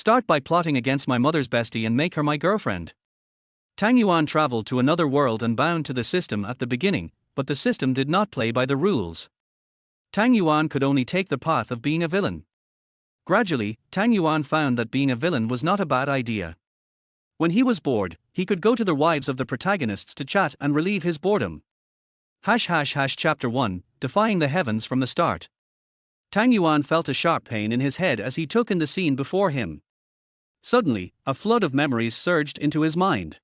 start by plotting against my mother's bestie and make her my girlfriend. Tang Yuan traveled to another world and bound to the system at the beginning, but the system did not play by the rules. Tang Yuan could only take the path of being a villain. Gradually, Tang Yuan found that being a villain was not a bad idea. When he was bored, he could go to the wives of the protagonists to chat and relieve his boredom. Chapter 1, Defying the Heavens from the Start. Tang Yuan felt a sharp pain in his head as he took in the scene before him. Suddenly, a flood of memories surged into his mind.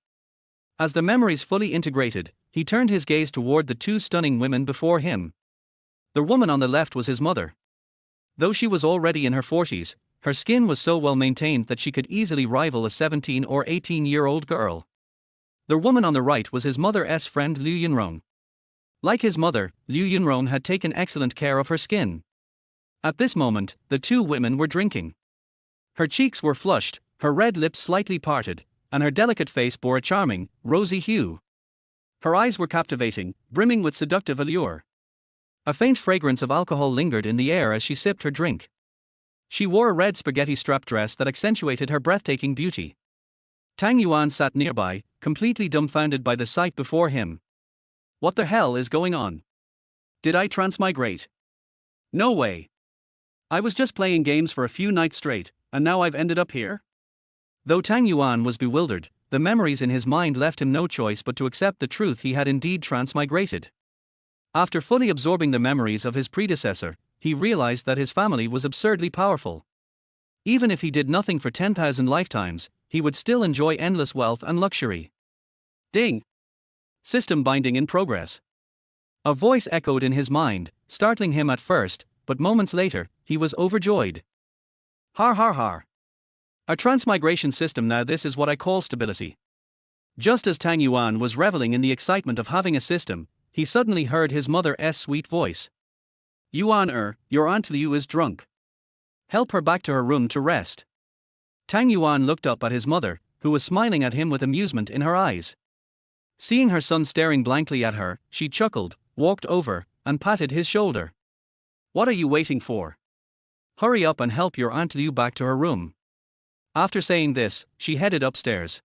As the memories fully integrated, he turned his gaze toward the two stunning women before him. The woman on the left was his mother. Though she was already in her 40s, her skin was so well maintained that she could easily rival a 17 or 18-year-old girl. The woman on the right was his mother's friend Liu Yunrong. Like his mother, Liu Yunrong had taken excellent care of her skin. At this moment, the two women were drinking. Her cheeks were flushed, her red lips slightly parted, and her delicate face bore a charming, rosy hue. Her eyes were captivating, brimming with seductive allure. A faint fragrance of alcohol lingered in the air as she sipped her drink. She wore a red spaghetti-strap dress that accentuated her breathtaking beauty. Tang Yuan sat nearby, completely dumbfounded by the sight before him. What the hell is going on? Did I transmigrate? No way. I was just playing games for a few nights straight, and now I've ended up here? Though Tang Yuan was bewildered, the memories in his mind left him no choice but to accept the truth: he had indeed transmigrated. After fully absorbing the memories of his predecessor, he realized that his family was absurdly powerful. Even if he did nothing for 10,000 lifetimes, he would still enjoy endless wealth and luxury. Ding! System binding in progress. A voice echoed in his mind, startling him at first, but moments later, he was overjoyed. Har har har. A transmigration system, now this is what I call stability. Just as Tang Yuan was reveling in the excitement of having a system, he suddenly heard his mother's sweet voice. Yuan, your Aunt Liu is drunk. Help her back to her room to rest. Tang Yuan looked up at his mother, who was smiling at him with amusement in her eyes. Seeing her son staring blankly at her, she chuckled, walked over, and patted his shoulder. What are you waiting for? Hurry up and help your Aunt Liu back to her room. After saying this, she headed upstairs.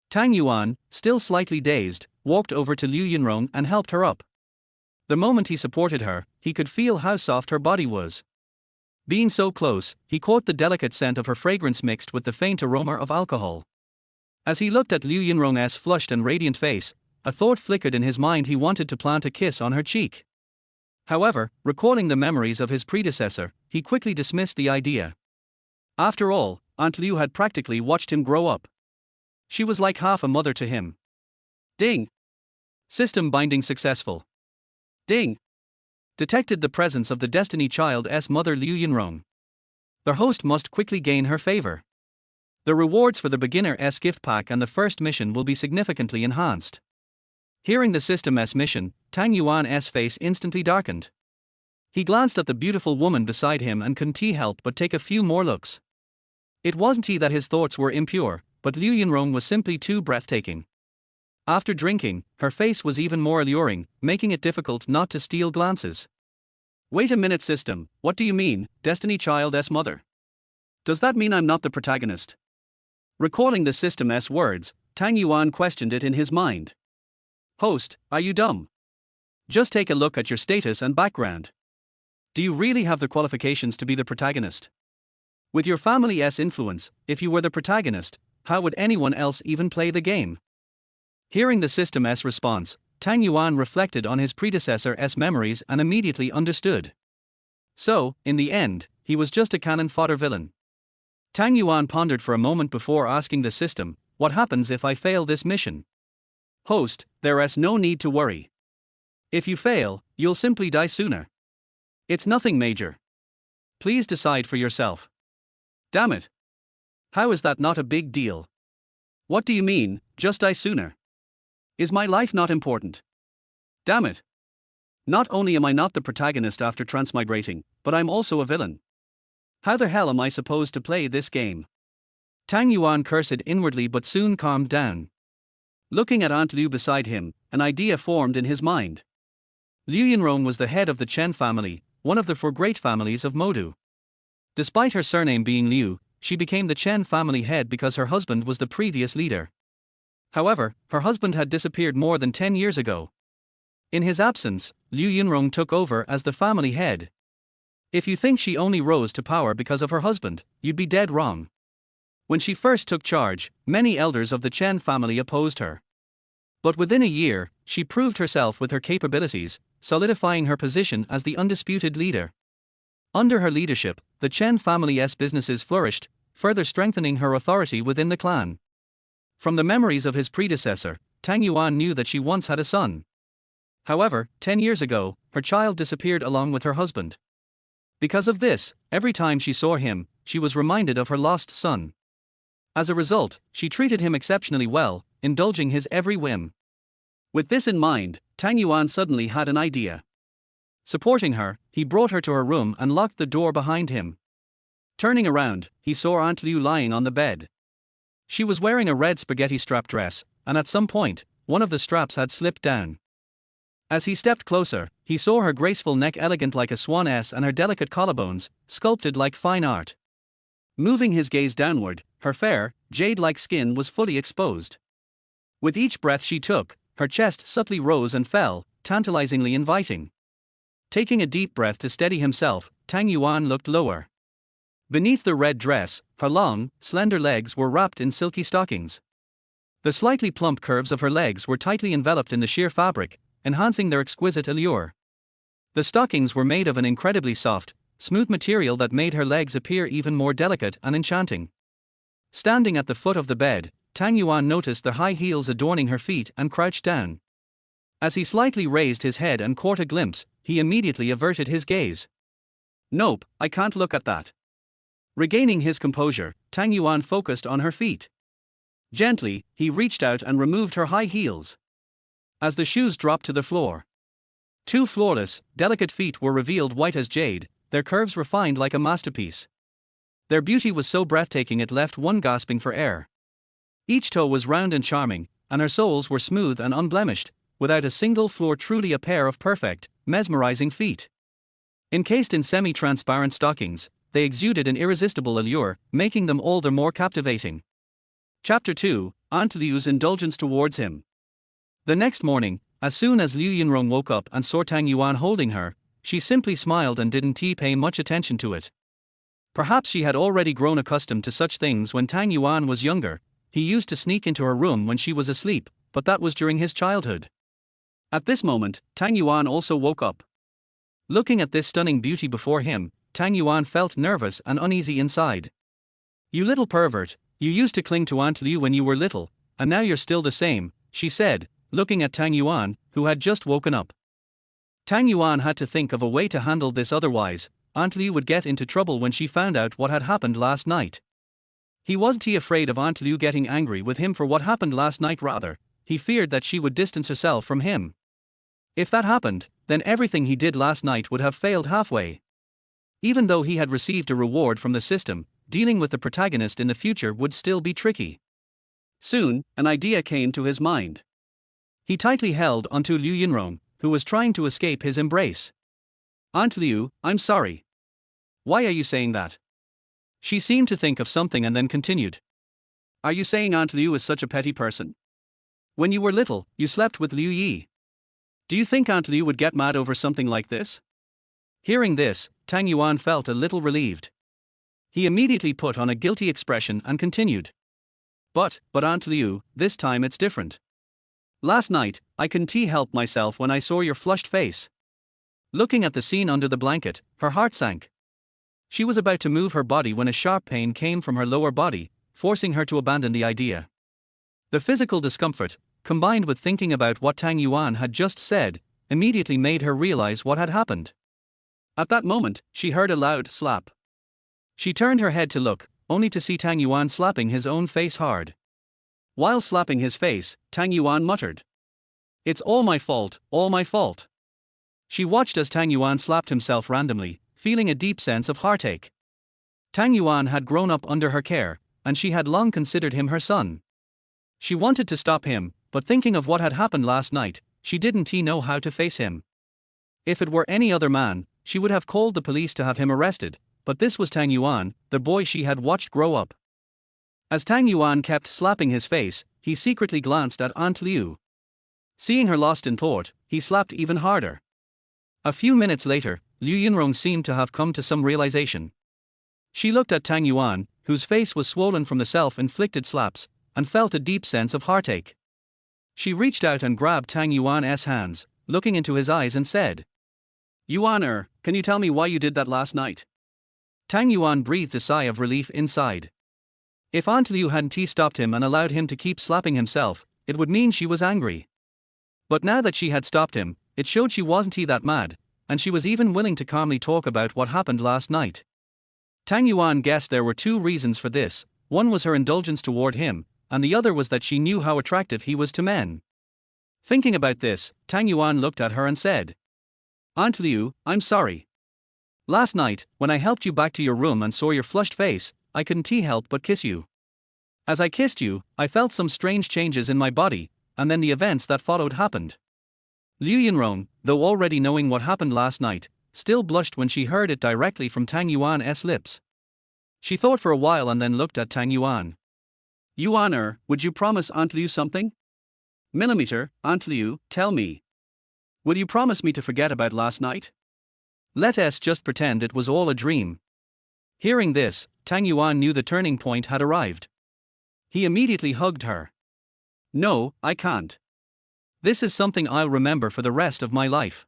Tang Yuan, still slightly dazed, walked over to Liu Yunrong and helped her up. The moment he supported her, he could feel how soft her body was. Being so close, he caught the delicate scent of her fragrance mixed with the faint aroma of alcohol. As he looked at Liu Yunrong's flushed and radiant face, a thought flickered in his mind: he wanted to plant a kiss on her cheek. However, recalling the memories of his predecessor, he quickly dismissed the idea. After all, Aunt Liu had practically watched him grow up. She was like half a mother to him. Ding! System binding successful. Ding! Detected the presence of the Destiny Child's mother Liu Yunrong. The host must quickly gain her favor. The rewards for the beginner's gift pack and the first mission will be significantly enhanced. Hearing the system's mission, Tang Yuan's face instantly darkened. He glanced at the beautiful woman beside him and couldn't help but take a few more looks. It wasn't he that his thoughts were impure, but Liu Yunrong was simply too breathtaking. After drinking, her face was even more alluring, making it difficult not to steal glances. Wait a minute, system, what do you mean, Destiny Child's mother? Does that mean I'm not the protagonist? Recalling the system's words, Tang Yuan questioned it in his mind. Host, are you dumb? Just take a look at your status and background. Do you really have the qualifications to be the protagonist? With your family's influence, if you were the protagonist, how would anyone else even play the game? Hearing the system's response, Tang Yuan reflected on his predecessor's memories and immediately understood. So, in the end, he was just a cannon fodder villain. Tang Yuan pondered for a moment before asking the system, what happens if I fail this mission? Host, there's no need to worry. If you fail, you'll simply die sooner. It's nothing major. Please decide for yourself. Damn it. How is that not a big deal? What do you mean, just die sooner? Is my life not important? Damn it. Not only am I not the protagonist after transmigrating, but I'm also a villain. How the hell am I supposed to play this game? Tang Yuan cursed inwardly but soon calmed down. Looking at Aunt Liu beside him, an idea formed in his mind. Liu Yunrong was the head of the Chen family, one of the four great families of Modu. Despite her surname being Liu, she became the Chen family head because her husband was the previous leader. However, her husband had disappeared more than 10 years ago. In his absence, Liu Yunrong took over as the family head. If you think she only rose to power because of her husband, you'd be dead wrong. When she first took charge, many elders of the Chen family opposed her. But within a year, she proved herself with her capabilities, solidifying her position as the undisputed leader. Under her leadership, the Chen family's businesses flourished, further strengthening her authority within the clan. From the memories of his predecessor, Tang Yuan knew that she once had a son. However, 10 years ago, her child disappeared along with her husband. Because of this, every time she saw him, she was reminded of her lost son. As a result, she treated him exceptionally well, indulging his every whim. With this in mind, Tang Yuan suddenly had an idea. Supporting her, he brought her to her room and locked the door behind him. Turning around, he saw Aunt Liu lying on the bed. She was wearing a red spaghetti strap dress, and at some point, one of the straps had slipped down. As he stepped closer, he saw her graceful neck elegant like a swaness and her delicate collarbones, sculpted like fine art. Moving his gaze downward, her fair, jade-like skin was fully exposed. With each breath she took, her chest subtly rose and fell, tantalizingly inviting. Taking a deep breath to steady himself, Tang Yuan looked lower. Beneath the red dress, her long, slender legs were wrapped in silky stockings. The slightly plump curves of her legs were tightly enveloped in the sheer fabric, enhancing their exquisite allure. The stockings were made of an incredibly soft, smooth material that made her legs appear even more delicate and enchanting. Standing at the foot of the bed, Tang Yuan noticed the high heels adorning her feet and crouched down. As he slightly raised his head and caught a glimpse, he immediately averted his gaze. "Nope, I can't look at that." Regaining his composure, Tang Yuan focused on her feet. Gently, he reached out and removed her high heels. As the shoes dropped to the floor, two flawless, delicate feet were revealed white as jade, their curves refined like a masterpiece. Their beauty was so breathtaking it left one gasping for air. Each toe was round and charming, and her soles were smooth and unblemished, without a single flaw, truly a pair of perfect, mesmerizing feet. Encased in semi-transparent stockings, they exuded an irresistible allure, making them all the more captivating. Chapter 2, Aunt Liu's Indulgence Towards Him. The next morning, as soon as Liu Yunrong woke up and saw Tang Yuan holding her, she simply smiled and didn't pay much attention to it. Perhaps she had already grown accustomed to such things when Tang Yuan was younger. He used to sneak into her room when she was asleep, but that was during his childhood. At this moment, Tang Yuan also woke up. Looking at this stunning beauty before him, Tang Yuan felt nervous and uneasy inside. "You little pervert, you used to cling to Aunt Liu when you were little, and now you're still the same," she said, looking at Tang Yuan, who had just woken up. Tang Yuan had to think of a way to handle this, otherwise, Aunt Liu would get into trouble when she found out what had happened last night. He wasn't afraid of Aunt Liu getting angry with him for what happened last night, rather, he feared that she would distance herself from him. If that happened, then everything he did last night would have failed halfway. Even though he had received a reward from the system, dealing with the protagonist in the future would still be tricky. Soon, an idea came to his mind. He tightly held onto Liu Yunrong, who was trying to escape his embrace. "Aunt Liu, I'm sorry." "Why are you saying that?" She seemed to think of something and then continued. "Are you saying Aunt Liu is such a petty person? When you were little, you slept with Liu Yi. Do you think Aunt Liu would get mad over something like this?" Hearing this, Tang Yuan felt a little relieved. He immediately put on a guilty expression and continued. But Aunt Liu, this time it's different. Last night, I couldn't help myself when I saw your flushed face." Looking at the scene under the blanket, her heart sank. She was about to move her body when a sharp pain came from her lower body, forcing her to abandon the idea. The physical discomfort, combined with thinking about what Tang Yuan had just said, immediately made her realize what had happened. At that moment, she heard a loud slap. She turned her head to look, only to see Tang Yuan slapping his own face hard. While slapping his face, Tang Yuan muttered, "It's all my fault, all my fault." She watched as Tang Yuan slapped himself randomly, feeling a deep sense of heartache. Tang Yuan had grown up under her care, and she had long considered him her son. She wanted to stop him, but thinking of what had happened last night, she didn't know how to face him. If it were any other man, she would have called the police to have him arrested, but this was Tang Yuan, the boy she had watched grow up. As Tang Yuan kept slapping his face, he secretly glanced at Aunt Liu. Seeing her lost in thought, he slapped even harder. A few minutes later, Liu Yunrong seemed to have come to some realization. She looked at Tang Yuan, whose face was swollen from the self-inflicted slaps, and felt a deep sense of heartache. She reached out and grabbed Tang Yuan's hands, looking into his eyes and said, "Yuan, can you tell me why you did that last night?" Tang Yuan breathed a sigh of relief inside. If Aunt Liu hadn't stopped him and allowed him to keep slapping himself, it would mean she was angry. But now that she had stopped him, it showed she wasn't that mad, and she was even willing to calmly talk about what happened last night. Tang Yuan guessed there were two reasons for this. One was her indulgence toward him, and the other was that she knew how attractive he was to men. Thinking about this, Tang Yuan looked at her and said, "Aunt Liu, I'm sorry. Last night, when I helped you back to your room and saw your flushed face, I couldn't help but kiss you. As I kissed you, I felt some strange changes in my body, and then the events that followed happened." Liu Yunrong, though already knowing what happened last night, still blushed when she heard it directly from Tang Yuan's lips. She thought for a while and then looked at Tang Yuan. "Yuan, would you promise Aunt Liu something? Aunt Liu, tell me. Would you promise me to forget about last night? Let's just pretend it was all a dream." Hearing this, Tang Yuan knew the turning point had arrived. He immediately hugged her. "No, I can't. This is something I'll remember for the rest of my life.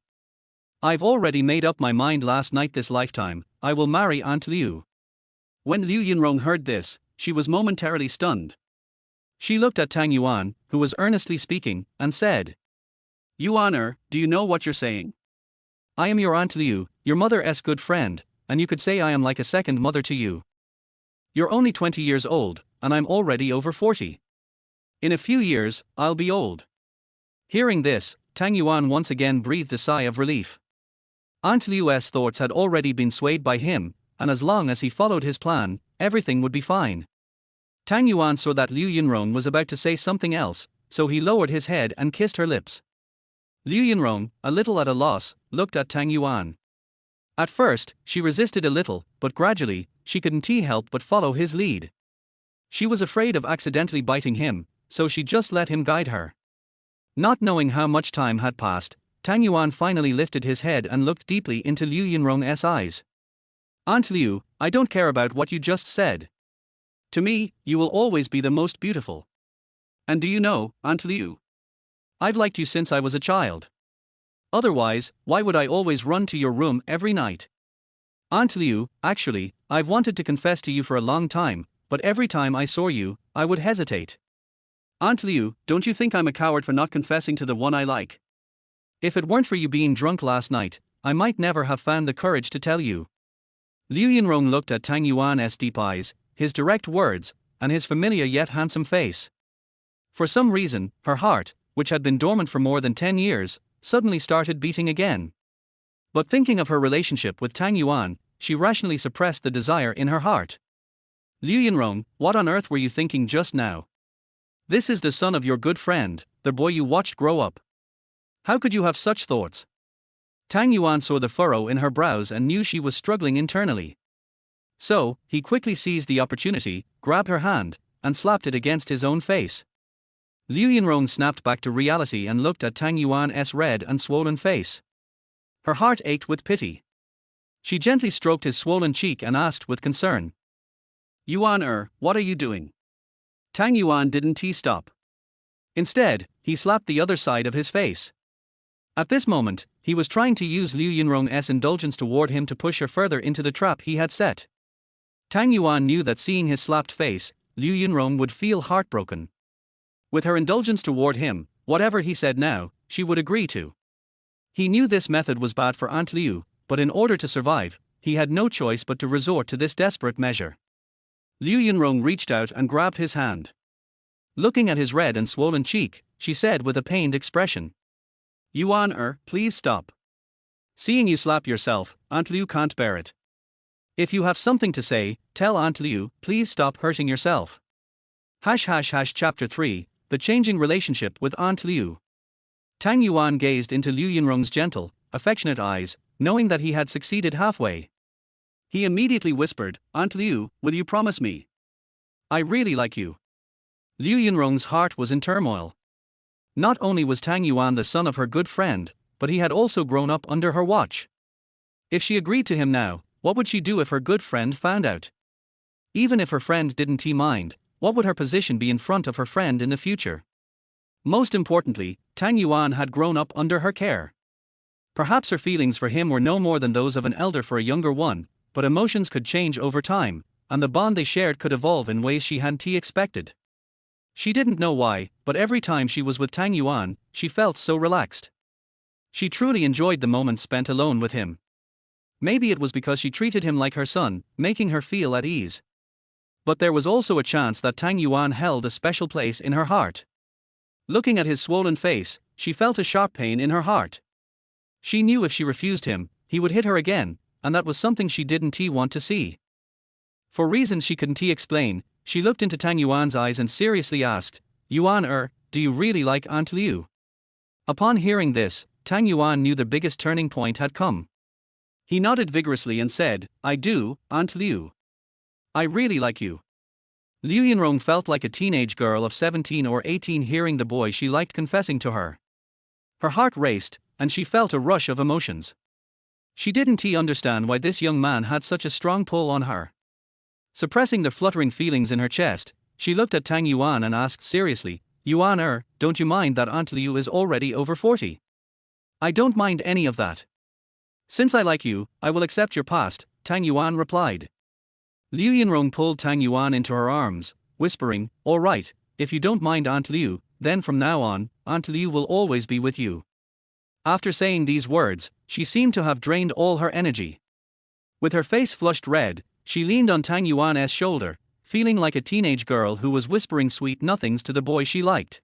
I've already made up my mind last night. This lifetime, I will marry Aunt Liu." When Liu Yunrong heard this, she was momentarily stunned. She looked at Tang Yuan, who was earnestly speaking, and said, "Yuan, do you know what you're saying? I am your Aunt Liu, your mother's good friend, and you could say I am like a second mother to you. You're only 20 years old, and I'm already over 40. In a few years, I'll be old." Hearing this, Tang Yuan once again breathed a sigh of relief. Aunt Liu's thoughts had already been swayed by him, and as long as he followed his plan, everything would be fine. Tang Yuan saw that Liu Yunrong was about to say something else, so he lowered his head and kissed her lips. Liu Yunrong, a little at a loss, looked at Tang Yuan. At first, she resisted a little, but gradually, she couldn't help but follow his lead. She was afraid of accidentally biting him, so she just let him guide her. Not knowing how much time had passed, Tang Yuan finally lifted his head and looked deeply into Liu Yunrong's eyes. "Aunt Liu, I don't care about what you just said. To me, you will always be the most beautiful. And do you know, Aunt Liu? I've liked you since I was a child. Otherwise, why would I always run to your room every night? Aunt Liu, actually, I've wanted to confess to you for a long time, but every time I saw you, I would hesitate. Aunt Liu, don't you think I'm a coward for not confessing to the one I like? If it weren't for you being drunk last night, I might never have found the courage to tell you." Liu Yunrong looked at Tang Yuan's deep eyes, his direct words, and his familiar yet handsome face. For some reason, her heart, which had been dormant for more than 10 years, suddenly started beating again. But thinking of her relationship with Tang Yuan, she rationally suppressed the desire in her heart. "Liu Yunrong, what on earth were you thinking just now? This is the son of your good friend, the boy you watched grow up. How could you have such thoughts?" Tang Yuan saw the furrow in her brows and knew she was struggling internally. So, he quickly seized the opportunity, grabbed her hand, and slapped it against his own face. Liu Yunrong snapped back to reality and looked at Tang Yuan's red and swollen face. Her heart ached with pity. She gently stroked his swollen cheek and asked with concern, "Yuan, what are you doing?" Tang Yuan didn't stop. Instead, he slapped the other side of his face. At this moment, he was trying to use Liu Yunrong's indulgence toward him to push her further into the trap he had set. Tang Yuan knew that seeing his slapped face, Liu Yunrong would feel heartbroken. With her indulgence toward him, whatever he said now, she would agree to. He knew this method was bad for Aunt Liu, but in order to survive, he had no choice but to resort to this desperate measure. Liu Yunrong reached out and grabbed his hand. Looking at his red and swollen cheek, she said with a pained expression, "Yuan, please stop. Seeing you slap yourself, Aunt Liu can't bear it. If you have something to say, tell Aunt Liu, please stop hurting yourself." Chapter 3, The Changing Relationship with Aunt Liu. Tang Yuan gazed into Liu Yunrong's gentle, affectionate eyes, knowing that he had succeeded halfway. He immediately whispered, "Aunt Liu, will you promise me? I really like you." Liu Yunrong's heart was in turmoil. Not only was Tang Yuan the son of her good friend, but he had also grown up under her watch. If she agreed to him now, what would she do if her good friend found out? Even if her friend didn't mind, what would her position be in front of her friend in the future? Most importantly, Tang Yuan had grown up under her care. Perhaps her feelings for him were no more than those of an elder for a younger one, but emotions could change over time, and the bond they shared could evolve in ways she hadn't expected. She didn't know why, but every time she was with Tang Yuan, she felt so relaxed. She truly enjoyed the moments spent alone with him. Maybe it was because she treated him like her son, making her feel at ease. But there was also a chance that Tang Yuan held a special place in her heart. Looking at his swollen face, she felt a sharp pain in her heart. She knew if she refused him, he would hit her again, and that was something she didn't want to see. For reasons she couldn't explain, she looked into Tang Yuan's eyes and seriously asked, "Yuan, do you really like Aunt Liu?" Upon hearing this, Tang Yuan knew the biggest turning point had come. He nodded vigorously and said, "I do, Aunt Liu. I really like you." Liu Yunrong felt like a teenage girl of 17 or 18 hearing the boy she liked confessing to her. Her heart raced, and she felt a rush of emotions. She didn't understand why this young man had such a strong pull on her. Suppressing the fluttering feelings in her chest, she looked at Tang Yuan and asked seriously, "Yuan, don't you mind that Aunt Liu is already over 40? "I don't mind any of that. Since I like you, I will accept your past," Tang Yuan replied. Liu Yunrong pulled Tang Yuan into her arms, whispering, "All right, if you don't mind Aunt Liu, then from now on, Aunt Liu will always be with you." After saying these words, she seemed to have drained all her energy. With her face flushed red, she leaned on Tang Yuan's shoulder, feeling like a teenage girl who was whispering sweet nothings to the boy she liked.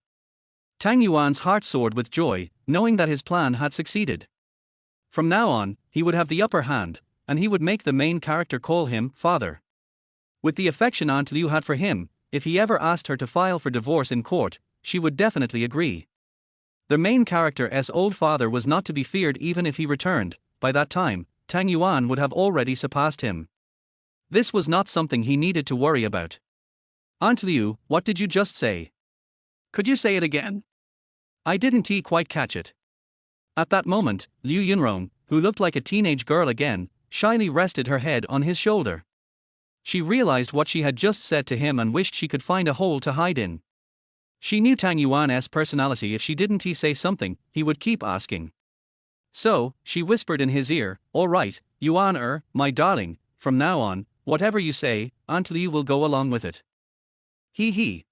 Tang Yuan's heart soared with joy, knowing that his plan had succeeded. From now on, he would have the upper hand, and he would make the main character call him father. With the affection Aunt Liu had for him, if he ever asked her to file for divorce in court, she would definitely agree. The main character's old father was not to be feared even if he returned. By that time, Tang Yuan would have already surpassed him. This was not something he needed to worry about. "Aunt Liu, what did you just say? Could you say it again? I didn't quite catch it." At that moment, Liu Yunrong, who looked like a teenage girl again, shyly rested her head on his shoulder. She realized what she had just said to him and wished she could find a hole to hide in. She knew Tang Yuan's personality. If she didn't say something, he would keep asking. So, she whispered in his ear, "All right, Yuan, my darling, from now on, whatever you say, Aunt Liu will go along with it." He.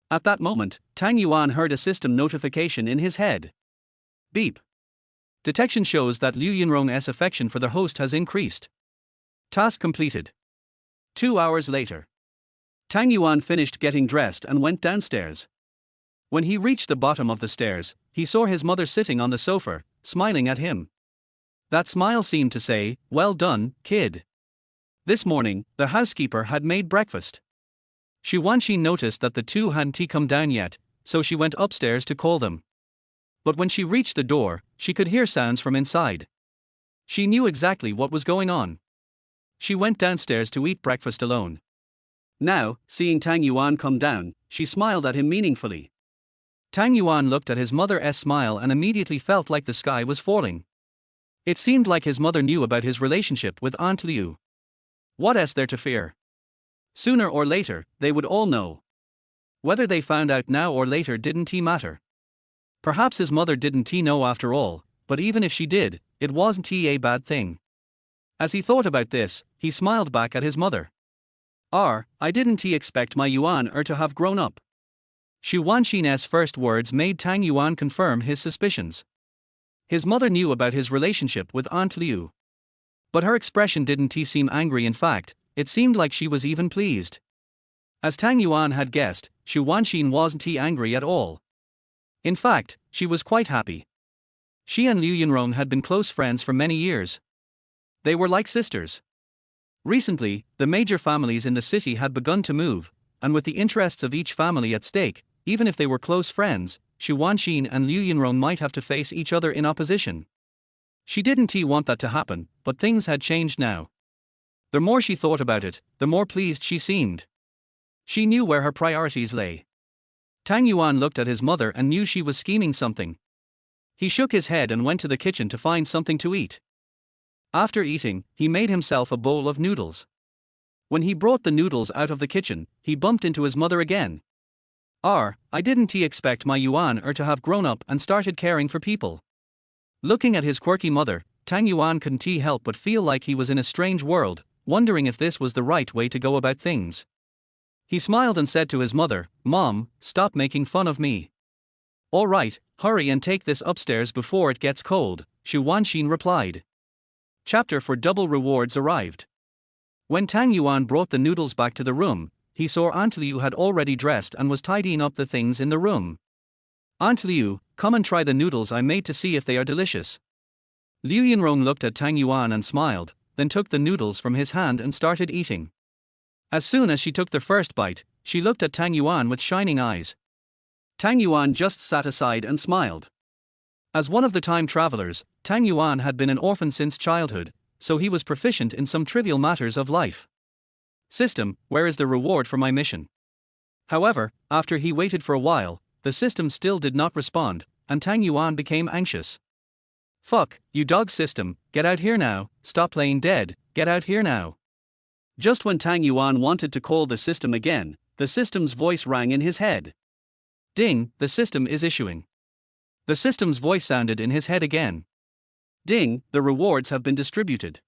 At that moment, Tang Yuan heard a system notification in his head. Beep. Detection shows that Liu Yunrong's affection for the host has increased. Task completed. 2 hours later. Tang Yuan finished getting dressed and went downstairs. When he reached the bottom of the stairs, he saw his mother sitting on the sofa, smiling at him. That smile seemed to say, "Well done, kid." This morning, the housekeeper had made breakfast. Xuanxin noticed that the two hadn't come down yet, so she went upstairs to call them. But when she reached the door, she could hear sounds from inside. She knew exactly what was going on. She went downstairs to eat breakfast alone. Now, seeing Tang Yuan come down, she smiled at him meaningfully. Tang Yuan looked at his mother's smile and immediately felt like the sky was falling. It seemed like his mother knew about his relationship with Aunt Liu. What's there to fear? Sooner or later, they would all know. Whether they found out now or later didn't matter. Perhaps his mother didn't know after all, but even if she did, it wasn't a bad thing. As he thought about this, he smiled back at his mother. I didn't expect my Yuan to have grown up." Xuanxin's first words made Tang Yuan confirm his suspicions. His mother knew about his relationship with Aunt Liu. But her expression didn't seem angry. In fact, it seemed like she was even pleased. As Tang Yuan had guessed, Xuanxin wasn't angry at all. In fact, she was quite happy. She and Liu Yunrong had been close friends for many years. They were like sisters. Recently, the major families in the city had begun to move, and with the interests of each family at stake, even if they were close friends, Xuanxin and Liu Yunrong might have to face each other in opposition. She didn't want that to happen, but things had changed now. The more she thought about it, the more pleased she seemed. She knew where her priorities lay. Tang Yuan looked at his mother and knew she was scheming something. He shook his head and went to the kitchen to find something to eat. After eating, he made himself a bowl of noodles. When he brought the noodles out of the kitchen, he bumped into his mother again. I didn't expect my Yuan to have grown up and started caring for people. Looking at his quirky mother, Tang Yuan couldn't help but feel like he was in a strange world, wondering if this was the right way to go about things. He smiled and said to his mother, "Mom, stop making fun of me." "All right, hurry and take this upstairs before it gets cold," Xu Wanxin replied. Chapter for double rewards arrived. When Tang Yuan brought the noodles back to the room, he saw Aunt Liu had already dressed and was tidying up the things in the room. "Aunt Liu, come and try the noodles I made to see if they are delicious." Liu Yinrong looked at Tang Yuan and smiled, then took the noodles from his hand and started eating. As soon as she took the first bite, she looked at Tang Yuan with shining eyes. Tang Yuan just sat aside and smiled. As one of the time travelers, Tang Yuan had been an orphan since childhood, so he was proficient in some trivial matters of life. "System, where is the reward for my mission?" However, after he waited for a while, the system still did not respond, and Tang Yuan became anxious. "Fuck, you dog system, get out here now, stop playing dead, get out here now." Just when Tang Yuan wanted to call the system again, the system's voice rang in his head. "Ding, the system is issuing." The system's voice sounded in his head again. "Ding, the rewards have been distributed."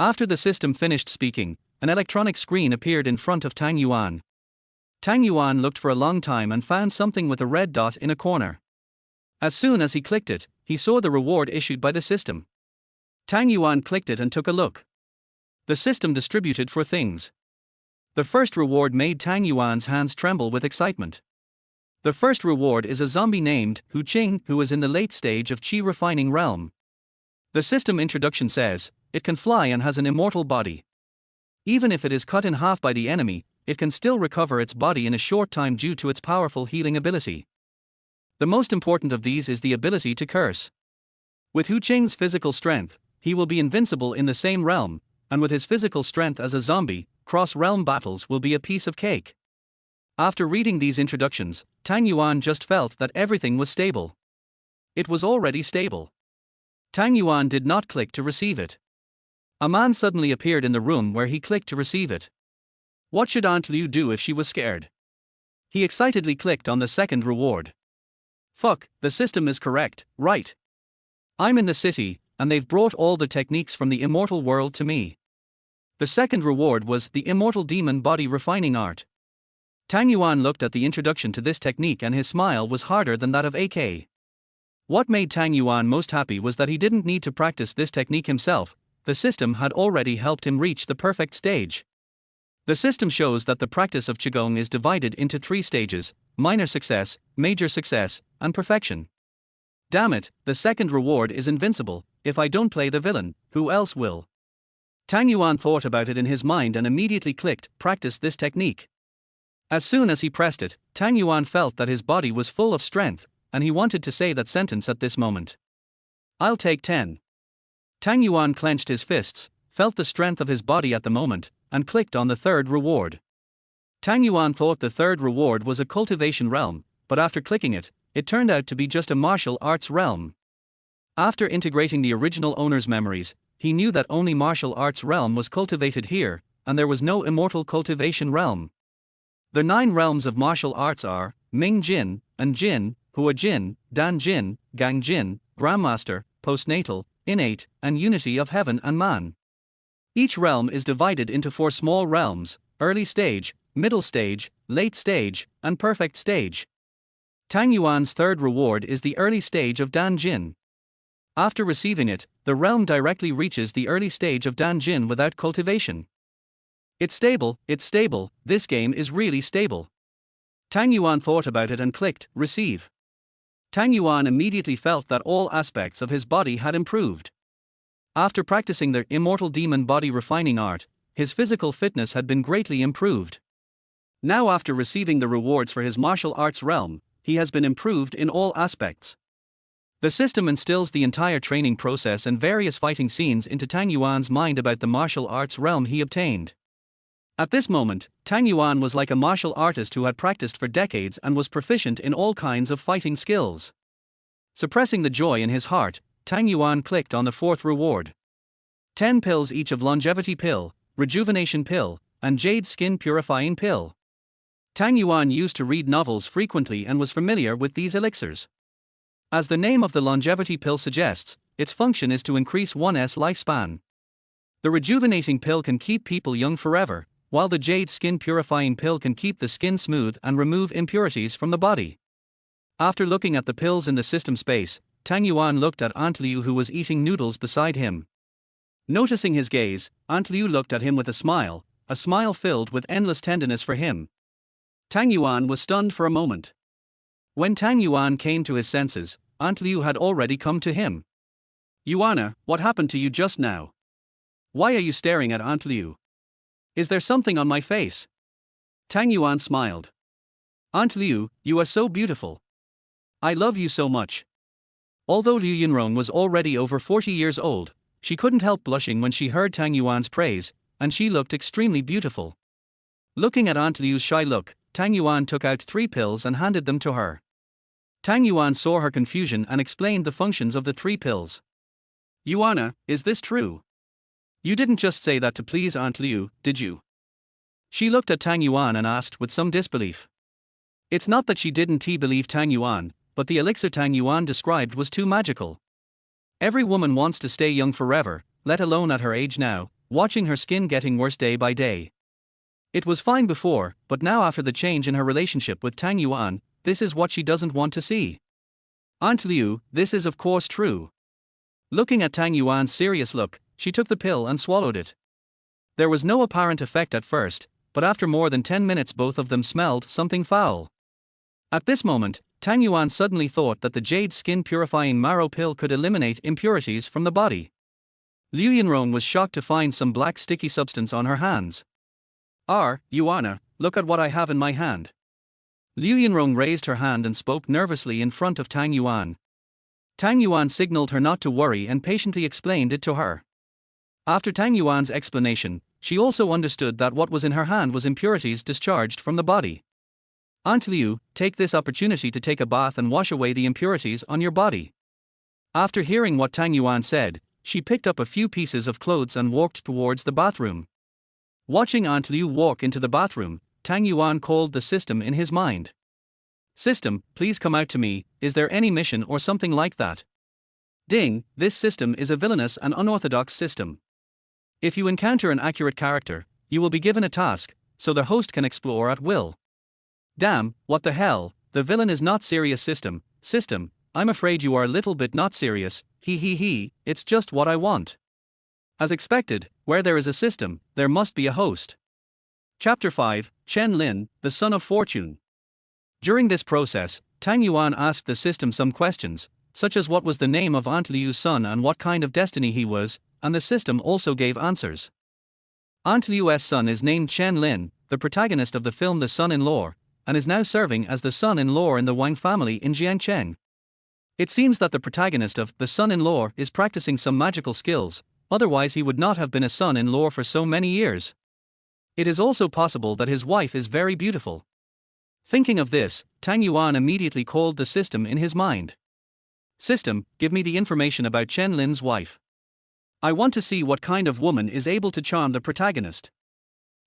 After the system finished speaking, an electronic screen appeared in front of Tang Yuan. Tang Yuan looked for a long time and found something with a red dot in a corner. As soon as he clicked it, he saw the reward issued by the system. Tang Yuan clicked it and took a look. The system distributed 4 things. The first reward made Tang Yuan's hands tremble with excitement. The first reward is a zombie named Haicheng who is in the late stage of Qi refining realm. The system introduction says, it can fly and has an immortal body. Even if it is cut in half by the enemy, it can still recover its body in a short time due to its powerful healing ability. The most important of these is the ability to curse. With Haicheng's physical strength, he will be invincible in the same realm, and with his physical strength as a zombie, cross-realm battles will be a piece of cake. After reading these introductions, Tang Yuan just felt that everything was stable. It was already stable. Tang Yuan did not click to receive it. A man suddenly appeared in the room where he clicked to receive it. What should Aunt Liu do if she was scared? He excitedly clicked on the second reward. Fuck, the system is correct, right? I'm in the city, and they've brought all the techniques from the immortal world to me. The second reward was the immortal demon body refining art. Tang Yuan looked at the introduction to this technique and his smile was harder than that of AK. What made Tang Yuan most happy was that he didn't need to practice this technique himself, the system had already helped him reach the perfect stage. The system shows that the practice of Qigong is divided into 3 stages: minor success, major success, and perfection. Damn it, the second reward is invincible. If I don't play the villain, who else will? Tang Yuan thought about it in his mind and immediately clicked, practice this technique. As soon as he pressed it, Tang Yuan felt that his body was full of strength, and he wanted to say that sentence at this moment. I'll take 10. Tang Yuan clenched his fists, felt the strength of his body at the moment, and clicked on the third reward. Tang Yuan thought the third reward was a cultivation realm, but after clicking it, it turned out to be just a martial arts realm. After integrating the original owner's memories, he knew that only martial arts realm was cultivated here, and there was no immortal cultivation realm. The 9 realms of martial arts are Ming Jin, and Jin, Hua Jin, Dan Jin, Gang Jin, Grandmaster, Postnatal, Innate, and Unity of Heaven and Man. Each realm is divided into 4 small realms: early stage, middle stage, late stage, and perfect stage. Tang Yuan's third reward is the early stage of Dan Jin. After receiving it, the realm directly reaches the early stage of Dan Jin without cultivation. It's stable, this game is really stable. Tang Yuan thought about it and clicked, receive. Tang Yuan immediately felt that all aspects of his body had improved. After practicing the immortal demon body refining art, his physical fitness had been greatly improved. Now after receiving the rewards for his martial arts realm, he has been improved in all aspects. The system instills the entire training process and various fighting scenes into Tang Yuan's mind about the martial arts realm he obtained. At this moment, Tang Yuan was like a martial artist who had practiced for decades and was proficient in all kinds of fighting skills. Suppressing the joy in his heart, Tang Yuan clicked on the fourth reward. 10 pills each of longevity pill, rejuvenation pill, and jade skin purifying pill. Tang Yuan used to read novels frequently and was familiar with these elixirs. As the name of the longevity pill suggests, its function is to increase one's lifespan. The rejuvenating pill can keep people young forever, while the jade skin purifying pill can keep the skin smooth and remove impurities from the body. After looking at the pills in the system space, Tang Yuan looked at Aunt Liu, who was eating noodles beside him. Noticing his gaze, Aunt Liu looked at him with a smile filled with endless tenderness for him. Tang Yuan was stunned for a moment. When Tang Yuan came to his senses, Aunt Liu had already come to him. "Yuana, what happened to you just now? Why are you staring at Aunt Liu? Is there something on my face?" Tang Yuan smiled. "Aunt Liu, you are so beautiful. I love you so much." Although Liu Yunrong was already over 40 years old, she couldn't help blushing when she heard Tang Yuan's praise, and she looked extremely beautiful. Looking at Aunt Liu's shy look, Tang Yuan took out 3 pills and handed them to her. Tang Yuan saw her confusion and explained the functions of the 3 pills. "Yuana, is this true? You didn't just say that to please Aunt Liu, did you?" She looked at Tang Yuan and asked with some disbelief. It's not that she didn't believe Tang Yuan, but the elixir Tang Yuan described was too magical. Every woman wants to stay young forever, let alone at her age now, watching her skin getting worse day by day. It was fine before, but now after the change in her relationship with Tang Yuan, this is what she doesn't want to see. "Aunt Liu, this is of course true." Looking at Tang Yuan's serious look, she took the pill and swallowed it. There was no apparent effect at first, but after more than 10 minutes both of them smelled something foul. At this moment, Tang Yuan suddenly thought that the jade skin purifying marrow pill could eliminate impurities from the body. Liu Yunrong was shocked to find some black sticky substance on her hands. Yuana, look at what I have in my hand." Liu Yunrong raised her hand and spoke nervously in front of Tang Yuan. Tang Yuan signaled her not to worry and patiently explained it to her. After Tang Yuan's explanation, she also understood that what was in her hand was impurities discharged from the body. "Aunt Liu, take this opportunity to take a bath and wash away the impurities on your body." After hearing what Tang Yuan said, she picked up a few pieces of clothes and walked towards the bathroom. Watching Aunt Liu walk into the bathroom, Tang Yuan called the system in his mind. "System, please come out to me, is there any mission or something like that?" Ding, this system is a villainous and unorthodox system. If you encounter an accurate character, you will be given a task, so the host can explore at will. Damn, what the hell, the villain is not serious system, I'm afraid you are a little bit not serious, it's just what I want. As expected, where there is a system, there must be a host. Chapter 5, Chen Lin, the Son of Fortune. During this process, Tang Yuan asked the system some questions, such as what was the name of Aunt Liu's son and what kind of destiny he was, and the system also gave answers. Aunt Liu's son is named Chen Lin, the protagonist of the film The Son-in-Law, and is now serving as the son-in-law in the Wang family in Haicheng. It seems that the protagonist of The Son-in-Law is practicing some magical skills, otherwise he would not have been a son-in-law for so many years. It is also possible that his wife is very beautiful. Thinking of this, Tang Yuan immediately called the system in his mind. "System, give me the information about Chen Lin's wife. I want to see what kind of woman is able to charm the protagonist."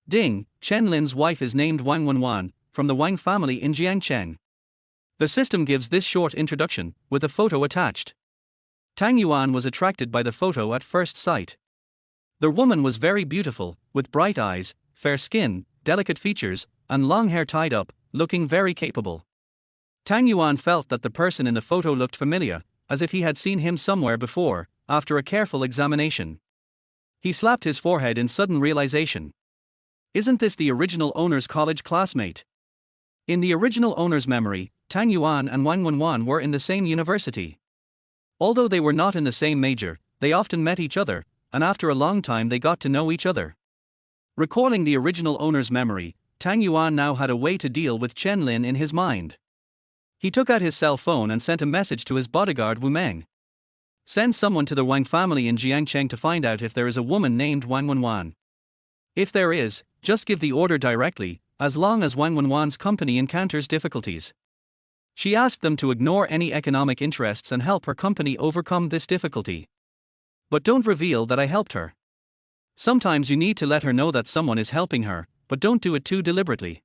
Ding, Chen Lin's wife is named Wang Wenwan, from the Wang family in Jiangcheng. The system gives this short introduction, with a photo attached. Tang Yuan was attracted by the photo at first sight. The woman was very beautiful, with bright eyes, fair skin, delicate features, and long hair tied up, looking very capable. Tang Yuan felt that the person in the photo looked familiar, as if he had seen him somewhere before, after a careful examination. He slapped his forehead in sudden realization. Isn't this the original owner's college classmate? In the original owner's memory, Tang Yuan and Wang Wenwan were in the same university. Although they were not in the same major, they often met each other, and after a long time they got to know each other. Recalling the original owner's memory, Tang Yuan now had a way to deal with Chen Lin in his mind. He took out his cell phone and sent a message to his bodyguard Wu Meng. Send someone to the Wang family in Jiangcheng to find out if there is a woman named Wang Wenwan. If there is, just give the order directly, as long as Wang Wenwan's company encounters difficulties. She asked them to ignore any economic interests and help her company overcome this difficulty. But don't reveal that I helped her. Sometimes you need to let her know that someone is helping her, but don't do it too deliberately.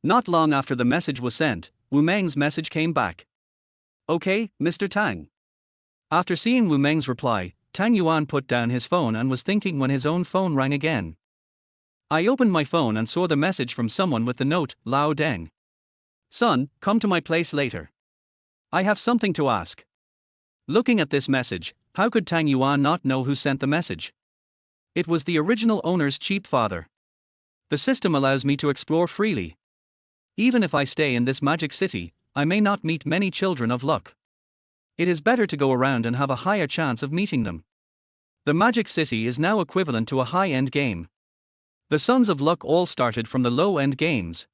Not long after the message was sent, Wu Meng's message came back. Okay, Mr. Tang. After seeing Wu Meng's reply, Tang Yuan put down his phone and was thinking when his own phone rang again. I opened my phone and saw the message from someone with the note, Lao Deng. Son, come to my place later. I have something to ask. Looking at this message, how could Tang Yuan not know who sent the message? It was the original owner's cheap father. The system allows me to explore freely. Even if I stay in this magic city, I may not meet many children of luck. It is better to go around and have a higher chance of meeting them. The magic city is now equivalent to a high-end game. The sons of luck all started from the low-end games.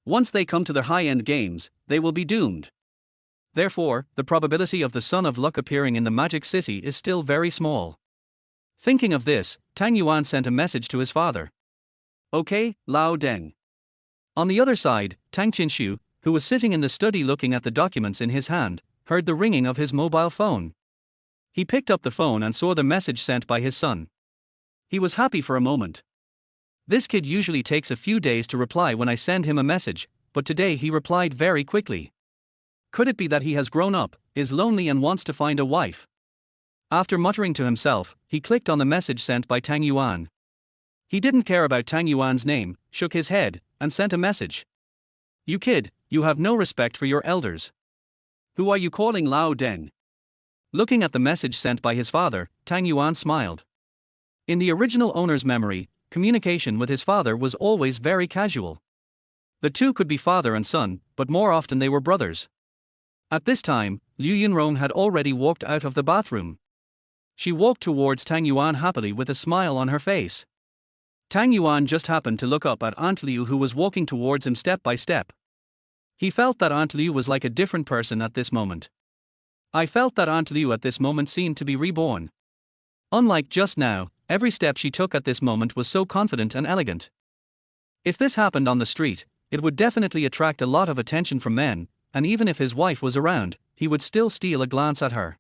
Once they come to the high-end games, they will be doomed. Therefore, the probability of the son of luck appearing in the magic city is still very small. Thinking of this, Tang Yuan sent a message to his father. Okay, Lao Deng. On the other side, Tang Qinshu, who was sitting in the study looking at the documents in his hand, heard the ringing of his mobile phone. He picked up the phone and saw the message sent by his son. He was happy for a moment. This kid usually takes a few days to reply when I send him a message, but today he replied very quickly. Could it be that he has grown up, is lonely and wants to find a wife? After muttering to himself, he clicked on the message sent by Tang Yuan. He didn't care about Tang Yuan's name, shook his head, and sent a message. You kid, you have no respect for your elders. Who are you calling Lao Deng? Looking at the message sent by his father, Tang Yuan smiled. In the original owner's memory, communication with his father was always very casual. The two could be father and son, but more often they were brothers. At this time, Liu Yunrong had already walked out of the bathroom. She walked towards Tang Yuan happily with a smile on her face. Tang Yuan just happened to look up at Aunt Liu, who was walking towards him step by step. He felt that Aunt Liu was like a different person at this moment. I felt that Aunt Liu at this moment seemed to be reborn. Unlike just now, every step she took at this moment was so confident and elegant. If this happened on the street, it would definitely attract a lot of attention from men, and even if his wife was around, he would still steal a glance at her.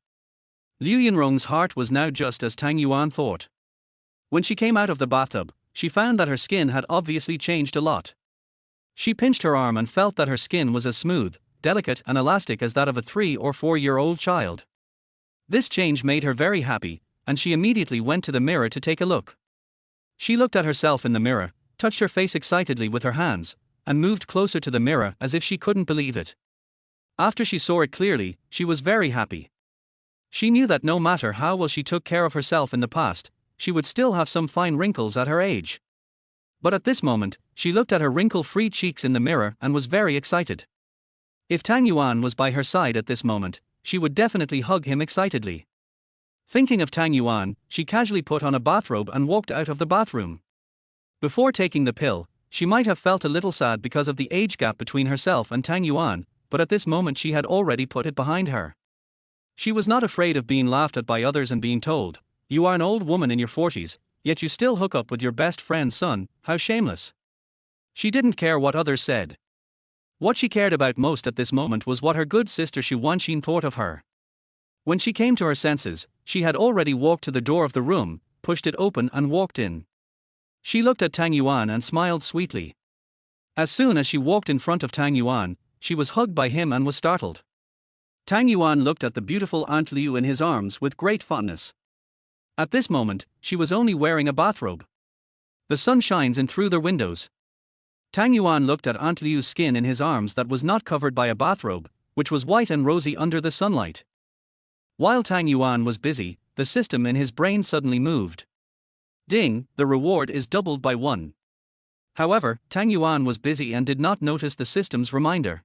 Liu Yunrong's heart was now just as Tang Yuan thought. When she came out of the bathtub, she found that her skin had obviously changed a lot. She pinched her arm and felt that her skin was as smooth, delicate and elastic as that of a 3 or 4-year-old child. This change made her very happy, and she immediately went to the mirror to take a look. She looked at herself in the mirror, touched her face excitedly with her hands, and moved closer to the mirror as if she couldn't believe it. After she saw it clearly, she was very happy. She knew that no matter how well she took care of herself in the past, she would still have some fine wrinkles at her age. But at this moment, she looked at her wrinkle-free cheeks in the mirror and was very excited. If Tang Yuan was by her side at this moment, she would definitely hug him excitedly. Thinking of Tang Yuan, she casually put on a bathrobe and walked out of the bathroom. Before taking the pill, she might have felt a little sad because of the age gap between herself and Tang Yuan, but at this moment she had already put it behind her. She was not afraid of being laughed at by others and being told, "You are an old woman in your 40s, yet you still hook up with your best friend's son, how shameless." She didn't care what others said. What she cared about most at this moment was what her good sister Xu Wanxin thought of her. When she came to her senses, she had already walked to the door of the room, pushed it open and walked in. She looked at Tang Yuan and smiled sweetly. As soon as she walked in front of Tang Yuan, she was hugged by him and was startled. Tang Yuan looked at the beautiful Aunt Liu in his arms with great fondness. At this moment, she was only wearing a bathrobe. The sun shines in through the windows. Tang Yuan looked at Aunt Liu's skin in his arms that was not covered by a bathrobe, which was white and rosy under the sunlight. While Tang Yuan was busy, the system in his brain suddenly moved. Ding, the reward is doubled by 1. However, Tang Yuan was busy and did not notice the system's reminder.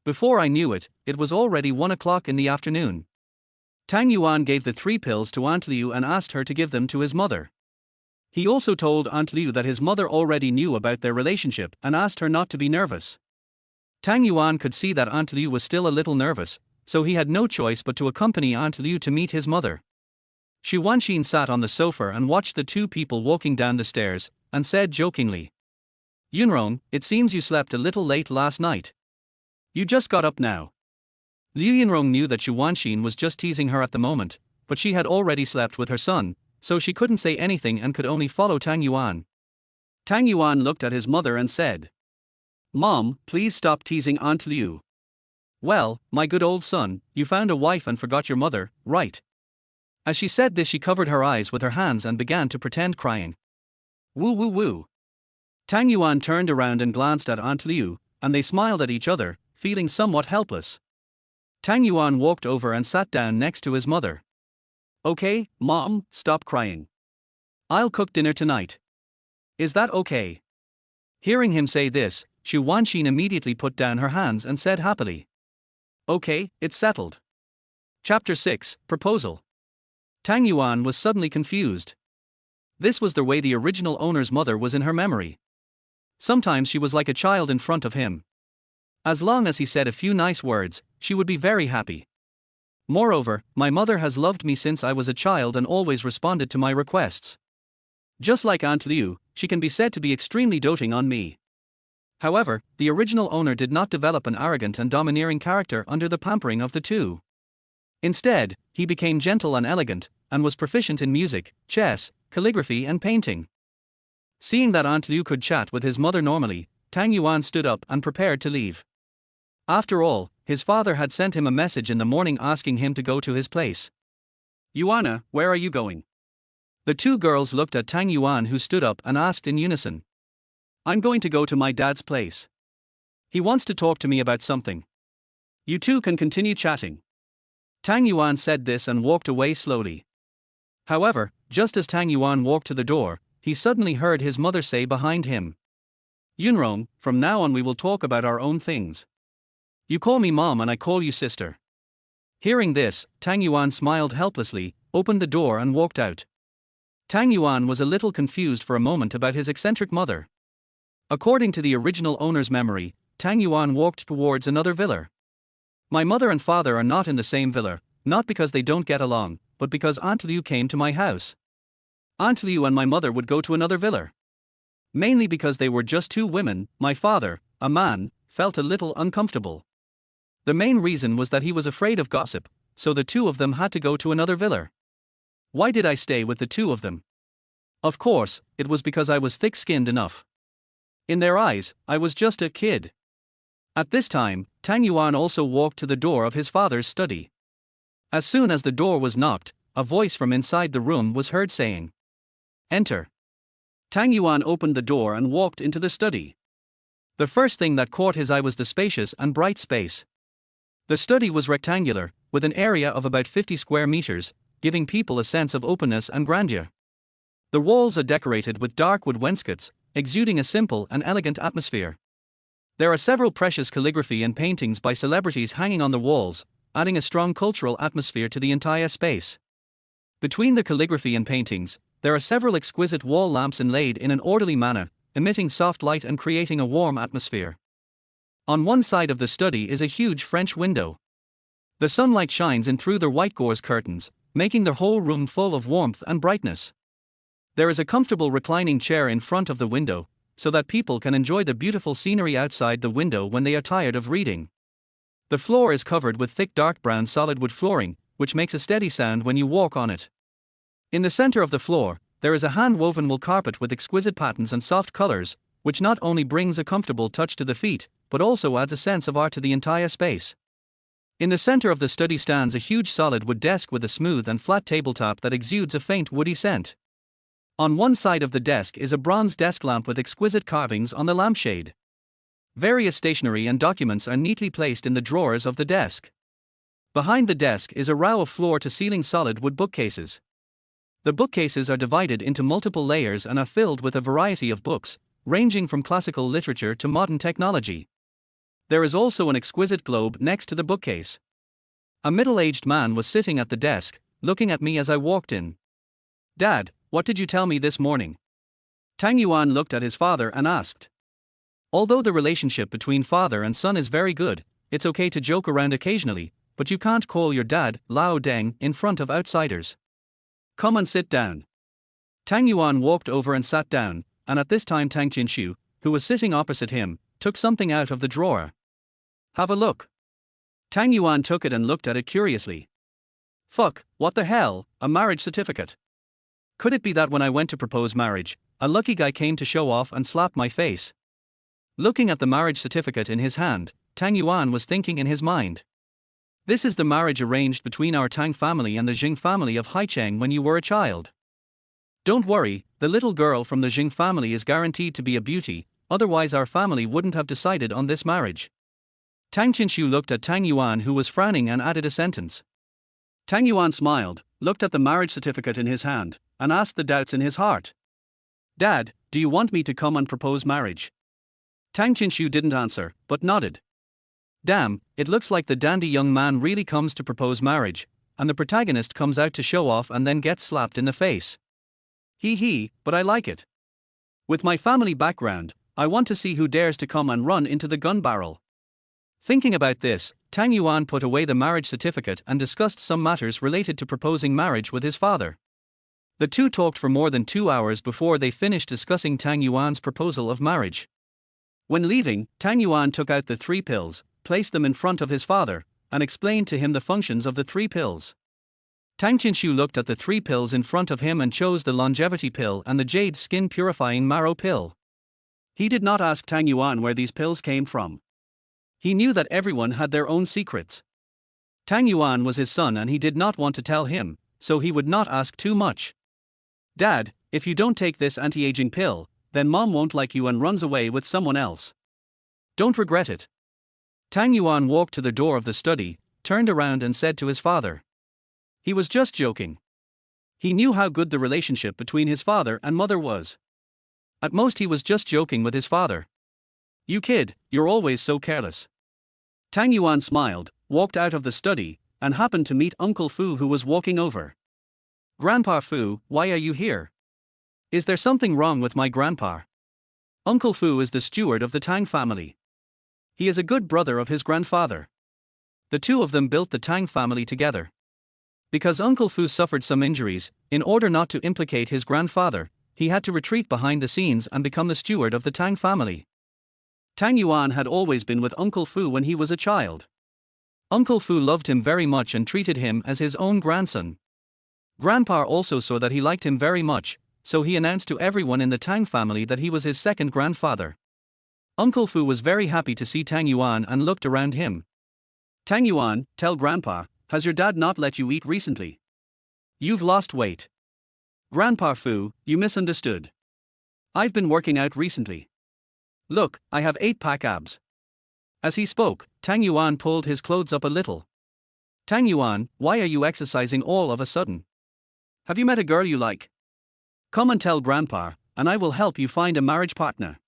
Before I knew it, it was already 1 o'clock in the afternoon. Tang Yuan gave the 3 pills to Aunt Liu and asked her to give them to his mother. He also told Aunt Liu that his mother already knew about their relationship and asked her not to be nervous. Tang Yuan could see that Aunt Liu was still a little nervous, so he had no choice but to accompany Aunt Liu to meet his mother. Xu Wanxin sat on the sofa and watched the two people walking down the stairs, and said jokingly, "Yunrong, it seems you slept a little late last night. You just got up now." Liu Yunrong knew that Xu Wanxin was just teasing her at the moment, but she had already slept with her son, so she couldn't say anything and could only follow Tang Yuan. Tang Yuan looked at his mother and said, "Mom, please stop teasing Aunt Liu." "Well, my good old son, you found a wife and forgot your mother, right?" As she said this, she covered her eyes with her hands and began to pretend crying. Woo woo woo. Tang Yuan turned around and glanced at Aunt Liu, and they smiled at each other, feeling somewhat helpless. Tang Yuan walked over and sat down next to his mother. "Okay, Mom, stop crying. I'll cook dinner tonight. Is that okay?" Hearing him say this, Xu Wanxin immediately put down her hands and said happily, "Okay, it's settled." Chapter 6, Proposal. Tang Yuan was suddenly confused. This was the way the original owner's mother was in her memory. Sometimes she was like a child in front of him. As long as he said a few nice words, she would be very happy. "Moreover, my mother has loved me since I was a child and always responded to my requests. Just like Aunt Liu, she can be said to be extremely doting on me." However, the original owner did not develop an arrogant and domineering character under the pampering of the two. Instead, he became gentle and elegant, and was proficient in music, chess, calligraphy and painting. Seeing that Aunt Liu could chat with his mother normally, Tang Yuan stood up and prepared to leave. After all, his father had sent him a message in the morning asking him to go to his place. "Yuana, where are you going?" The two girls looked at Tang Yuan, who stood up and asked in unison. "I'm going to go to my dad's place. He wants to talk to me about something. You two can continue chatting." Tang Yuan said this and walked away slowly. However, just as Tang Yuan walked to the door, he suddenly heard his mother say behind him, "Yunrong, from now on we will talk about our own things. You call me mom and I call you sister." Hearing this, Tang Yuan smiled helplessly, opened the door and walked out. Tang Yuan was a little confused for a moment about his eccentric mother. According to the original owner's memory, Tang Yuan walked towards another villa. "My mother and father are not in the same villa, not because they don't get along, but because Aunt Liu came to my house. Aunt Liu and my mother would go to another villa. Mainly because they were just two women, my father, a man, felt a little uncomfortable. The main reason was that he was afraid of gossip, so the two of them had to go to another villa. Why did I stay with the two of them? Of course, it was because I was thick-skinned enough. In their eyes, I was just a kid." At this time, Tang Yuan also walked to the door of his father's study. As soon as the door was knocked, a voice from inside the room was heard saying, "Enter." Tang Yuan opened the door and walked into the study. The first thing that caught his eye was the spacious and bright space. The study was rectangular, with an area of about 50 square meters, giving people a sense of openness and grandeur. The walls are decorated with dark wood wainscots, exuding a simple and elegant atmosphere. There are several precious calligraphy and paintings by celebrities hanging on the walls, adding a strong cultural atmosphere to the entire space. Between the calligraphy and paintings, there are several exquisite wall lamps inlaid in an orderly manner, emitting soft light and creating a warm atmosphere. On one side of the study is a huge French window. The sunlight shines in through the white gauze curtains, making the whole room full of warmth and brightness. There is a comfortable reclining chair in front of the window, so that people can enjoy the beautiful scenery outside the window when they are tired of reading. The floor is covered with thick dark brown solid wood flooring, which makes a steady sound when you walk on it. In the center of the floor, there is a hand-woven wool carpet with exquisite patterns and soft colors, which not only brings a comfortable touch to the feet, but also adds a sense of art to the entire space. In the center of the study stands a huge solid wood desk with a smooth and flat tabletop that exudes a faint woody scent. On one side of the desk is a bronze desk lamp with exquisite carvings on the lampshade. Various stationery and documents are neatly placed in the drawers of the desk. Behind the desk is a row of floor-to-ceiling solid wood bookcases. The bookcases are divided into multiple layers and are filled with a variety of books, ranging from classical literature to modern technology. There is also an exquisite globe next to the bookcase. A middle-aged man was sitting at the desk, looking at me as I walked in. "Dad, what did you tell me this morning?" Tang Yuan looked at his father and asked. Although the relationship between father and son is very good, it's okay to joke around occasionally, but you can't call your dad Lao Deng in front of outsiders. Come and sit down. Tang Yuan walked over and sat down, and at this time Tang Qixuan, who was sitting opposite him, took something out of the drawer. Have a look. Tang Yuan took it and looked at it curiously. Fuck, what the hell, a marriage certificate. Could it be that when I went to propose marriage, a lucky guy came to show off and slap my face? Looking at the marriage certificate in his hand, Tang Yuan was thinking in his mind. This is the marriage arranged between our Tang family and the Zheng family of Haicheng when you were a child. Don't worry, the little girl from the Zheng family is guaranteed to be a beauty, otherwise our family wouldn't have decided on this marriage. Tang Qixuan looked at Tang Yuan, who was frowning, and added a sentence. Tang Yuan smiled, looked at the marriage certificate in his hand, and asked the doubts in his heart. Dad, do you want me to come and propose marriage? Tang Qixuan didn't answer, but nodded. Damn, it looks like the dandy young man really comes to propose marriage, and the protagonist comes out to show off and then gets slapped in the face. Hee, but I like it. With my family background, I want to see who dares to come and run into the gun barrel. Thinking about this, Tang Yuan put away the marriage certificate and discussed some matters related to proposing marriage with his father. The two talked for more than 2 hours before they finished discussing Tang Yuan's proposal of marriage. When leaving, Tang Yuan took out the 3 pills, placed them in front of his father, and explained to him the functions of the 3 pills. Tang Qixuan looked at the 3 pills in front of him and chose the longevity pill and the jade skin purifying marrow pill. He did not ask Tang Yuan where these pills came from. He knew that everyone had their own secrets. Tang Yuan was his son and he did not want to tell him, so he would not ask too much. Dad, if you don't take this anti-aging pill, then mom won't like you and runs away with someone else. Don't regret it. Tang Yuan walked to the door of the study, turned around and said to his father. He was just joking. He knew how good the relationship between his father and mother was. At most he was just joking with his father. You kid, you're always so careless. Tang Yuan smiled, walked out of the study, and happened to meet Uncle Fu, who was walking over. Grandpa Fu, why are you here? Is there something wrong with my grandpa? Uncle Fu is the steward of the Tang family. He is a good brother of his grandfather. The two of them built the Tang family together. Because Uncle Fu suffered some injuries, in order not to implicate his grandfather, he had to retreat behind the scenes and become the steward of the Tang family. Tang Yuan had always been with Uncle Fu when he was a child. Uncle Fu loved him very much and treated him as his own grandson. Grandpa also saw that he liked him very much, so he announced to everyone in the Tang family that he was his second grandfather. Uncle Fu was very happy to see Tang Yuan and looked around him. Tang Yuan, tell Grandpa, has your dad not let you eat recently? You've lost weight. Grandpa Fu, you misunderstood. I've been working out recently. Look, I have 8-pack abs. As he spoke, Tang Yuan pulled his clothes up a little. Tang Yuan, why are you exercising all of a sudden? Have you met a girl you like? Come and tell Grandpa, and I will help you find a marriage partner.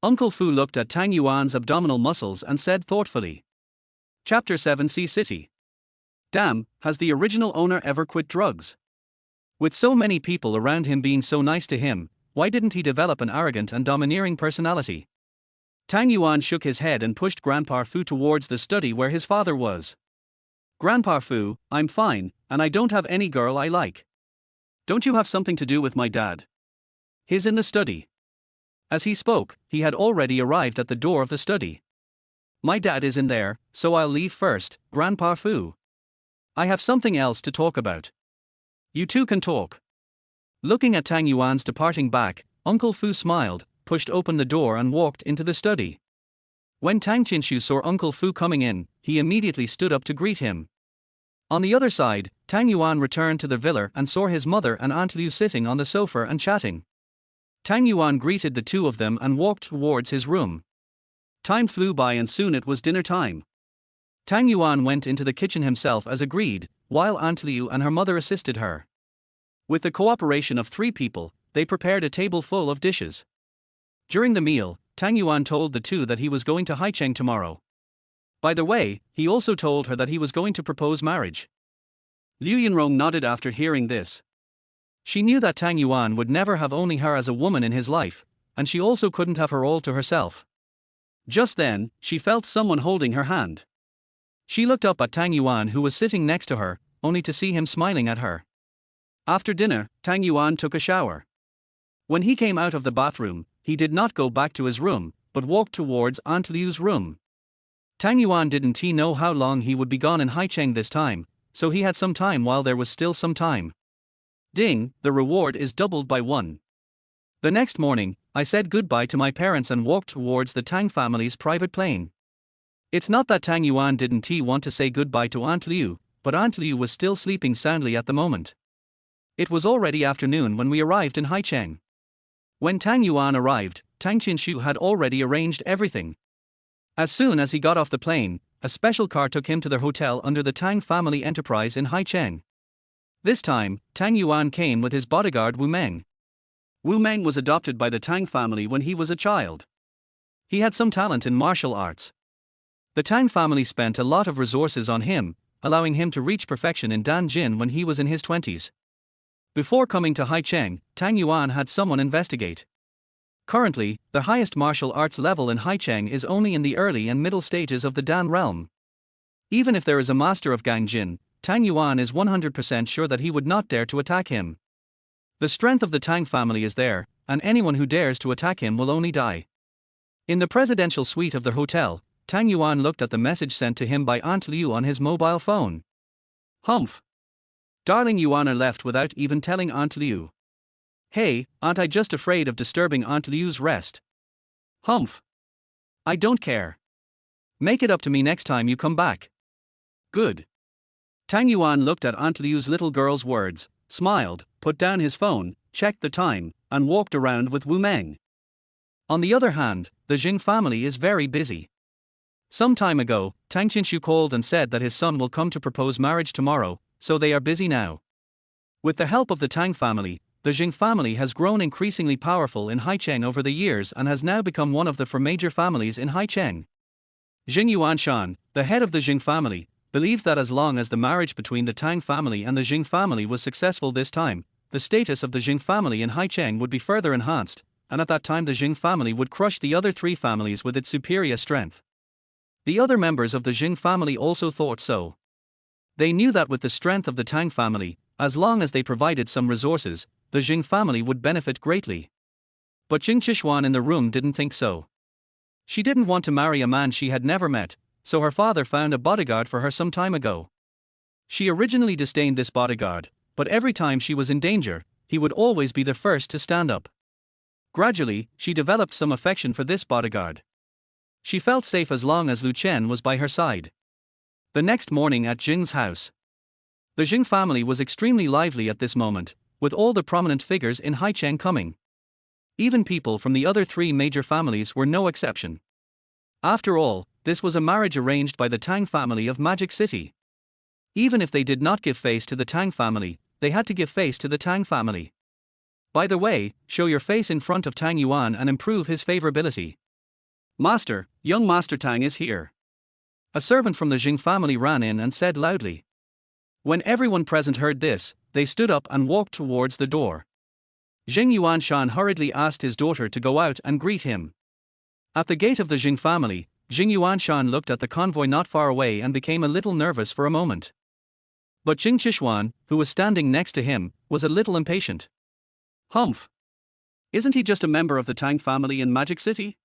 Uncle Fu looked at Tang Yuan's abdominal muscles and said thoughtfully. Chapter 7 Sea City. Damn, has the original owner ever quit drugs? With so many people around him being so nice to him, why didn't he develop an arrogant and domineering personality? Tang Yuan shook his head and pushed Grandpa Fu towards the study where his father was. Grandpa Fu, I'm fine, and I don't have any girl I like. Don't you have something to do with my dad? He's in the study. As he spoke, he had already arrived at the door of the study. My dad is in there, so I'll leave first, Grandpa Fu. I have something else to talk about. You two can talk. Looking at Tang Yuan's departing back, Uncle Fu smiled, pushed open the door and walked into the study. When Tang Qixuan saw Uncle Fu coming in, he immediately stood up to greet him. On the other side, Tang Yuan returned to the villa and saw his mother and Aunt Liu sitting on the sofa and chatting. Tang Yuan greeted the two of them and walked towards his room. Time flew by and soon it was dinner time. Tang Yuan went into the kitchen himself as agreed, while Aunt Liu and her mother assisted her. With the cooperation of 3 people, they prepared a table full of dishes. During the meal, Tang Yuan told the two that he was going to Haicheng tomorrow. By the way, he also told her that he was going to propose marriage. Liu Yunrong nodded after hearing this. She knew that Tang Yuan would never have only her as a woman in his life, and she also couldn't have her all to herself. Just then, she felt someone holding her hand. She looked up at Tang Yuan, who was sitting next to her, only to see him smiling at her. After dinner, Tang Yuan took a shower. When he came out of the bathroom, he did not go back to his room, but walked towards Aunt Liu's room. Tang Yuan didn't know how long he would be gone in Haicheng this time, so he had some time while there was still some time. Ding, the reward is doubled by 1. The next morning, I said goodbye to my parents and walked towards the Tang family's private plane. It's not that Tang Yuan didn't want to say goodbye to Aunt Liu, but Aunt Liu was still sleeping soundly at the moment. It was already afternoon when we arrived in Haicheng. When Tang Yuan arrived, Tang Qinshu had already arranged everything. As soon as he got off the plane, a special car took him to their hotel under the Tang family enterprise in Haicheng. This time, Tang Yuan came with his bodyguard Wu Meng. Wu Meng was adopted by the Tang family when he was a child. He had some talent in martial arts. The Tang family spent a lot of resources on him, allowing him to reach perfection in Danjin when he was in his 20s. Before coming to Haicheng, Tang Yuan had someone investigate. Currently, the highest martial arts level in Haicheng is only in the early and middle stages of the Dan realm. Even if there is a master of Gangjin, Tang Yuan is 100% sure that he would not dare to attack him. The strength of the Tang family is there, and anyone who dares to attack him will only die. In the presidential suite of the hotel, Tang Yuan looked at the message sent to him by Aunt Liu on his mobile phone. Humph. Darling Yuan left without even telling Aunt Liu. Hey, aren't I just afraid of disturbing Aunt Liu's rest? Humph. I don't care. Make it up to me next time you come back. Good. Tang Yuan looked at Aunt Liu's little girl's words, smiled, put down his phone, checked the time, and walked around with Wu Meng. On the other hand, the Zheng family is very busy. Some time ago, Tang Qinshu called and said that his son will come to propose marriage tomorrow, so they are busy now. With the help of the Tang family, the Zheng family has grown increasingly powerful in Haicheng over the years and has now become one of the four major families in Haicheng. Zheng Yuanshan, the head of the Zheng family, believed that as long as the marriage between the Tang family and the Zheng family was successful this time, the status of the Zheng family in Haicheng would be further enhanced, and at that time the Zheng family would crush the other three families with its superior strength. The other members of the Zheng family also thought so. They knew that with the strength of the Tang family, as long as they provided some resources, the Zheng family would benefit greatly. But Zheng Qixuan in the room didn't think so. She didn't want to marry a man she had never met, so her father found a bodyguard for her some time ago. She originally disdained this bodyguard, but every time she was in danger, he would always be the first to stand up. Gradually, she developed some affection for this bodyguard. She felt safe as long as Lu Chen was by her side. The next morning at Zheng's house, the Zheng family was extremely lively at this moment, with all the prominent figures in Haicheng coming. Even people from the other three major families were no exception. After all, this was a marriage arranged by the Tang family of Magic City. Even if they did not give face to the Tang family, they had to give face to the Tang family. By the way, show your face in front of Tang Yuan and improve his favorability. Master, young Master Tang is here. A servant from the Zheng family ran in and said loudly. When everyone present heard this, they stood up and walked towards the door. Zheng Yuanshan hurriedly asked his daughter to go out and greet him. At the gate of the Zheng family, Zheng Yuanshan looked at the convoy not far away and became a little nervous for a moment. But Zheng Qixuan, who was standing next to him, was a little impatient. Humph! Isn't he just a member of the Tang family in Magic City?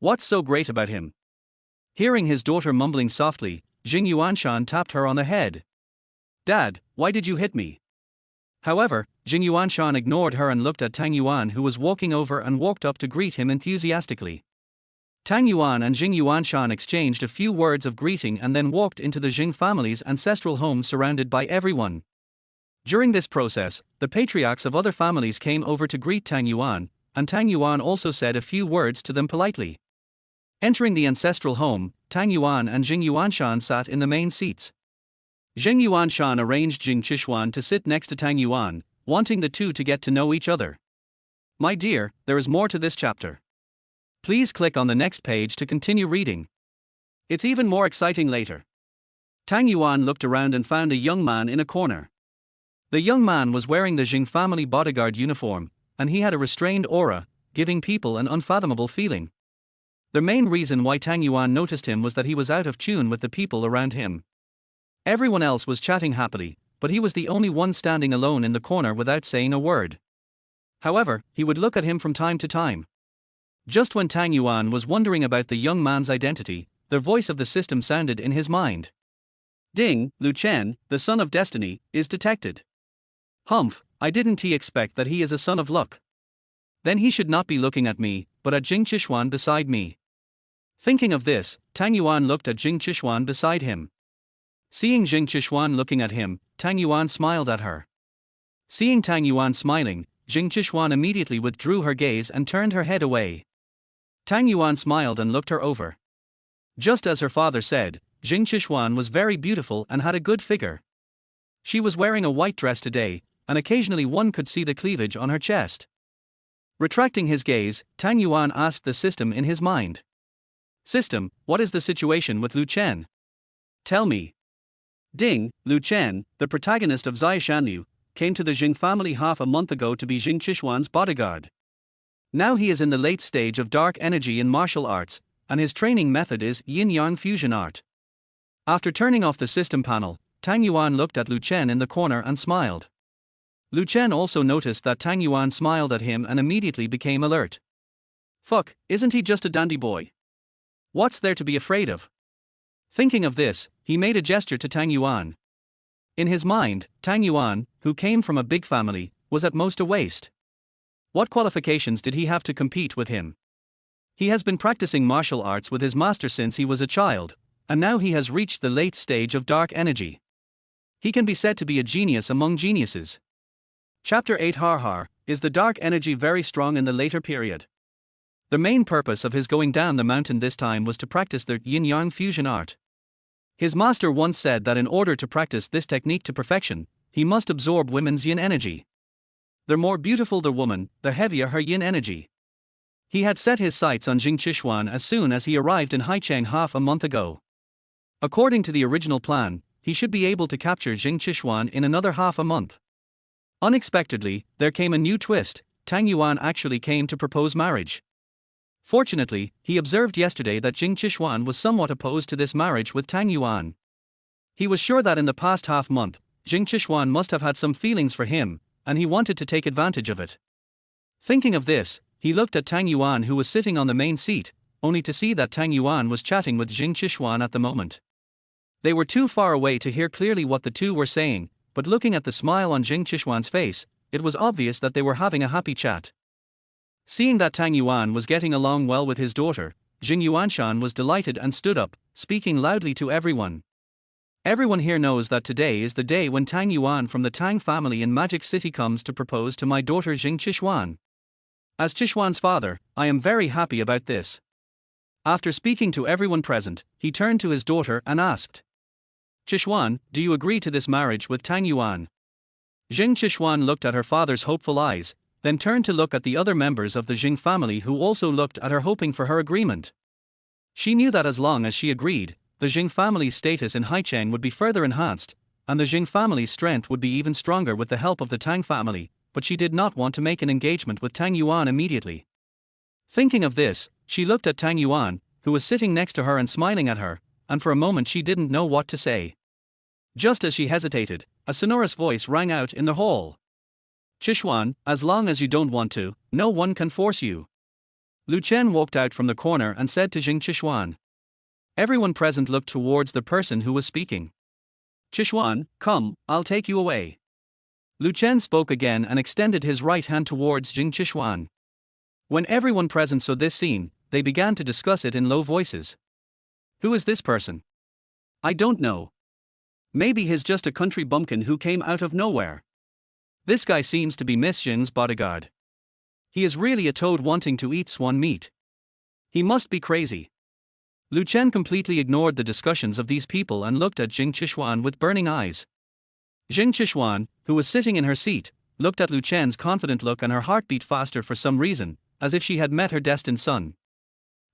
What's so great about him? Hearing his daughter mumbling softly, Zheng Yuanshan tapped her on the head. Dad, why did you hit me? However, Zheng Yuanshan ignored her and looked at Tang Yuan, who was walking over and walked up to greet him enthusiastically. Tang Yuan and Zheng Yuanshan exchanged a few words of greeting and then walked into the Zheng family's ancestral home surrounded by everyone. During this process, the patriarchs of other families came over to greet Tang Yuan, and Tang Yuan also said a few words to them politely. Entering the ancestral home, Tang Yuan and Zheng Yuanshan sat in the main seats. Zheng Yuanshan arranged Zheng Qixuan to sit next to Tang Yuan, wanting the two to get to know each other. My dear, there is more to this chapter. Please click on the next page to continue reading. It's even more exciting later. Tang Yuan looked around and found a young man in a corner. The young man was wearing the Zheng family bodyguard uniform, and he had a restrained aura, giving people an unfathomable feeling. The main reason why Tang Yuan noticed him was that he was out of tune with the people around him. Everyone else was chatting happily, but he was the only one standing alone in the corner without saying a word. However, he would look at him from time to time. Just when Tang Yuan was wondering about the young man's identity, the voice of the system sounded in his mind. Ding, Lu Chen, the son of destiny, is detected. Humph, I didn't expect that he is a son of luck. Then he should not be looking at me, but at Zheng Qixuan beside me. Thinking of this, Tang Yuan looked at Zheng Qixuan beside him. Seeing Zheng Qixuan looking at him, Tang Yuan smiled at her. Seeing Tang Yuan smiling, Zheng Qixuan immediately withdrew her gaze and turned her head away. Tang Yuan smiled and looked her over. Just as her father said, Zheng Qixuan was very beautiful and had a good figure. She was wearing a white dress today, and occasionally one could see the cleavage on her chest. Retracting his gaze, Tang Yuan asked the system in his mind. System, what is the situation with Lu Chen? Tell me. Ding, Lu Chen, the protagonist of Zhai came to the Zheng family half a month ago to be Zheng Qixuan's bodyguard. Now he is in the late stage of dark energy in martial arts, and his training method is yin-yang fusion art. After turning off the system panel, Tang Yuan looked at Lu Chen in the corner and smiled. Lu Chen also noticed that Tang Yuan smiled at him and immediately became alert. Fuck, isn't he just a dandy boy? What's there to be afraid of? Thinking of this, he made a gesture to Tang Yuan. In his mind, Tang Yuan, who came from a big family, was at most a waste. What qualifications did he have to compete with him? He has been practicing martial arts with his master since he was a child, and now he has reached the late stage of dark energy. He can be said to be a genius among geniuses. Chapter 8 Har, is the dark energy very strong in the later period? The main purpose of his going down the mountain this time was to practice the yin-yang fusion art. His master once said that in order to practice this technique to perfection, he must absorb women's yin energy. The more beautiful the woman, the heavier her yin energy. He had set his sights on Zheng Qixuan as soon as he arrived in Haicheng half a month ago. According to the original plan, he should be able to capture Zheng Qixuan in another half a month. Unexpectedly, there came a new twist. Tang Yuan actually came to propose marriage. Fortunately, he observed yesterday that Zheng Qixuan was somewhat opposed to this marriage with Tang Yuan. He was sure that in the past half month, Zheng Qixuan must have had some feelings for him, and he wanted to take advantage of it. Thinking of this, he looked at Tang Yuan who was sitting on the main seat, only to see that Tang Yuan was chatting with Zheng Qixuan at the moment. They were too far away to hear clearly what the two were saying, but looking at the smile on Zheng Qixuan's face, it was obvious that they were having a happy chat. Seeing that Tang Yuan was getting along well with his daughter, Zheng Yuanshan was delighted and stood up, speaking loudly to everyone. Everyone here knows that today is the day when Tang Yuan from the Tang family in Magic City comes to propose to my daughter Zheng Qixuan. As Qixuan's father, I am very happy about this. After speaking to everyone present, he turned to his daughter and asked, Qixuan, do you agree to this marriage with Tang Yuan? Zheng Qixuan looked at her father's hopeful eyes, then turned to look at the other members of the Zheng family who also looked at her hoping for her agreement. She knew that as long as she agreed, the Zheng family's status in Haicheng would be further enhanced, and the Zheng family's strength would be even stronger with the help of the Tang family, but she did not want to make an engagement with Tang Yuan immediately. Thinking of this, she looked at Tang Yuan, who was sitting next to her and smiling at her, and for a moment she didn't know what to say. Just as she hesitated, a sonorous voice rang out in the hall. Qixuan, as long as you don't want to, no one can force you. Lu Chen walked out from the corner and said to Zheng Qixuan. Everyone present looked towards the person who was speaking. Qixuan, come, I'll take you away. Lu Chen spoke again and extended his right hand towards Zheng Qixuan. When everyone present saw this scene, they began to discuss it in low voices. Who is this person? I don't know. Maybe he's just a country bumpkin who came out of nowhere. This guy seems to be Miss Zheng's bodyguard. He is really a toad wanting to eat swan meat. He must be crazy. Lu Chen completely ignored the discussions of these people and looked at Zheng Qixuan with burning eyes. Zheng Qixuan, who was sitting in her seat, looked at Lu Chen's confident look and her heart beat faster for some reason, as if she had met her destined son.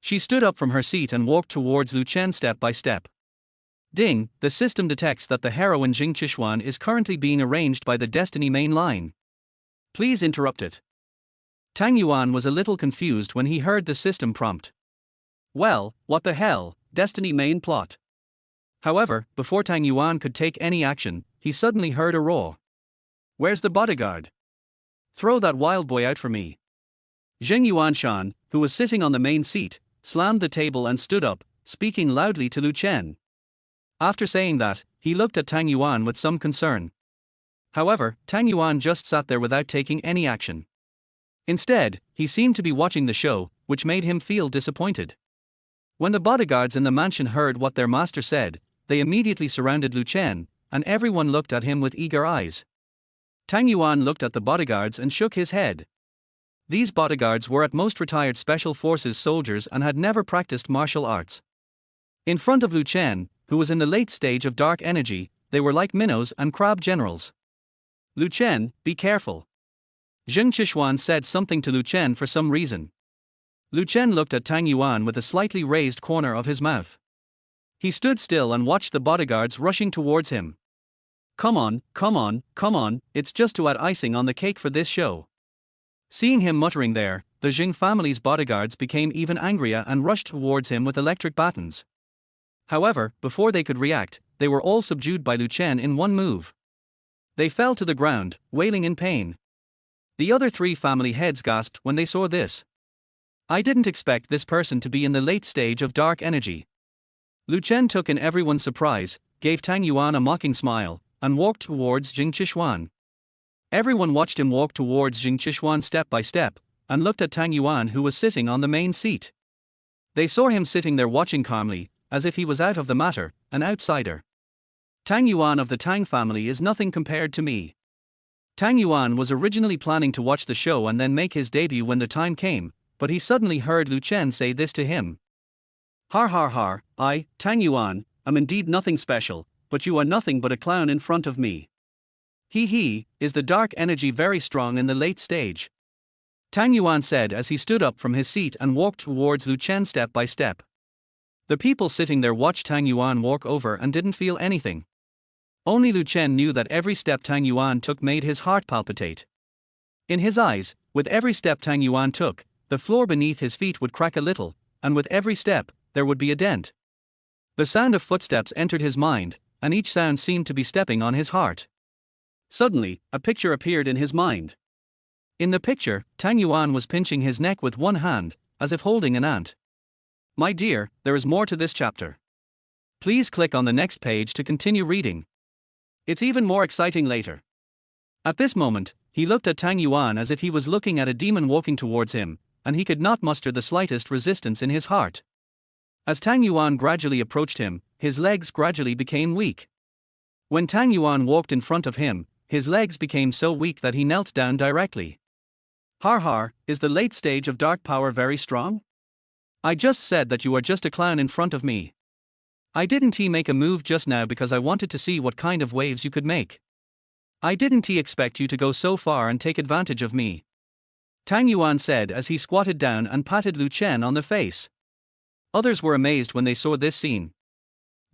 She stood up from her seat and walked towards Lu Chen step by step. Ding, the system detects that the heroine Zheng Qixuan is currently being arranged by the Destiny main line. Please interrupt it. Tang Yuan was a little confused when he heard the system prompt. Well, what the hell, destiny main plot. However, before Tang Yuan could take any action, he suddenly heard a roar. Where's the bodyguard? Throw that wild boy out for me. Zheng Yuanshan, who was sitting on the main seat, slammed the table and stood up, speaking loudly to Lu Chen. After saying that, he looked at Tang Yuan with some concern. However, Tang Yuan just sat there without taking any action. Instead, he seemed to be watching the show, which made him feel disappointed. When the bodyguards in the mansion heard what their master said, they immediately surrounded Lu Chen, and everyone looked at him with eager eyes. Tang Yuan looked at the bodyguards and shook his head. These bodyguards were at most retired special forces soldiers and had never practiced martial arts. In front of Lu Chen, who was in the late stage of dark energy, they were like minnows and crab generals. Lu Chen, be careful. Zheng Qixuan said something to Lu Chen for some reason. Lu Chen looked at Tang Yuan with a slightly raised corner of his mouth. He stood still and watched the bodyguards rushing towards him. Come on, come on, come on, it's just to add icing on the cake for this show. Seeing him muttering there, the Zheng family's bodyguards became even angrier and rushed towards him with electric batons. However, before they could react, they were all subdued by Lu Chen in one move. They fell to the ground, wailing in pain. The other three family heads gasped when they saw this. I didn't expect this person to be in the late stage of dark energy. Lu Chen took in everyone's surprise, gave Tang Yuan a mocking smile, and walked towards Zheng Qixuan. Everyone watched him walk towards Zheng Qixuan step by step, and looked at Tang Yuan, who was sitting on the main seat. They saw him sitting there watching calmly, as if he was out of the matter, an outsider. Tang Yuan of the Tang family is nothing compared to me. Tang Yuan was originally planning to watch the show and then make his debut when the time came, but he suddenly heard Lu Chen say this to him. Har har har, I, Tang Yuan, am indeed nothing special, but you are nothing but a clown in front of me. He, is the dark energy very strong in the late stage? Tang Yuan said as he stood up from his seat and walked towards Lu Chen step by step. The people sitting there watched Tang Yuan walk over and didn't feel anything. Only Lu Chen knew that every step Tang Yuan took made his heart palpitate. In his eyes, with every step Tang Yuan took, the floor beneath his feet would crack a little, and with every step, there would be a dent. The sound of footsteps entered his mind, and each sound seemed to be stepping on his heart. Suddenly, a picture appeared in his mind. In the picture, Tang Yuan was pinching his neck with one hand, as if holding an ant. My dear, there is more to this chapter. Please click on the next page to continue reading. It's even more exciting later. At this moment, he looked at Tang Yuan as if he was looking at a demon walking towards him, and he could not muster the slightest resistance in his heart. As Tang Yuan gradually approached him, his legs gradually became weak. When Tang Yuan walked in front of him, his legs became so weak that he knelt down directly. Har har, is the late stage of dark power very strong? I just said that you are just a clown in front of me. I didn't make a move just now because I wanted to see what kind of waves you could make. I didn't expect you to go so far and take advantage of me. Tang Yuan said as he squatted down and patted Lu Chen on the face. Others were amazed when they saw this scene.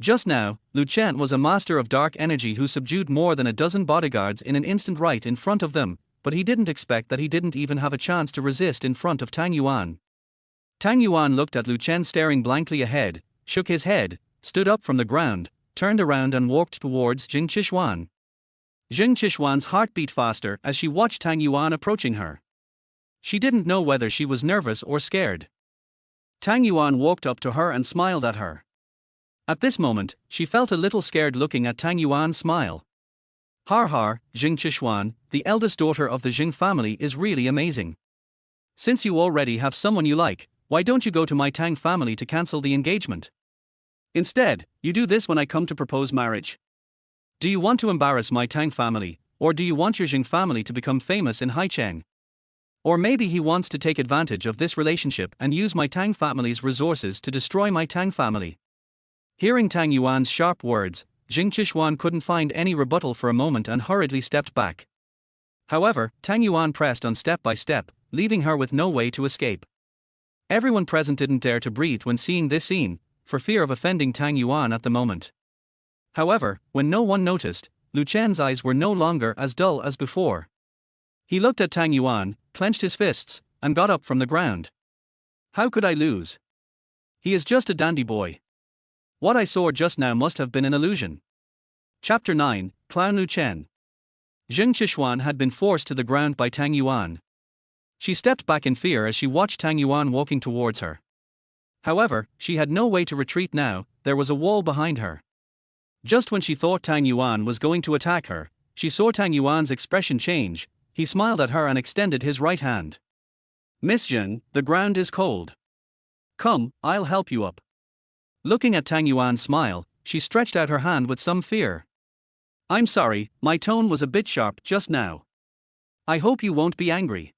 Just now, Lu Chen was a master of dark energy who subdued more than a dozen bodyguards in an instant right in front of them, but he didn't expect that he didn't even have a chance to resist in front of Tang Yuan. Tang Yuan looked at Lu Chen staring blankly ahead, shook his head, stood up from the ground, turned around and walked towards Zheng Qixuan. Zheng Qixuan's heart beat faster as she watched Tang Yuan approaching her. She didn't know whether she was nervous or scared. Tang Yuan walked up to her and smiled at her. At this moment, she felt a little scared looking at Tang Yuan's smile. Har har, Zheng Qixuan, the eldest daughter of the Zheng family is really amazing. Since you already have someone you like, why don't you go to my Tang family to cancel the engagement? Instead, you do this when I come to propose marriage. Do you want to embarrass my Tang family, or do you want your Zheng family to become famous in Haicheng? Or maybe he wants to take advantage of this relationship and use my Tang family's resources to destroy my Tang family. Hearing Tang Yuan's sharp words, Zheng Qixuan couldn't find any rebuttal for a moment and hurriedly stepped back. However, Tang Yuan pressed on step by step, leaving her with no way to escape. Everyone present didn't dare to breathe when seeing this scene, for fear of offending Tang Yuan at the moment. However, when no one noticed, Lu Chen's eyes were no longer as dull as before. He looked at Tang Yuan, clenched his fists, and got up from the ground. How could I lose? He is just a dandy boy. What I saw just now must have been an illusion. Chapter 9, Clown Lu Chen. Zheng Qixuan had been forced to the ground by Tang Yuan. She stepped back in fear as she watched Tang Yuan walking towards her. However, she had no way to retreat now, there was a wall behind her. Just when she thought Tang Yuan was going to attack her, she saw Tang Yuan's expression change. He smiled at her and extended his right hand. Miss Zheng, the ground is cold. Come, I'll help you up. Looking at Tang Yuan's smile, she stretched out her hand with some fear. I'm sorry, my tone was a bit sharp just now. I hope you won't be angry.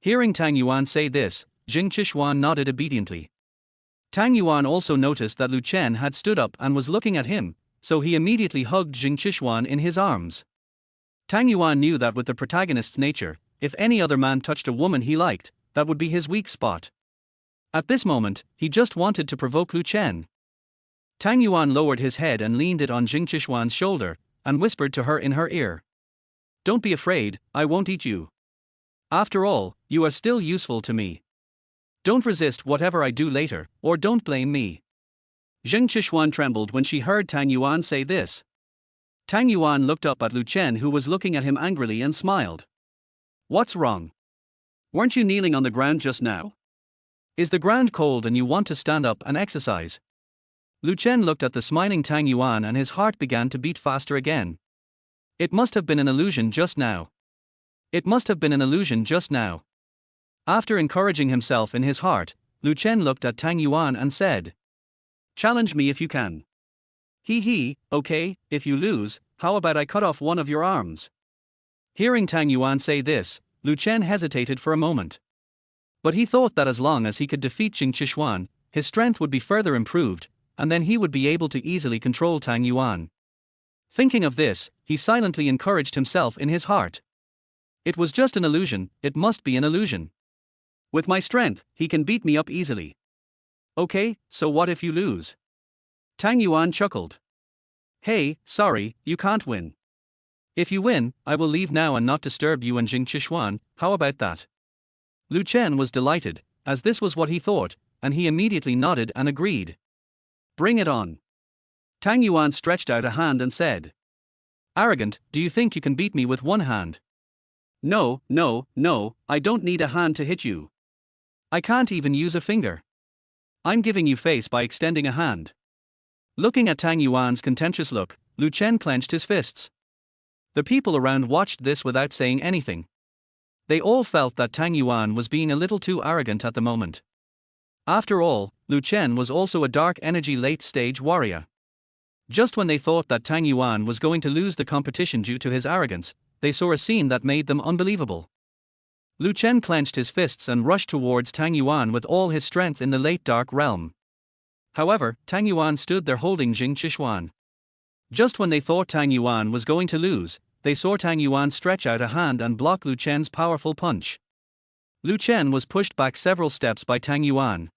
Hearing Tang Yuan say this, Zheng Qixuan nodded obediently. Tang Yuan also noticed that Lu Chen had stood up and was looking at him, so he immediately hugged Zheng Qixuan in his arms. Tang Yuan knew that with the protagonist's nature, if any other man touched a woman he liked, that would be his weak spot. At this moment, he just wanted to provoke Lu Chen. Tang Yuan lowered his head and leaned it on Zheng Qixuan's shoulder, and whispered to her in her ear. Don't be afraid, I won't eat you. After all, you are still useful to me. Don't resist whatever I do later, or don't blame me. Zheng Qixuan trembled when she heard Tang Yuan say this. Tang Yuan looked up at Lu Chen, who was looking at him angrily, and smiled. What's wrong? Weren't you kneeling on the ground just now? Is the ground cold and you want to stand up and exercise? Lu Chen looked at the smiling Tang Yuan and his heart began to beat faster again. It must have been an illusion just now. It must have been an illusion just now. After encouraging himself in his heart, Lu Chen looked at Tang Yuan and said, Challenge me if you can. Okay, if you lose, how about I cut off one of your arms? Hearing Tang Yuan say this, Lu Chen hesitated for a moment. But he thought that as long as he could defeat Zheng Qixuan, his strength would be further improved, and then he would be able to easily control Tang Yuan. Thinking of this, he silently encouraged himself in his heart. It was just an illusion, it must be an illusion. With my strength, he can beat me up easily. Okay, so what if you lose? Tang Yuan chuckled. Hey, sorry, you can't win. If you win, I will leave now and not disturb you and Zheng Qixuan, how about that? Lu Chen was delighted, as this was what he thought, and he immediately nodded and agreed. Bring it on. Tang Yuan stretched out a hand and said. Arrogant, do you think you can beat me with one hand? No, I don't need a hand to hit you. I can't even use a finger. I'm giving you face by extending a hand. Looking at Tang Yuan's contentious look, Lu Chen clenched his fists. The people around watched this without saying anything. They all felt that Tang Yuan was being a little too arrogant at the moment. After all, Lu Chen was also a dark energy late-stage warrior. Just when they thought that Tang Yuan was going to lose the competition due to his arrogance, they saw a scene that made them unbelievable. Lu Chen clenched his fists and rushed towards Tang Yuan with all his strength in the late dark realm. However, Tang Yuan stood there holding Zheng Qixuan. Just when they thought Tang Yuan was going to lose, they saw Tang Yuan stretch out a hand and block Lu Chen's powerful punch. Lu Chen was pushed back several steps by Tang Yuan.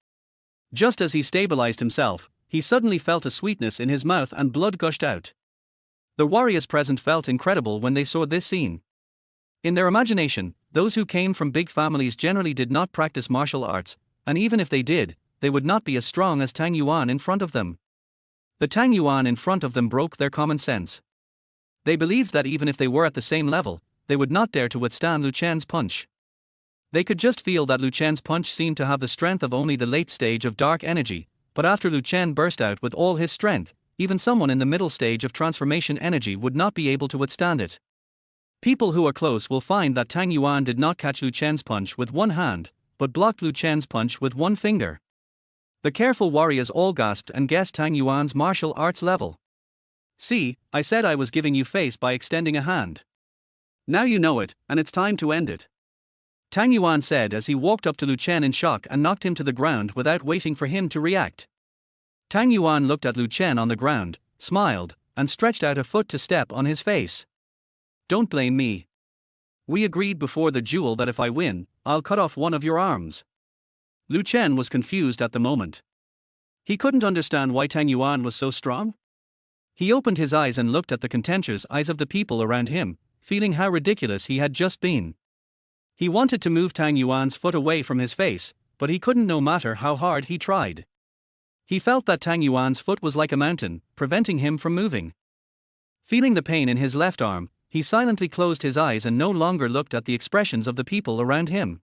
Just as he stabilized himself, he suddenly felt a sweetness in his mouth and blood gushed out. The warriors present felt incredible when they saw this scene. In their imagination, those who came from big families generally did not practice martial arts, and even if they did, they would not be as strong as Tang Yuan in front of them. The Tang Yuan in front of them broke their common sense. They believed that even if they were at the same level, they would not dare to withstand Lu Chen's punch. They could just feel that Lu Chen's punch seemed to have the strength of only the late stage of dark energy, but after Lu Chen burst out with all his strength, even someone in the middle stage of transformation energy would not be able to withstand it. People who are close will find that Tang Yuan did not catch Lu Chen's punch with one hand, but blocked Lu Chen's punch with one finger. The careful warriors all gasped and guessed Tang Yuan's martial arts level. See, I said I was giving you face by extending a hand. Now you know it, and it's time to end it. Tang Yuan said as he walked up to Lu Chen in shock and knocked him to the ground without waiting for him to react. Tang Yuan looked at Lu Chen on the ground, smiled, and stretched out a foot to step on his face. Don't blame me. We agreed before the duel that if I win, I'll cut off one of your arms. Lu Chen was confused at the moment. He couldn't understand why Tang Yuan was so strong. He opened his eyes and looked at the contentious eyes of the people around him, feeling how ridiculous he had just been. He wanted to move Tang Yuan's foot away from his face, but he couldn't no matter how hard he tried. He felt that Tang Yuan's foot was like a mountain, preventing him from moving. Feeling the pain in his left arm, he silently closed his eyes and no longer looked at the expressions of the people around him.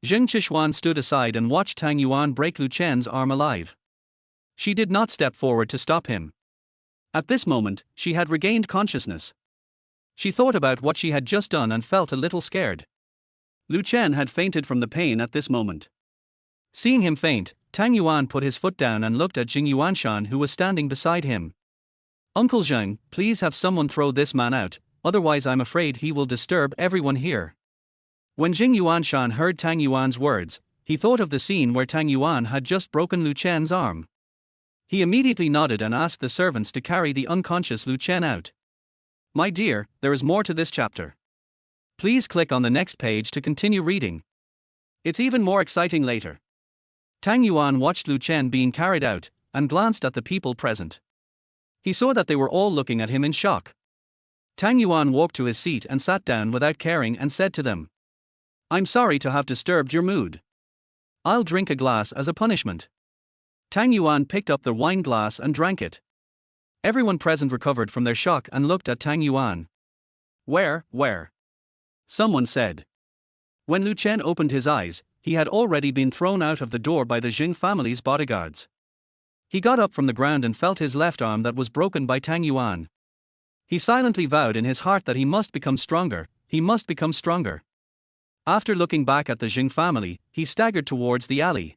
Zheng Qixuan stood aside and watched Tang Yuan break Lu Chen's arm alive. She did not step forward to stop him. At this moment, she had regained consciousness. She thought about what she had just done and felt a little scared. Lu Chen had fainted from the pain at this moment. Seeing him faint, Tang Yuan put his foot down and looked at Zheng Yuanshan, who was standing beside him. "Uncle Zheng, please have someone throw this man out, otherwise I'm afraid he will disturb everyone here." When Zheng Yuanshan heard Tang Yuan's words, he thought of the scene where Tang Yuan had just broken Lu Chen's arm. He immediately nodded and asked the servants to carry the unconscious Lu Chen out. My dear, there is more to this chapter. Please click on the next page to continue reading. It's even more exciting later. Tang Yuan watched Lu Chen being carried out, and glanced at the people present. He saw that they were all looking at him in shock. Tang Yuan walked to his seat and sat down without caring and said to them, "I'm sorry to have disturbed your mood. I'll drink a glass as a punishment." Tang Yuan picked up the wine glass and drank it. Everyone present recovered from their shock and looked at Tang Yuan. Where? Someone said. When Lu Chen opened his eyes, he had already been thrown out of the door by the Zheng family's bodyguards. He got up from the ground and felt his left arm that was broken by Tang Yuan. He silently vowed in his heart that he must become stronger. After looking back at the Zheng family, he staggered towards the alley.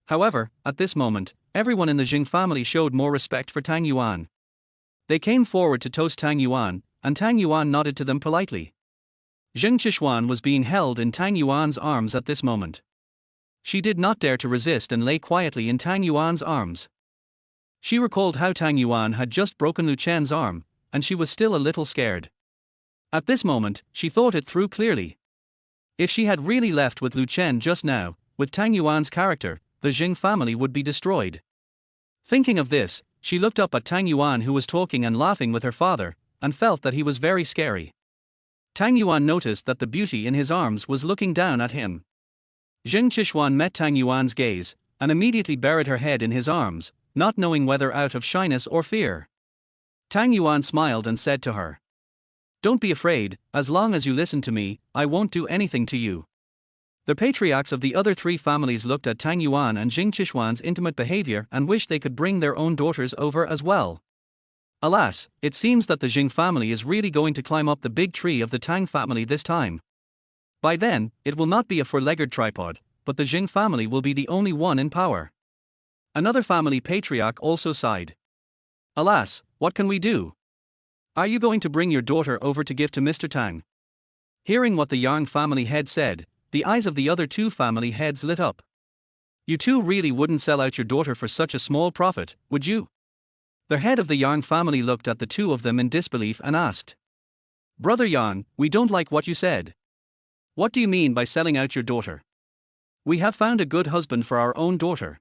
However, at this moment, everyone in the Zheng family showed more respect for Tang Yuan. They came forward to toast Tang Yuan, and Tang Yuan nodded to them politely. Zheng Qixuan was being held in Tang Yuan's arms at this moment. She did not dare to resist and lay quietly in Tang Yuan's arms. She recalled how Tang Yuan had just broken Lu Chen's arm, and she was still a little scared. At this moment, she thought it through clearly. If she had really left with Lu Chen just now, with Tang Yuan's character, the Zheng family would be destroyed. Thinking of this, she looked up at Tang Yuan, who was talking and laughing with her father, and felt that he was very scary. Tang Yuan noticed that the beauty in his arms was looking down at him. Zheng Qixuan met Tang Yuan's gaze, and immediately buried her head in his arms, not knowing whether out of shyness or fear. Tang Yuan smiled and said to her, "Don't be afraid, as long as you listen to me, I won't do anything to you." The patriarchs of the other three families looked at Tang Yuan and Zheng Qixuan's intimate behavior and wished they could bring their own daughters over as well. Alas, it seems that the Zheng family is really going to climb up the big tree of the Tang family this time. By then, it will not be a four-legged tripod, but the Zheng family will be the only one in power. Another family patriarch also sighed. Alas, what can we do? Are you going to bring your daughter over to give to Mr. Tang? Hearing what the Yang family head said, the eyes of the other two family heads lit up. You two really wouldn't sell out your daughter for such a small profit, would you? The head of the Yang family looked at the two of them in disbelief and asked, "Brother Yang, we don't like what you said. What do you mean by selling out your daughter? We have found a good husband for our own daughter."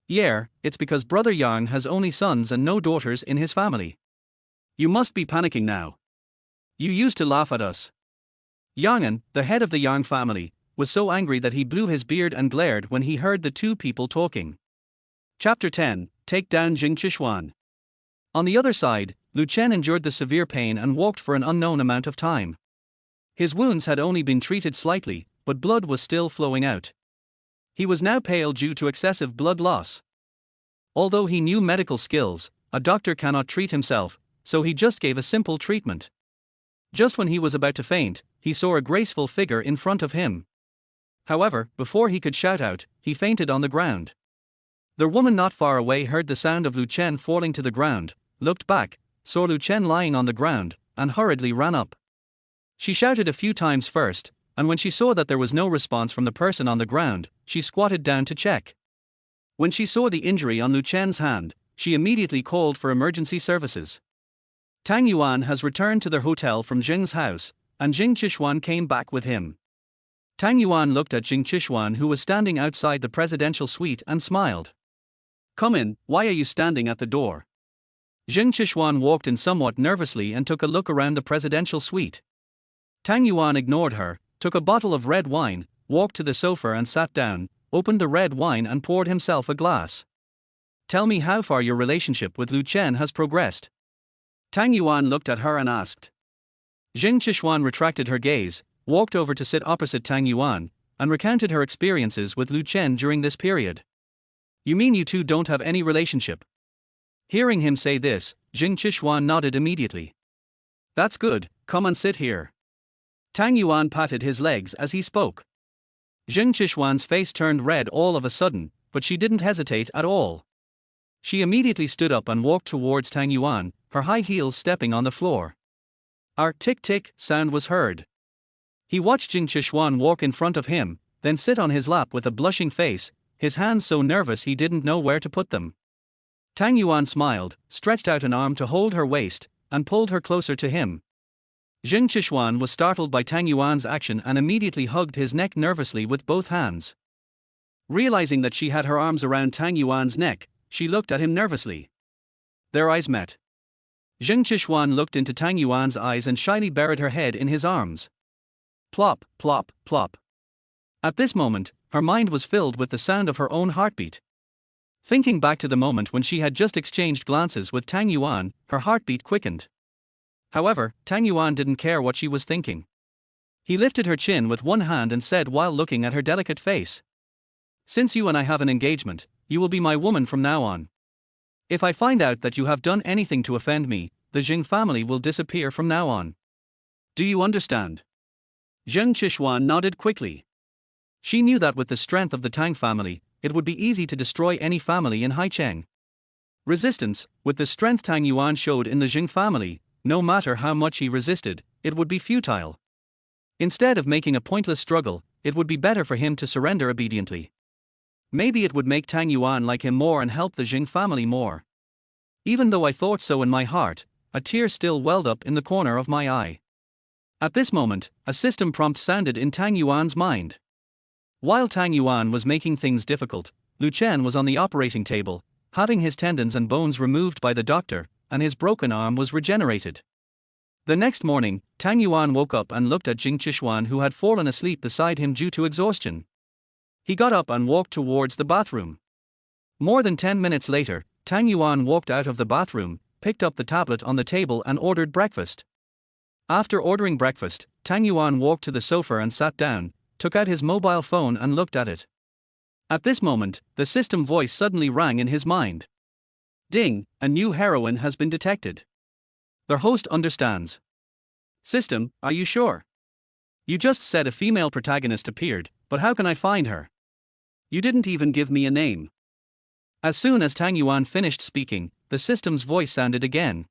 "Yeah, it's because Brother Yang has only sons and no daughters in his family. You must be panicking now. You used to laugh at us." Yangan, the head of the Yang family, was so angry that he blew his beard and glared when he heard the two people talking. Chapter 10, Take Down Zheng Qixuan. On the other side, Lu Chen endured the severe pain and walked for an unknown amount of time. His wounds had only been treated slightly, but blood was still flowing out. He was now pale due to excessive blood loss. Although he knew medical skills, a doctor cannot treat himself, so he just gave a simple treatment. Just when he was about to faint, he saw a graceful figure in front of him. However, before he could shout out, he fainted on the ground. The woman not far away heard the sound of Lu Chen falling to the ground, looked back, saw Lu Chen lying on the ground, and hurriedly ran up. She shouted a few times first, and when she saw that there was no response from the person on the ground, she squatted down to check. When she saw the injury on Lu Chen's hand, she immediately called for emergency services. Tang Yuan has returned to their hotel from Zheng's house, and Zheng Qixuan came back with him. Tang Yuan looked at Zheng Qixuan, who was standing outside the presidential suite, and smiled. "Come in, why are you standing at the door?" Zheng Qixuan walked in somewhat nervously and took a look around the presidential suite. Tang Yuan ignored her, took a bottle of red wine, walked to the sofa and sat down, opened the red wine and poured himself a glass. tell me how far your relationship with Lu Chen has progressed. Tang Yuan looked at her and asked. Zheng Qixuan retracted her gaze, walked over to sit opposite Tang Yuan, and recounted her experiences with Lu Chen during this period. You mean you two don't have any relationship? Hearing him say this, Zheng Qixuan nodded immediately. That's good, come and sit here. Tang Yuan patted his legs as he spoke. Zheng Qixuan's face turned red all of a sudden, but she didn't hesitate at all. She immediately stood up and walked towards Tang Yuan, her high heels stepping on the floor. A tick-tick sound was heard. He watched Zheng Qixuan walk in front of him, then sit on his lap with a blushing face, his hands so nervous he didn't know where to put them. Tang Yuan smiled, stretched out an arm to hold her waist, and pulled her closer to him. Zheng Qixuan was startled by Tang Yuan's action and immediately hugged his neck nervously with both hands. Realizing that she had her arms around Tang Yuan's neck, she looked at him nervously. Their eyes met. Zheng Qixuan looked into Tang Yuan's eyes and shyly buried her head in his arms. Plop, plop, plop. At this moment, her mind was filled with the sound of her own heartbeat. Thinking back to the moment when she had just exchanged glances with Tang Yuan, her heartbeat quickened. However, Tang Yuan didn't care what she was thinking. He lifted her chin with one hand and said while looking at her delicate face. Since you and I have an engagement, you will be my woman from now on. If I find out that you have done anything to offend me, the Zheng family will disappear from now on. Do you understand? Zheng Qixuan nodded quickly. She knew that with the strength of the Tang family, it would be easy to destroy any family in Haicheng. Resistance, with the strength Tang Yuan showed in the Zheng family, no matter how much he resisted, it would be futile. Instead of making a pointless struggle, it would be better for him to surrender obediently. Maybe it would make Tang Yuan like him more and help the Zheng family more. Even though I thought so in my heart, a tear still welled up in the corner of my eye. At this moment, a system prompt sounded in Tang Yuan's mind. While Tang Yuan was making things difficult, Lu Chen was on the operating table, having his tendons and bones removed by the doctor, and his broken arm was regenerated. The next morning, Tang Yuan woke up and looked at Zheng Qixuan, who had fallen asleep beside him due to exhaustion. He got up and walked towards the bathroom. More than 10 minutes later, Tang Yuan walked out of the bathroom, picked up the tablet on the table and ordered breakfast. After ordering breakfast, Tang Yuan walked to the sofa and sat down, took out his mobile phone and looked at it. At this moment, the system voice suddenly rang in his mind. Ding, a new heroine has been detected. The host understands. System, are you sure? You just said a female protagonist appeared, but how can I find her? You didn't even give me a name. As soon as Tang Yuan finished speaking, the system's voice sounded again.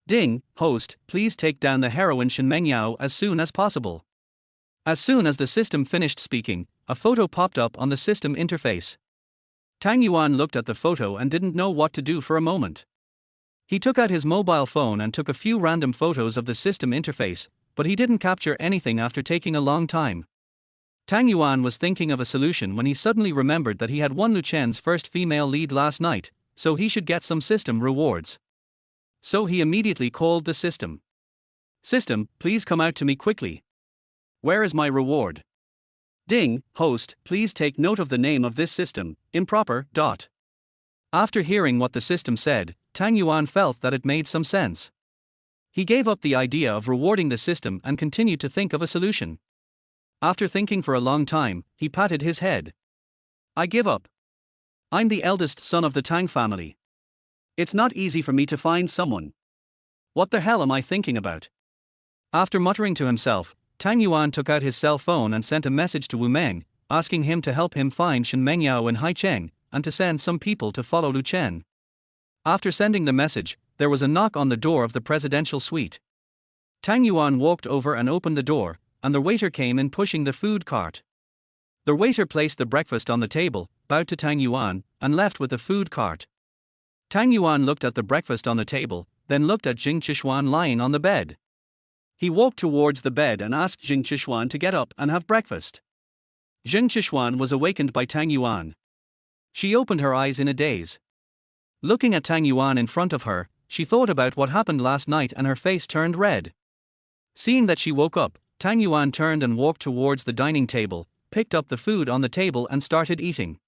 Ding, host, please take down the heroine Shen Mengyao as soon as possible. As soon as the system finished speaking, a photo popped up on the system interface. Tang Yuan looked at the photo and didn't know what to do for a moment. He took out his mobile phone and took a few random photos of the system interface, but he didn't capture anything after taking a long time. Tang Yuan was thinking of a solution when he suddenly remembered that he had won Lu Chen's first female lead last night, so he should get some system rewards. So he immediately called the system. System, please come out to me quickly. Where is my reward? Ding, host, please take note of the name of this system, improper. After hearing what the system said, Tang Yuan felt that it made some sense. He gave up the idea of rewarding the system and continued to think of a solution. After thinking for a long time, he patted his head. I give up. I'm the eldest son of the Tang family. It's not easy for me to find someone. What the hell am I thinking about? After muttering to himself, Tang Yuan took out his cell phone and sent a message to Wu Meng, asking him to help him find Shen Mengyao in Haicheng, and to send some people to follow Lu Chen. After sending the message, there was a knock on the door of the presidential suite. Tang Yuan walked over and opened the door, and the waiter came in pushing the food cart. The waiter placed the breakfast on the table, bowed to Tang Yuan, and left with the food cart. Tang Yuan looked at the breakfast on the table, then looked at Zheng Qixuan lying on the bed. He walked towards the bed and asked Zheng Qixuan to get up and have breakfast. Zheng Qixuan was awakened by Tang Yuan. She opened her eyes in a daze. Looking at Tang Yuan in front of her, she thought about what happened last night and her face turned red. Seeing that she woke up, Tang Yuan turned and walked towards the dining table, picked up the food on the table and started eating.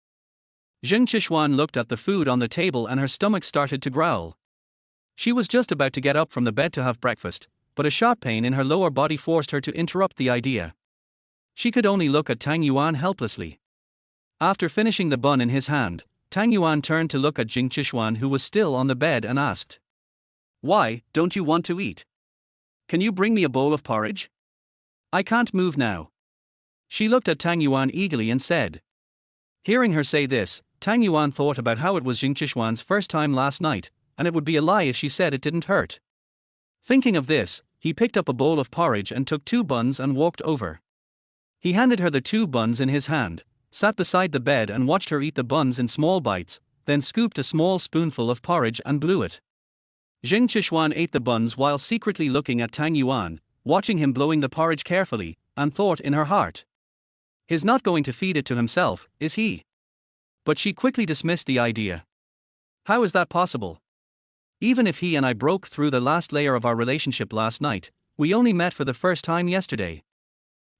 Zheng Qixuan looked at the food on the table and her stomach started to growl. She was just about to get up from the bed to have breakfast, but a sharp pain in her lower body forced her to interrupt the idea. She could only look at Tang Yuan helplessly. After finishing the bun in his hand, Tang Yuan turned to look at Zheng Qixuan, who was still on the bed, and asked, "Why, don't you want to eat? Can you bring me a bowl of porridge? I can't move now." She looked at Tang Yuan eagerly and said. Hearing her say this, Tang Yuan thought about how it was Zheng Qixuan's first time last night, and it would be a lie if she said it didn't hurt. Thinking of this, he picked up a bowl of porridge and took 2 buns and walked over. He handed her the 2 buns in his hand, sat beside the bed and watched her eat the buns in small bites, then scooped a small spoonful of porridge and blew it. Zheng Qixuan ate the buns while secretly looking at Tang Yuan, watching him blowing the porridge carefully, and thought in her heart, "He's not going to feed it to himself, is he?" But she quickly dismissed the idea. How is that possible? Even if he and I broke through the last layer of our relationship last night, we only met for the first time yesterday.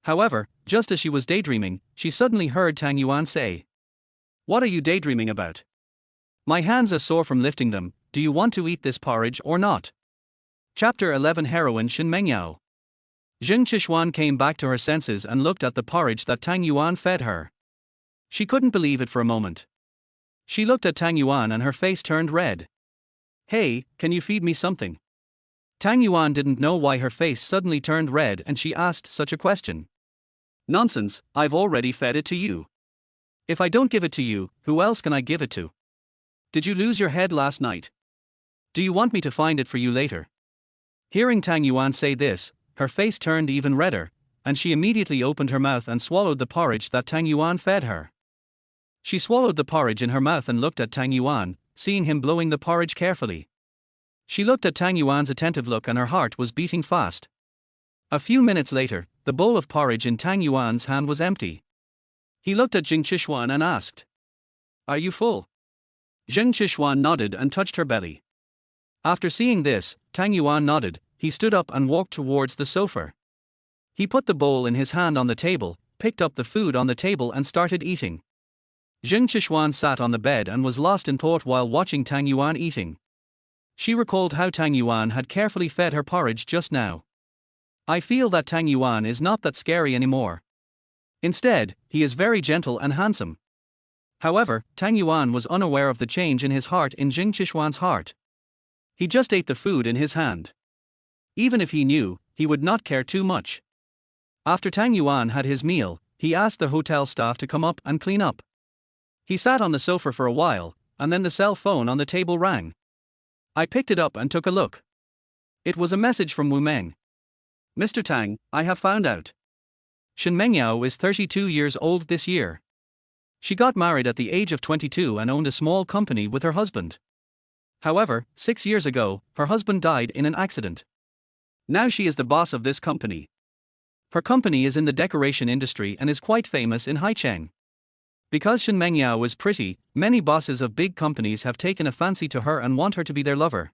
However, just as she was daydreaming, she suddenly heard Tang Yuan say, "What are you daydreaming about? My hands are sore from lifting them. Do you want to eat this porridge or not?" Chapter 11. Heroine Shen Mengyao. Zheng Qixuan came back to her senses and looked at the porridge that Tang Yuan fed her. She couldn't believe it for a moment. She looked at Tang Yuan and her face turned red. "Hey, can you feed me something?" Tang Yuan didn't know why her face suddenly turned red and she asked such a question. "Nonsense, I've already fed it to you. If I don't give it to you, who else can I give it to? Did you lose your head last night? Do you want me to find it for you later?" Hearing Tang Yuan say this, her face turned even redder, and she immediately opened her mouth and swallowed the porridge that Tang Yuan fed her. She swallowed the porridge in her mouth and looked at Tang Yuan, seeing him blowing the porridge carefully. She looked at Tang Yuan's attentive look and her heart was beating fast. A few minutes later, the bowl of porridge in Tang Yuan's hand was empty. He looked at Zheng Qixuan and asked, "Are you full?" Zheng Qixuan nodded and touched her belly. After seeing this, Tang Yuan nodded. He stood up and walked towards the sofa. He put the bowl in his hand on the table, picked up the food on the table and started eating. Zheng Qixuan sat on the bed and was lost in thought while watching Tang Yuan eating. She recalled how Tang Yuan had carefully fed her porridge just now. "I feel that Tang Yuan is not that scary anymore. Instead, he is very gentle and handsome." However, Tang Yuan was unaware of the change in his heart in Zheng Qixuan's heart. He just ate the food in his hand. Even if he knew, he would not care too much. After Tang Yuan had his meal, he asked the hotel staff to come up and clean up. He sat on the sofa for a while, and then the cell phone on the table rang. I picked it up and took a look. It was a message from Wu Meng. "Mr. Tang, I have found out. Shen Mengyao is 32 years old this year. She got married at the age of 22 and owned a small company with her husband. However, 6 years ago, her husband died in an accident. Now she is the boss of this company. Her company is in the decoration industry and is quite famous in Haicheng. Because Shen Mengyao is pretty, many bosses of big companies have taken a fancy to her and want her to be their lover.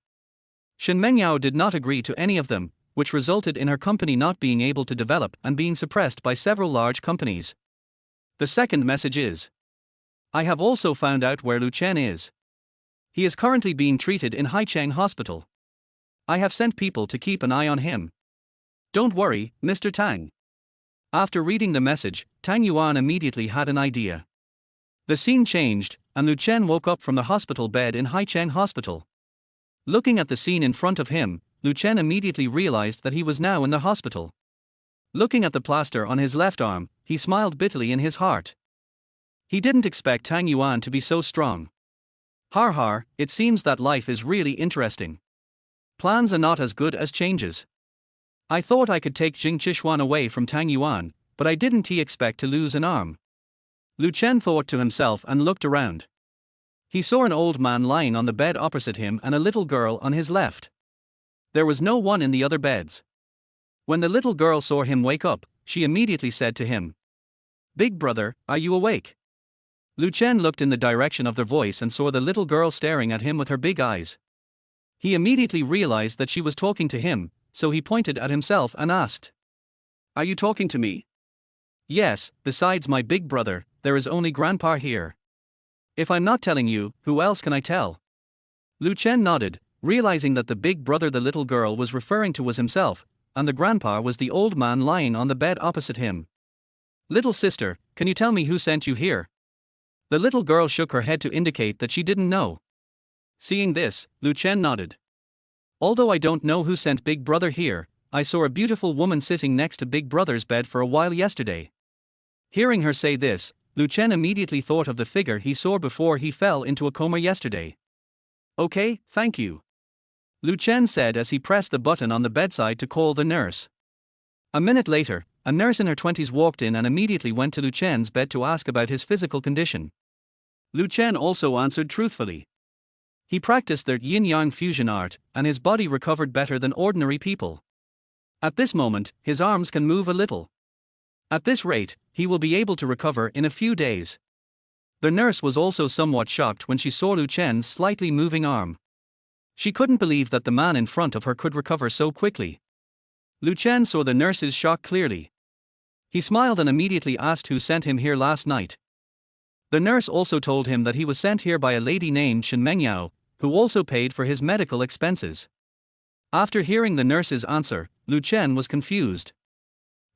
Shen Mengyao did not agree to any of them, which resulted in her company not being able to develop and being suppressed by several large companies. The second message is, I have also found out where Lu Chen is. He is currently being treated in Haicheng Hospital. I have sent people to keep an eye on him. Don't worry, Mr. Tang." After reading the message, Tang Yuan immediately had an idea. The scene changed, and Lu Chen woke up from the hospital bed in Haicheng Hospital. Looking at the scene in front of him, Lu Chen immediately realized that he was now in the hospital. Looking at the plaster on his left arm, he smiled bitterly in his heart. He didn't expect Tang Yuan to be so strong. Har har, it seems that life is really interesting. Plans are not as good as changes. I thought I could take Zheng Qixuan away from Tang Yuan, but I didn't expect to lose an arm. Lu Chen thought to himself and looked around. He saw an old man lying on the bed opposite him and a little girl on his left. There was no one in the other beds. When the little girl saw him wake up, she immediately said to him, "Big brother, are you awake?" Lu Chen looked in the direction of their voice and saw the little girl staring at him with her big eyes. He immediately realized that she was talking to him, so he pointed at himself and asked, "Are you talking to me?" "Yes, besides my big brother, there is only Grandpa here." If I'm not telling you, who else can I tell? Lu Chen nodded, realizing that the big brother the little girl was referring to was himself, and the grandpa was the old man lying on the bed opposite him. Little sister, can you tell me who sent you here? The little girl shook her head to indicate that she didn't know. Seeing this, Lu Chen nodded. Although I don't know who sent Big Brother here, I saw a beautiful woman sitting next to Big Brother's bed for a while yesterday. Hearing her say this, Lu Chen immediately thought of the figure he saw before he fell into a coma yesterday. Okay, thank you. Lu Chen said as he pressed the button on the bedside to call the nurse. A minute later, a nurse in her 20s walked in and immediately went to Lu Chen's bed to ask about his physical condition. Lu Chen also answered truthfully. He practiced their yin-yang fusion art, and his body recovered better than ordinary people. At this moment, his arms can move a little. At this rate, he will be able to recover in a few days. The nurse was also somewhat shocked when she saw Lu Chen's slightly moving arm. She couldn't believe that the man in front of her could recover so quickly. Lu Chen saw the nurse's shock clearly. He smiled and immediately asked who sent him here last night. The nurse also told him that he was sent here by a lady named Shen Mengyao, who also paid for his medical expenses. After hearing the nurse's answer, Lu Chen was confused.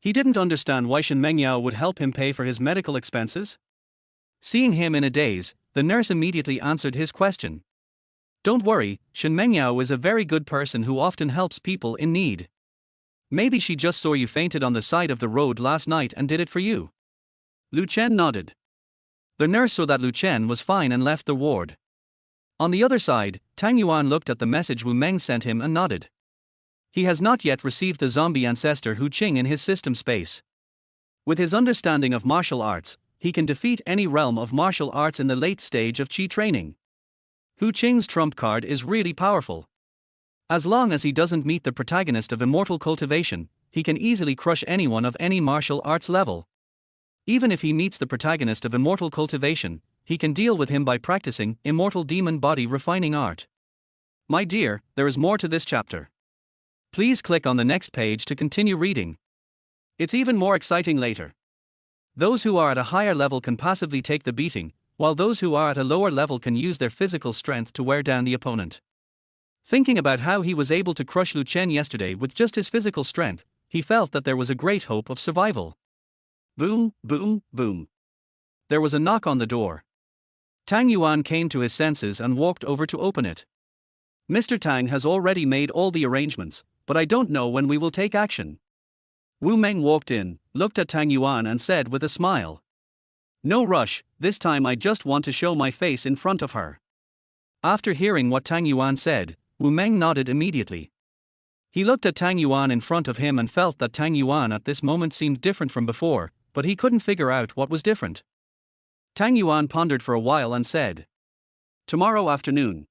He didn't understand why Shen Mengyao would help him pay for his medical expenses. Seeing him in a daze, the nurse immediately answered his question. Don't worry, Shen Mengyao is a very good person who often helps people in need. Maybe she just saw you fainted on the side of the road last night and did it for you. Lu Chen nodded. The nurse saw that Lu Chen was fine and left the ward. On the other side, Tang Yuan looked at the message Wu Meng sent him and nodded. He has not yet received the zombie ancestor Hu Qing in his system space. With his understanding of martial arts, he can defeat any realm of martial arts in the late stage of Qi training. Hu Qing's trump card is really powerful. As long as he doesn't meet the protagonist of immortal cultivation, he can easily crush anyone of any martial arts level. Even if he meets the protagonist of immortal cultivation, he can deal with him by practicing immortal demon body refining art. My dear, there is more to this chapter. Please click on the next page to continue reading. It's even more exciting later. Those who are at a higher level can passively take the beating, while those who are at a lower level can use their physical strength to wear down the opponent. Thinking about how he was able to crush Lu Chen yesterday with just his physical strength, he felt that there was a great hope of survival. Boom, boom, boom. There was a knock on the door. Tang Yuan came to his senses and walked over to open it. Mr. Tang has already made all the arrangements, but I don't know when we will take action. Wu Meng walked in, looked at Tang Yuan and said with a smile. No rush, this time I just want to show my face in front of her. After hearing what Tang Yuan said, Wu Meng nodded immediately. He looked at Tang Yuan in front of him and felt that Tang Yuan at this moment seemed different from before, but he couldn't figure out what was different. Tang Yuan pondered for a while and said, Tomorrow afternoon.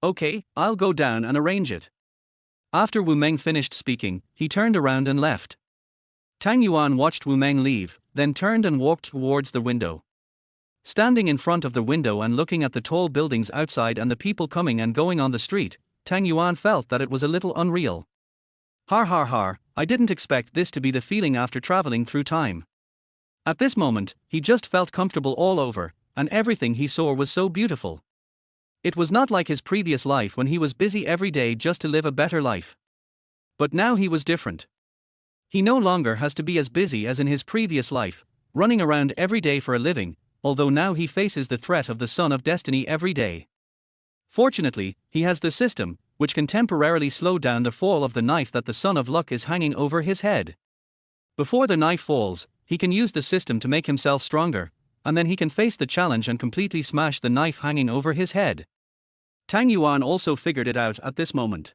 Okay, I'll go down and arrange it. After Wu Meng finished speaking, he turned around and left. Tang Yuan watched Wu Meng leave, then turned and walked towards the window. Standing in front of the window and looking at the tall buildings outside and the people coming and going on the street, Tang Yuan felt that it was a little unreal. Har har har, I didn't expect this to be the feeling after traveling through time. At this moment, he just felt comfortable all over, and everything he saw was so beautiful. It was not like his previous life when he was busy every day just to live a better life. But now he was different. He no longer has to be as busy as in his previous life, running around every day for a living, although now he faces the threat of the Son of Destiny every day. Fortunately, he has the system, which can temporarily slow down the fall of the knife that the Son of Luck is hanging over his head. Before the knife falls, he can use the system to make himself stronger, and then he can face the challenge and completely smash the knife hanging over his head. Tang Yuan also figured it out at this moment.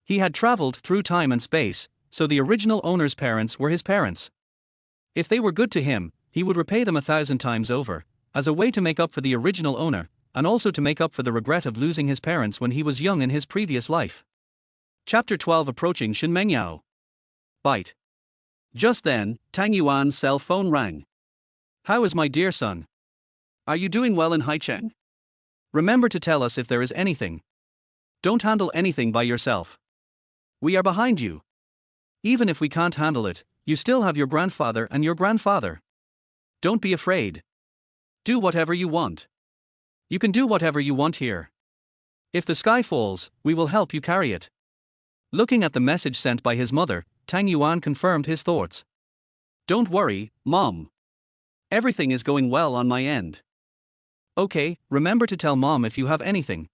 He had traveled through time and space, so the original owner's parents were his parents. If they were good to him, he would repay them 1,000 times over, as a way to make up for the original owner, and also to make up for the regret of losing his parents when he was young in his previous life. Chapter 12 Approaching Shen Mengyao. Bite. Just then, Tang Yuan's cell phone rang. How is my dear son? Are you doing well in Haicheng? Remember to tell us if there is anything. Don't handle anything by yourself. We are behind you. Even if we can't handle it, you still have your grandfather and your grandfather. Don't be afraid. Do whatever you want. You can do whatever you want here. If the sky falls, we will help you carry it. Looking at the message sent by his mother, Tang Yuan confirmed his thoughts. Don't worry, Mom. Everything is going well on my end. Okay, remember to tell Mom if you have anything.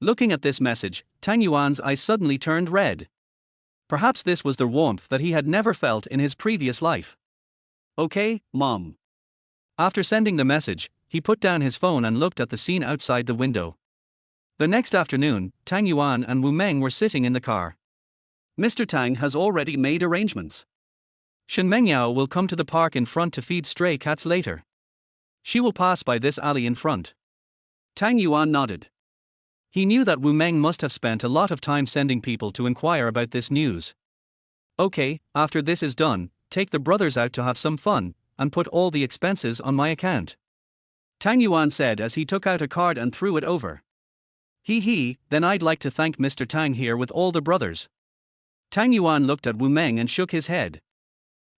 Looking at this message, Tang Yuan's eyes suddenly turned red. Perhaps this was the warmth that he had never felt in his previous life. Okay, Mom. After sending the message, he put down his phone and looked at the scene outside the window. The next afternoon, Tang Yuan and Wu Meng were sitting in the car. Mr. Tang has already made arrangements. Shen Mengyao will come to the park in front to feed stray cats later. She will pass by this alley in front. Tang Yuan nodded. He knew that Wu Meng must have spent a lot of time sending people to inquire about this news. Okay, after this is done, take the brothers out to have some fun, and put all the expenses on my account. Tang Yuan said as he took out a card and threw it over. Then I'd like to thank Mr. Tang here with all the brothers. Tang Yuan looked at Wu Meng and shook his head.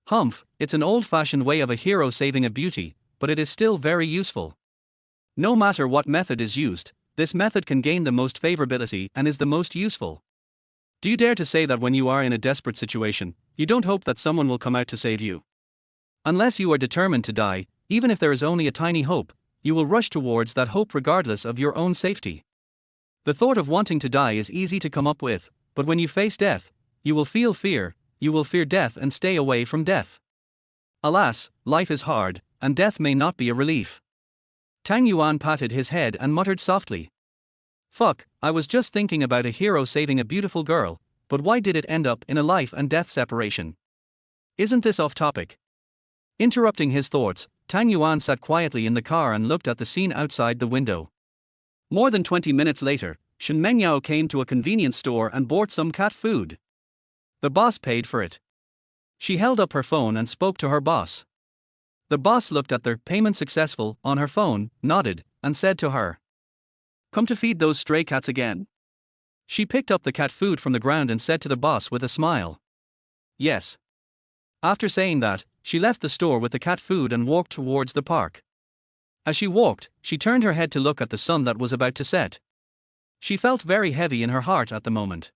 Humph, it's an old-fashioned way of a hero saving a beauty, but it is still very useful. No matter what method is used, this method can gain the most favorability and is the most useful. Do you dare to say that when you are in a desperate situation, you don't hope that someone will come out to save you? Unless you are determined to die, even if there is only a tiny hope, you will rush towards that hope regardless of your own safety. The thought of wanting to die is easy to come up with, but when you face death, you will feel fear, you will fear death and stay away from death. Alas, life is hard, and death may not be a relief. Tang Yuan patted his head and muttered softly. Fuck, I was just thinking about a hero saving a beautiful girl, but why did it end up in a life and death separation? Isn't this off topic? Interrupting his thoughts, Tang Yuan sat quietly in the car and looked at the scene outside the window. More than 20 minutes later, Shen Mengyao came to a convenience store and bought some cat food. The boss paid for it. She held up her phone and spoke to her boss. The boss looked at their payment successful on her phone, nodded, and said to her, Come to feed those stray cats again? She picked up the cat food from the ground and said to the boss with a smile. Yes. After saying that, she left the store with the cat food and walked towards the park. As she walked, she turned her head to look at the sun that was about to set. She felt very heavy in her heart at the moment.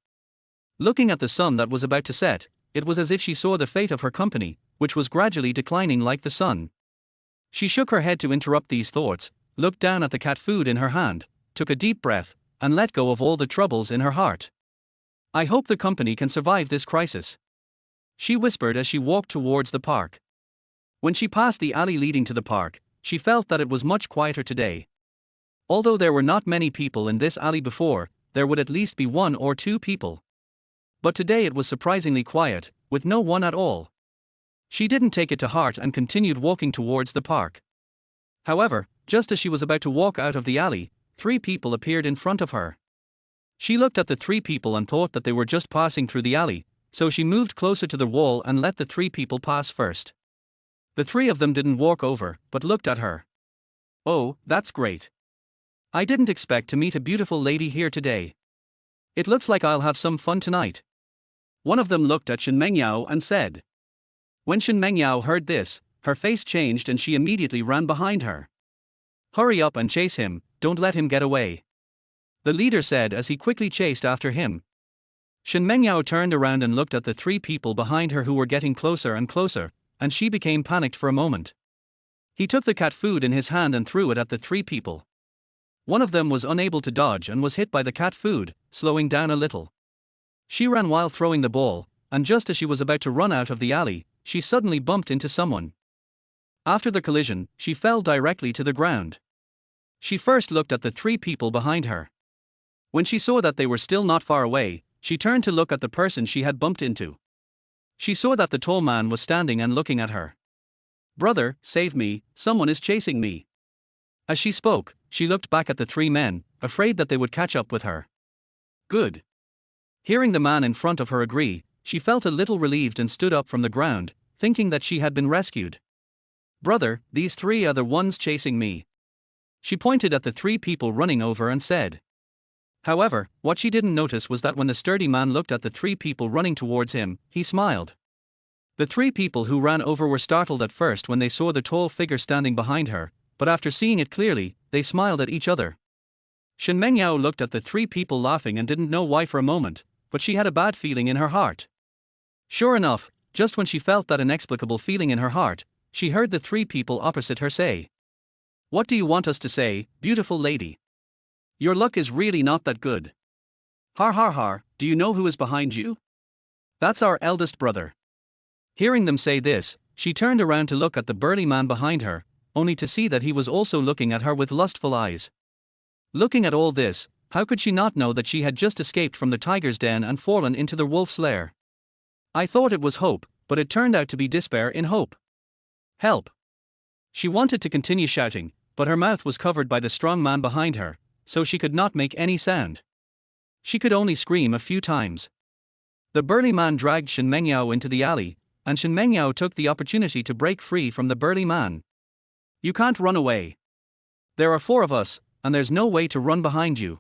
Looking at the sun that was about to set, it was as if she saw the fate of her company, which was gradually declining like the sun. She shook her head to interrupt these thoughts, looked down at the cat food in her hand, took a deep breath, and let go of all the troubles in her heart. I hope the company can survive this crisis, she whispered as she walked towards the park. When she passed the alley leading to the park, she felt that it was much quieter today. Although there were not many people in this alley before, there would at least be 1 or 2 people. But today it was surprisingly quiet, with no one at all. She didn't take it to heart and continued walking towards the park. However, just as she was about to walk out of the alley, 3 people appeared in front of her. She looked at the 3 people and thought that they were just passing through the alley, so she moved closer to the wall and let the 3 people pass first. The 3 of them didn't walk over, but looked at her. Oh, that's great. I didn't expect to meet a beautiful lady here today. It looks like I'll have some fun tonight. One of them looked at Shen Mengyao and said. When Shen Mengyao heard this, her face changed and she immediately ran behind her. Hurry up and chase him, don't let him get away, the leader said as he quickly chased after him. Shen Mengyao turned around and looked at the 3 people behind her who were getting closer and closer, and she became panicked for a moment. He took the cat food in his hand and threw it at the 3 people. One of them was unable to dodge and was hit by the cat food, slowing down a little. She ran while throwing the ball, and just as she was about to run out of the alley, she suddenly bumped into someone. After the collision, she fell directly to the ground. She first looked at the 3 people behind her. When she saw that they were still not far away, she turned to look at the person she had bumped into. She saw that the tall man was standing and looking at her. Brother, save me, someone is chasing me. As she spoke, she looked back at the 3 men, afraid that they would catch up with her. Good. Hearing the man in front of her agree, she felt a little relieved and stood up from the ground, thinking that she had been rescued. Brother, these 3 are the ones chasing me. She pointed at the 3 people running over and said. However, what she didn't notice was that when the sturdy man looked at the 3 people running towards him, he smiled. The 3 people who ran over were startled at first when they saw the tall figure standing behind her, but after seeing it clearly, they smiled at each other. Shen Mengyao looked at the three people laughing and didn't know why for a moment, but she had a bad feeling in her heart. Sure enough, just when she felt that inexplicable feeling in her heart, she heard the three people opposite her say, "What do you want us to say, beautiful lady? Your luck is really not that good. Har har har, do you know who is behind you? That's our eldest brother." Hearing them say this, she turned around to look at the burly man behind her, only to see that he was also looking at her with lustful eyes. Looking at all this, how could she not know that she had just escaped from the tiger's den and fallen into the wolf's lair? I thought it was hope, but it turned out to be despair in hope. Help! She wanted to continue shouting, but her mouth was covered by the strong man behind her, so she could not make any sound. She could only scream a few times. The burly man dragged Shen Mengyao into the alley, and Shen Mengyao took the opportunity to break free from the burly man. "You can't run away. There are 4 of us, and there's no way to run behind you.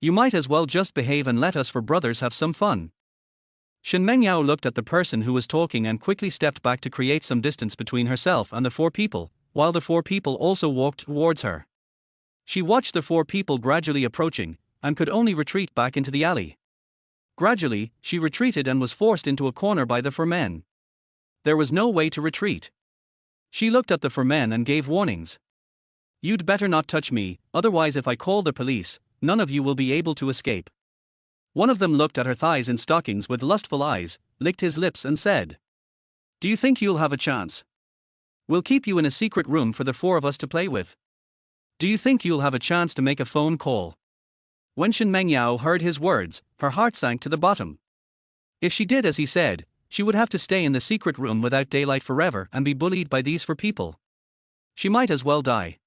You might as well just behave and let us 4 brothers have some fun." Shen Mengyao looked at the person who was talking and quickly stepped back to create some distance between herself and the 4 people, while the 4 people also walked towards her. She watched the 4 people gradually approaching, and could only retreat back into the alley. Gradually, she retreated and was forced into a corner by the 4 men. There was no way to retreat. She looked at the 4 men and gave warnings. "You'd better not touch me, otherwise if I call the police, none of you will be able to escape." One of them looked at her thighs in stockings with lustful eyes, licked his lips and said, "Do you think you'll have a chance? We'll keep you in a secret room for the 4 of us to play with. Do you think you'll have a chance to make a phone call?" When Shen Mengyao heard his words, her heart sank to the bottom. If she did as he said, she would have to stay in the secret room without daylight forever and be bullied by these 4 people. She might as well die.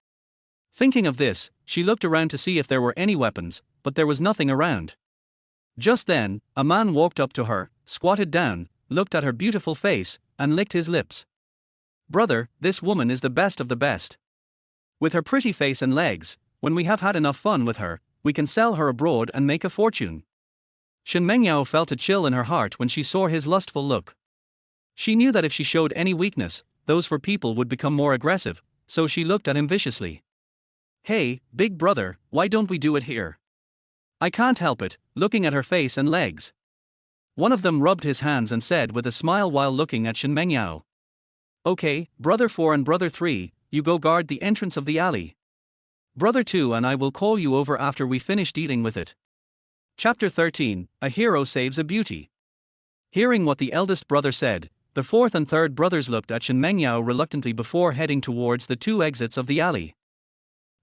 Thinking of this, she looked around to see if there were any weapons, but there was nothing around. Just then, a man walked up to her, squatted down, looked at her beautiful face, and licked his lips. "Brother, this woman is the best of the best. With her pretty face and legs, when we have had enough fun with her, we can sell her abroad and make a fortune." Shen Mengyao felt a chill in her heart when she saw his lustful look. She knew that if she showed any weakness, those 4 people would become more aggressive, so she looked at him viciously. "Hey, big brother, why don't we do it here?" "I can't help it," looking at her face and legs. One of them rubbed his hands and said with a smile while looking at Shen Mengyao, "Okay, brother 4 and brother 3, you go guard the entrance of the alley. Brother 2 and I will call you over after we finish dealing with it." Chapter 13, A Hero Saves a Beauty. Hearing what the eldest brother said, the 4th and 3rd brothers looked at Shen Mengyao reluctantly before heading towards the 2 exits of the alley.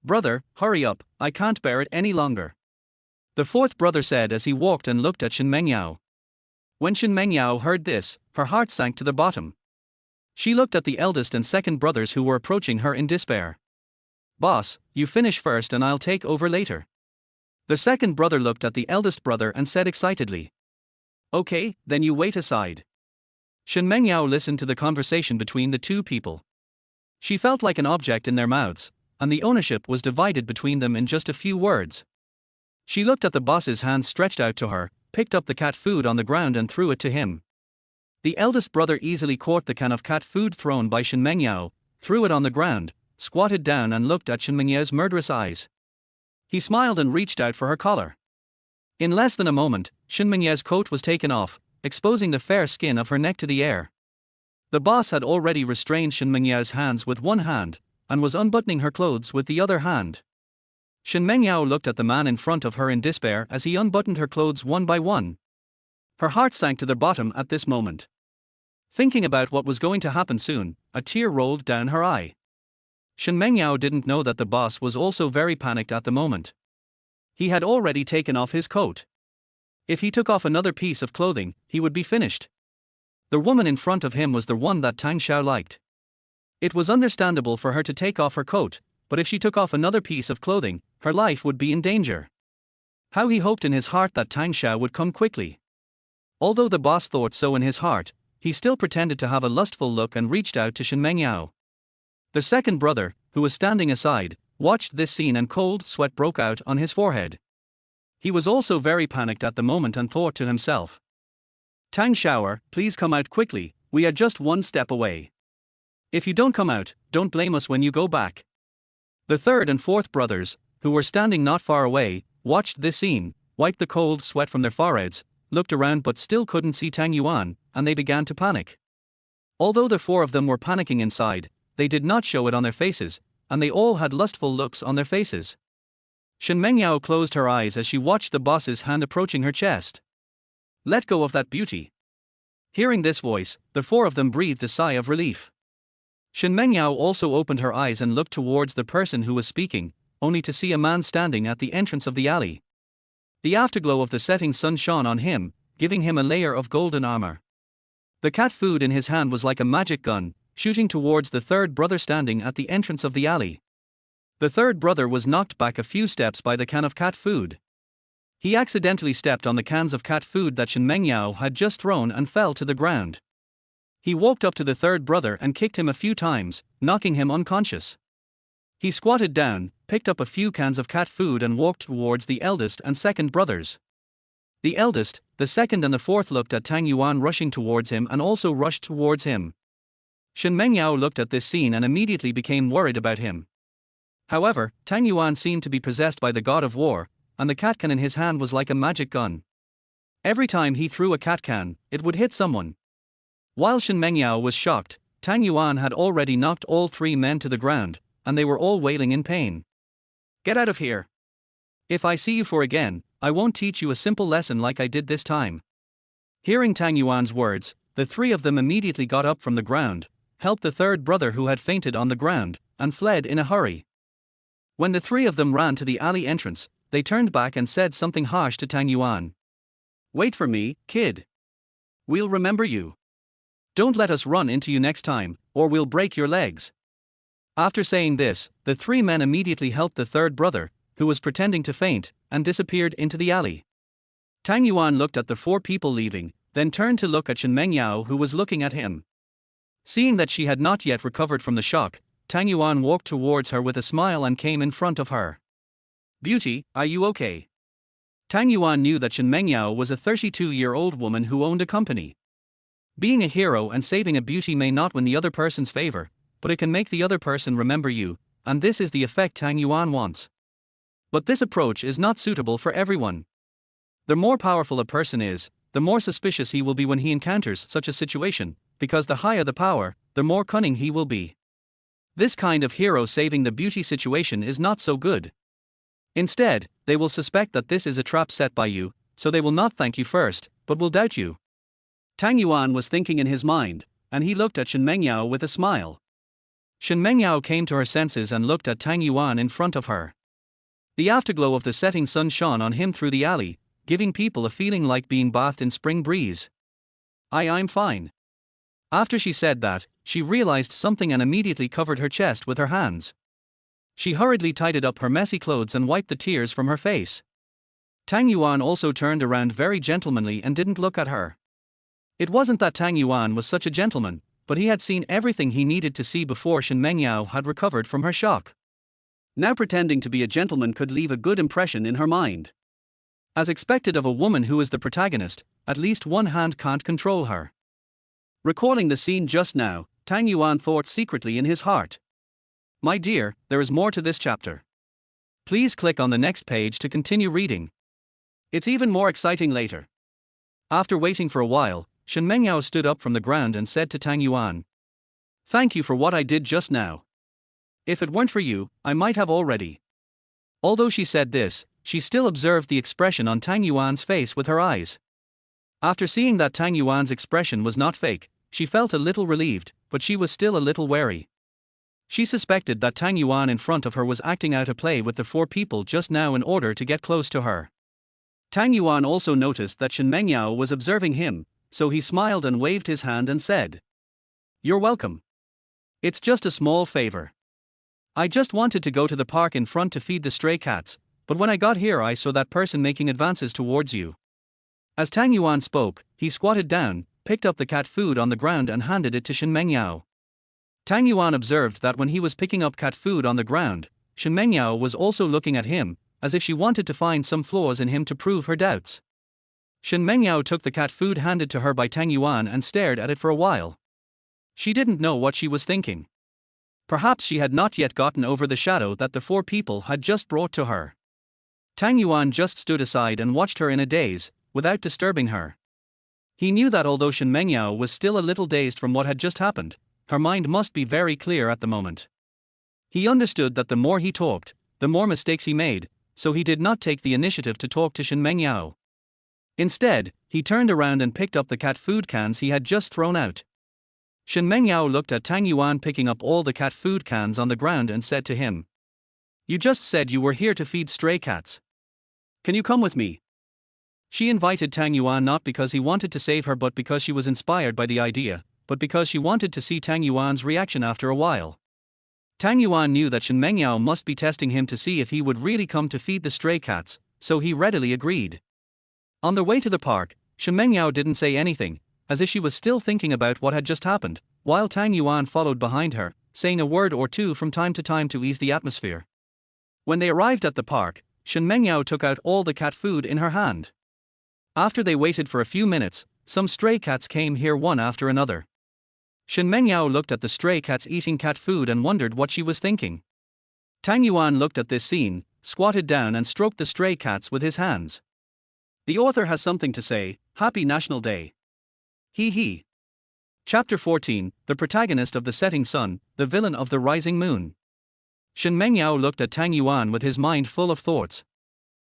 "Brother, hurry up, I can't bear it any longer," the 4th brother said as he walked and looked at Shen Mengyao. When Shen Mengyao heard this, her heart sank to the bottom. She looked at the eldest and 2nd brothers who were approaching her in despair. "Boss, you finish first and I'll take over later." The 2nd brother looked at the eldest brother and said excitedly, "Okay, then you wait aside." Shen Mengyao listened to the conversation between the 2 people. She felt like an object in their mouths, and the ownership was divided between them in just a few words. She looked at the boss's hands stretched out to her, picked up the cat food on the ground and threw it to him. The eldest brother easily caught the can of cat food thrown by Shen Mengyao, threw it on the ground, squatted down and looked at Shen Mengyao's murderous eyes. He smiled and reached out for her collar. In less than a moment, Shen Mengyao's coat was taken off, exposing the fair skin of her neck to the air. The boss had already restrained Shen Mengyao's hands with one hand, and was unbuttoning her clothes with the other hand. Shen Mengyao looked at the man in front of her in despair as he unbuttoned her clothes one by one. Her heart sank to the bottom at this moment. Thinking about what was going to happen soon, a tear rolled down her eye. Shen Mengyao didn't know that the boss was also very panicked at the moment. He had already taken off his coat. If he took off another piece of clothing, he would be finished. The woman in front of him was the one that Tang Xiao liked. It was understandable for her to take off her coat, but if she took off another piece of clothing, her life would be in danger. How he hoped in his heart that Tang Xiao would come quickly. Although the boss thought so in his heart, he still pretended to have a lustful look and reached out to Shen Mengyao. The 2nd brother, who was standing aside, watched this scene and cold sweat broke out on his forehead. He was also very panicked at the moment and thought to himself, "Tang Xiao, please come out quickly, we are just one step away. If you don't come out, don't blame us when you go back." The third and fourth brothers, who were standing not far away, watched this scene, wiped the cold sweat from their foreheads, looked around but still couldn't see Tang Yuan, and they began to panic. Although the four of them were panicking inside, they did not show it on their faces, and they all had lustful looks on their faces. Shen Mengyao closed her eyes as she watched the boss's hand approaching her chest. "Let go of that beauty." Hearing this voice, the four of them breathed a sigh of relief. Shen Mengyao also opened her eyes and looked towards the person who was speaking, only to see a man standing at the entrance of the alley. The afterglow of the setting sun shone on him, giving him a layer of golden armor. The cat food in his hand was like a magic gun, shooting towards the third brother standing at the entrance of the alley. The third brother was knocked back a few steps by the can of cat food. He accidentally stepped on the cans of cat food that Shen Mengyao had just thrown and fell to the ground. He walked up to the third brother and kicked him a few times, knocking him unconscious. He squatted down, picked up a few cans of cat food and walked towards the eldest and second brothers. The eldest, the second and the fourth looked at Tang Yuan rushing towards him and also rushed towards him. Shen Mengyao looked at this scene and immediately became worried about him. However, Tang Yuan seemed to be possessed by the god of war, and the cat can in his hand was like a magic gun. Every time he threw a cat can, it would hit someone. While Shen Mengyao was shocked, Tang Yuan had already knocked all three men to the ground, and they were all wailing in pain. "Get out of here. If I see you for again, I won't teach you a simple lesson like I did this time." Hearing Tang Yuan's words, the three of them immediately got up from the ground, helped the third brother who had fainted on the ground, and fled in a hurry. When the three of them ran to the alley entrance, they turned back and said something harsh to Tang Yuan. "Wait for me, kid. We'll remember you. Don't let us run into you next time, or we'll break your legs." After saying this, the three men immediately helped the third brother, who was pretending to faint, and disappeared into the alley. Tang Yuan looked at the four people leaving, then turned to look at Shen Mengyao who was looking at him. Seeing that she had not yet recovered from the shock, Tang Yuan walked towards her with a smile and came in front of her. "Beauty, are you okay?" Tang Yuan knew that Shen Mengyao was a 32-year-old woman who owned a company. Being a hero and saving a beauty may not win the other person's favor, but it can make the other person remember you, and this is the effect Tang Yuan wants. But this approach is not suitable for everyone. The more powerful a person is, the more suspicious he will be when he encounters such a situation, because the higher the power, the more cunning he will be. This kind of hero saving the beauty situation is not so good. Instead, they will suspect that this is a trap set by you, so they will not thank you first, but will doubt you. Tang Yuan was thinking in his mind, and he looked at Shen Mengyao with a smile. Shen Mengyao came to her senses and looked at Tang Yuan in front of her. The afterglow of the setting sun shone on him through the alley, giving people a feeling like being bathed in spring breeze. I'm fine." After she said that, she realized something and immediately covered her chest with her hands. She hurriedly tidied up her messy clothes and wiped the tears from her face. Tang Yuan also turned around very gentlemanly and didn't look at her. It wasn't that Tang Yuan was such a gentleman, but he had seen everything he needed to see before Shen Mengyao had recovered from her shock. Now pretending to be a gentleman could leave a good impression in her mind. As expected of a woman who is the protagonist, at least one hand can't control her. Recalling the scene just now, Tang Yuan thought secretly in his heart. "My dear, there is more to this chapter. Please click on the next page to continue reading. It's even more exciting later." After waiting for a while, Shen Mengyao stood up from the ground and said to Tang Yuan, "Thank you for what I did just now. If it weren't for you, I might have already." Although she said this, she still observed the expression on Tang Yuan's face with her eyes. After seeing that Tang Yuan's expression was not fake, she felt a little relieved, but she was still a little wary. She suspected that Tang Yuan in front of her was acting out a play with the four people just now in order to get close to her. Tang Yuan also noticed that Shen Mengyao was observing him, so he smiled and waved his hand and said, "You're welcome. It's just a small favor. I just wanted to go to the park in front to feed the stray cats, but when I got here I saw that person making advances towards you." As Tang Yuan spoke, he squatted down, picked up the cat food on the ground and handed it to Shen Mengyao. Tang Yuan observed that when he was picking up cat food on the ground, Shen Mengyao was also looking at him, as if she wanted to find some flaws in him to prove her doubts. Shen Mengyao took the cat food handed to her by Tang Yuan and stared at it for a while. She didn't know what she was thinking. Perhaps she had not yet gotten over the shadow that the four people had just brought to her. Tang Yuan just stood aside and watched her in a daze, without disturbing her. He knew that although Shen Mengyao was still a little dazed from what had just happened, her mind must be very clear at the moment. He understood that the more he talked, the more mistakes he made, so he did not take the initiative to talk to Shen Mengyao. Instead, he turned around and picked up the cat food cans he had just thrown out. Shen Mengyao looked at Tang Yuan picking up all the cat food cans on the ground and said to him, "You just said you were here to feed stray cats. Can you come with me?" She invited Tang Yuan not because he wanted to save her but because she was inspired by the idea, but because she wanted to see Tang Yuan's reaction after a while. Tang Yuan knew that Shen Mengyao must be testing him to see if he would really come to feed the stray cats, so he readily agreed. On the way to the park, Shen Mengyao didn't say anything, as if she was still thinking about what had just happened, while Tang Yuan followed behind her, saying a word or two from time to time to ease the atmosphere. When they arrived at the park, Shen Mengyao took out all the cat food in her hand. After they waited for a few minutes, some stray cats came here one after another. Shen Mengyao looked at the stray cats eating cat food and wondered what she was thinking. Tang Yuan looked at this scene, squatted down and stroked the stray cats with his hands. The author has something to say. Happy National Day. Hee hee. Chapter 14, The Protagonist of the Setting Sun, the Villain of the Rising Moon. Shen Mengyao looked at Tang Yuan with his mind full of thoughts.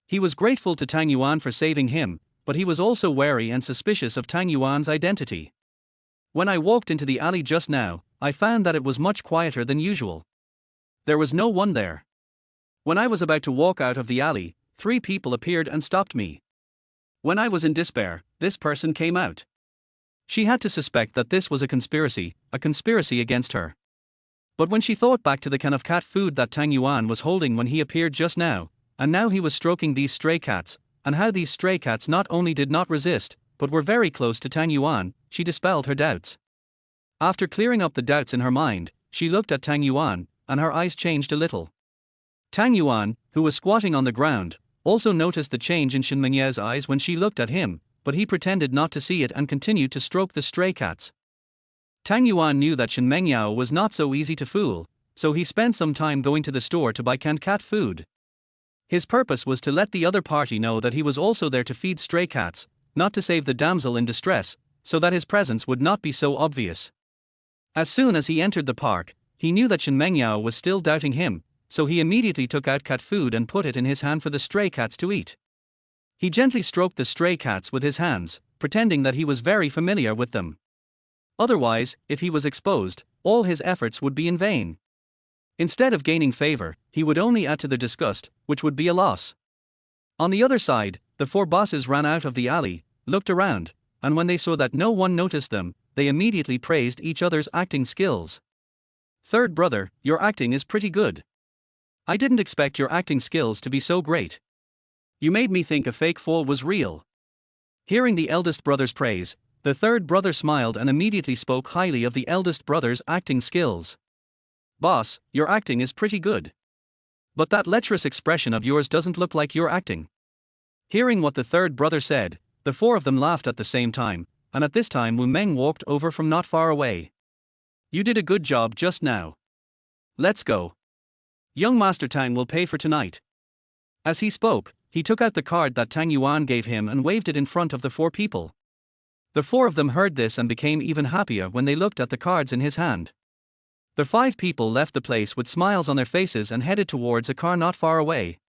He was grateful to Tang Yuan for saving him, but he was also wary and suspicious of Tang Yuan's identity. When I walked into the alley just now, I found that it was much quieter than usual. There was no one there. When I was about to walk out of the alley, 3 people appeared and stopped me. When I was in despair, this person came out. She had to suspect that this was a conspiracy against her. But when she thought back to the can of cat food that Tang Yuan was holding when he appeared just now, and now he was stroking these stray cats, and how these stray cats not only did not resist, but were very close to Tang Yuan, she dispelled her doubts. After clearing up the doubts in her mind, she looked at Tang Yuan, and her eyes changed a little. Tang Yuan, who was squatting on the ground, also noticed the change in Shen Mengyao's eyes when she looked at him, but he pretended not to see it and continued to stroke the stray cats. Tang Yuan knew that Shen Mengyao was not so easy to fool, so he spent some time going to the store to buy canned cat food. His purpose was to let the other party know that he was also there to feed stray cats, not to save the damsel in distress, so that his presence would not be so obvious. As soon as he entered the park, he knew that Shen Mengyao was still doubting him, so he immediately took out cat food and put it in his hand for the stray cats to eat. He gently stroked the stray cats with his hands, pretending that he was very familiar with them. Otherwise, if he was exposed, all his efforts would be in vain. Instead of gaining favor, he would only add to the disgust, which would be a loss. On the other side, the 4 bosses ran out of the alley, looked around, and when they saw that no one noticed them, they immediately praised each other's acting skills. "Third brother, your acting is pretty good. I didn't expect your acting skills to be so great. You made me think a fake fall was real." Hearing the eldest brother's praise, the third brother smiled and immediately spoke highly of the eldest brother's acting skills. "Boss, your acting is pretty good. But that lecherous expression of yours doesn't look like your acting." Hearing what the third brother said, the 4 of them laughed at the same time, and at this time Wu Meng walked over from not far away. "You did a good job just now. Let's go. Young Master Tang will pay for tonight." As he spoke, he took out the card that Tang Yuan gave him and waved it in front of the 4 people. The 4 of them heard this and became even happier when they looked at the cards in his hand. The 5 people left the place with smiles on their faces and headed towards a car not far away.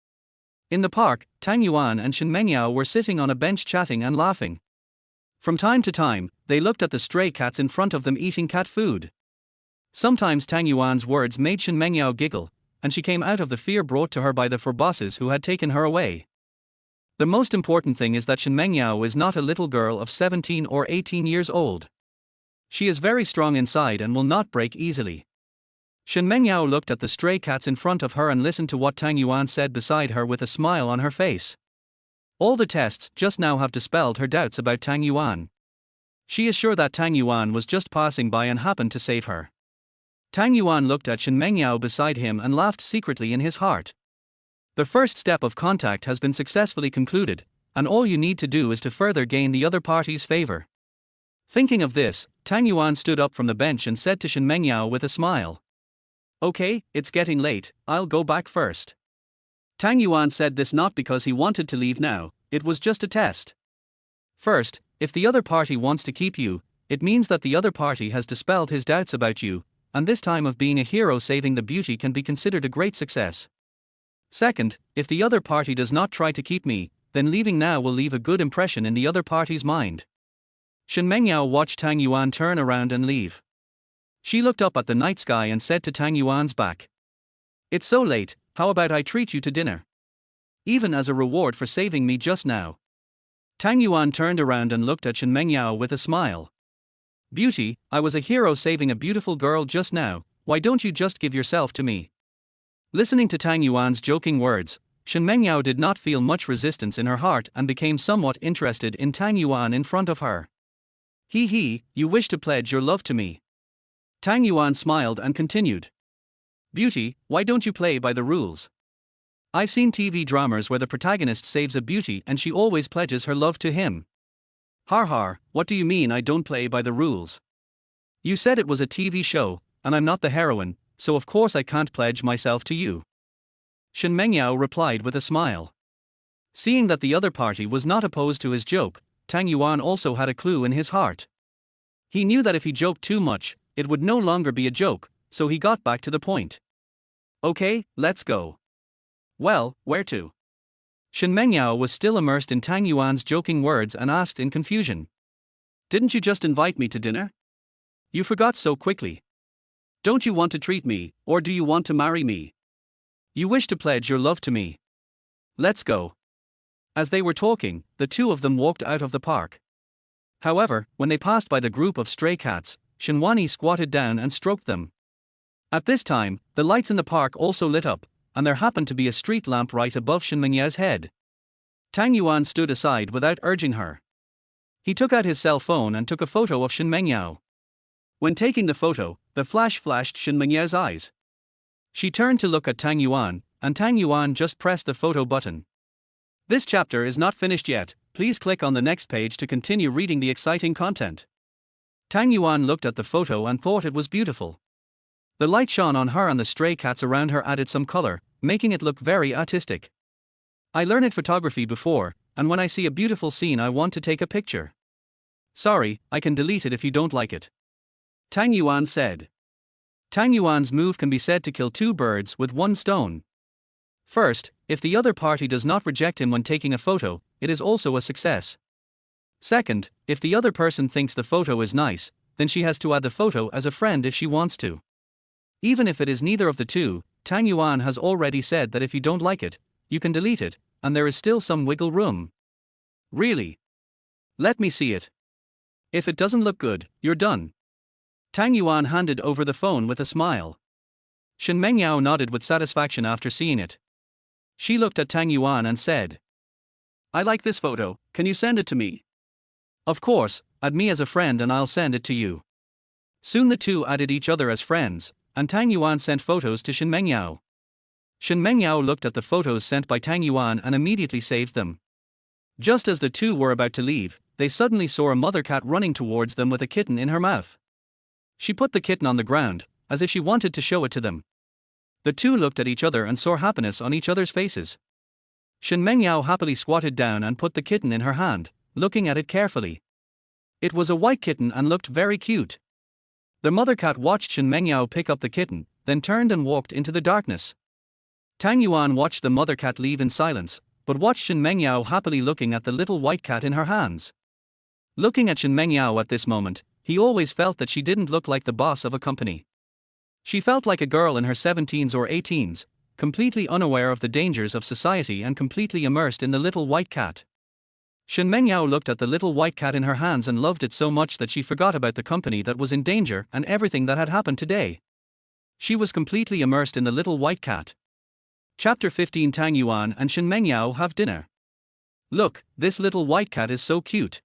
In the park, Tang Yuan and Shen Mengyao were sitting on a bench chatting and laughing. From time to time, they looked at the stray cats in front of them eating cat food. Sometimes Tang Yuan's words made Shen Mengyao giggle, and she came out of the fear brought to her by the 4 bosses who had taken her away. The most important thing is that Shen Mengyao is not a little girl of 17 or 18 years old. She is very strong inside and will not break easily. Shen Mengyao looked at the stray cats in front of her and listened to what Tang Yuan said beside her with a smile on her face. All the tests just now have dispelled her doubts about Tang Yuan. She is sure that Tang Yuan was just passing by and happened to save her. Tang Yuan looked at Shen Mengyao beside him and laughed secretly in his heart. The first step of contact has been successfully concluded, and all you need to do is to further gain the other party's favor. Thinking of this, Tang Yuan stood up from the bench and said to Shen Mengyao with a smile, Okay, it's getting late, I'll go back first. Tang Yuan said this not because he wanted to leave now, it was just a test. First, if the other party wants to keep you, it means that the other party has dispelled his doubts about you, and this time of being a hero saving the beauty can be considered a great success. Second, if the other party does not try to keep me, then leaving now will leave a good impression in the other party's mind. Shen Mengyao watched Tang Yuan turn around and leave. She looked up at the night sky and said to Tang Yuan's back, "It's so late, how about I treat you to dinner? Even as a reward for saving me just now." Tang Yuan turned around and looked at Shen Mengyao with a smile. "Beauty, I was a hero saving a beautiful girl just now, why don't you just give yourself to me?" Listening to Tang Yuan's joking words, Shen Mengyao did not feel much resistance in her heart and became somewhat interested in Tang Yuan in front of her. He, you wish to pledge your love to me?" Tang Yuan smiled and continued. "Beauty, why don't you play by the rules? I've seen TV dramas where the protagonist saves a beauty and she always pledges her love to him." Har, what do you mean I don't play by the rules? You said it was a TV show, and I'm not the heroine, so of course I can't pledge myself to you. Shen Mengyao replied with a smile. Seeing that the other party was not opposed to his joke, Tang Yuan also had a clue in his heart. He knew that if he joked too much, it would no longer be a joke, so he got back to the point. "Okay, let's go." "Well, where to?" Shen Mengyao was still immersed in Tang Yuan's joking words and asked in confusion. "Didn't you just invite me to dinner? You forgot so quickly. Don't you want to treat me, or do you want to marry me? You wish to pledge your love to me. Let's go." As they were talking, the two of them walked out of the park. However, when they passed by the group of stray cats, Shenwani squatted down and stroked them. At this time, the lights in the park also lit up, and there happened to be a street lamp right above Shen Mengyao's head. Tang Yuan stood aside without urging her. He took out his cell phone and took a photo of Shen Mengyao. When taking the photo, the flash flashed Shen Mengyao's eyes. She turned to look at Tang Yuan, and Tang Yuan just pressed the photo button. This chapter is not finished yet, please click on the next page to continue reading the exciting content. Tang Yuan looked at the photo and thought it was beautiful. The light shone on her and the stray cats around her added some color, making it look very artistic. "I learned photography before, and when I see a beautiful scene I want to take a picture. Sorry, I can delete it if you don't like it," Tang Yuan said. Tang Yuan's move can be said to kill two birds with one stone. First, if the other party does not reject him when taking a photo, it is also a success. Second, if the other person thinks the photo is nice, then she has to add the photo as a friend if she wants to. Even if it is neither of the two, Tang Yuan has already said that if you don't like it, you can delete it, and there is still some wiggle room. Really? Let me see it. If it doesn't look good, you're done. Tang Yuan handed over the phone with a smile. Shen Mengyao nodded with satisfaction after seeing it. She looked at Tang Yuan and said, "I like this photo, can you send it to me?" "Of course, add me as a friend and I'll send it to you." Soon the two added each other as friends, and Tang Yuan sent photos to Shen Mengyao. Shen Mengyao looked at the photos sent by Tang Yuan and immediately saved them. Just as the two were about to leave, they suddenly saw a mother cat running towards them with a kitten in her mouth. She put the kitten on the ground, as if she wanted to show it to them. The two looked at each other and saw happiness on each other's faces. Shen Mengyao happily squatted down and put the kitten in her hand, looking at it carefully. It was a white kitten and looked very cute. The mother cat watched Shen Mengyao pick up the kitten, then turned and walked into the darkness. Tang Yuan watched the mother cat leave in silence, but watched Shen Mengyao happily looking at the little white cat in her hands. Looking at Shen Mengyao at this moment, he always felt that she didn't look like the boss of a company. She felt like a girl in her 17s or 18s, completely unaware of the dangers of society and completely immersed in the little white cat. Shen Mengyao looked at the little white cat in her hands and loved it so much that she forgot about the company that was in danger and everything that had happened today. She was completely immersed in the little white cat. Chapter 15. Tang Yuan and Shen Mengyao have dinner. Look, this little white cat is so cute.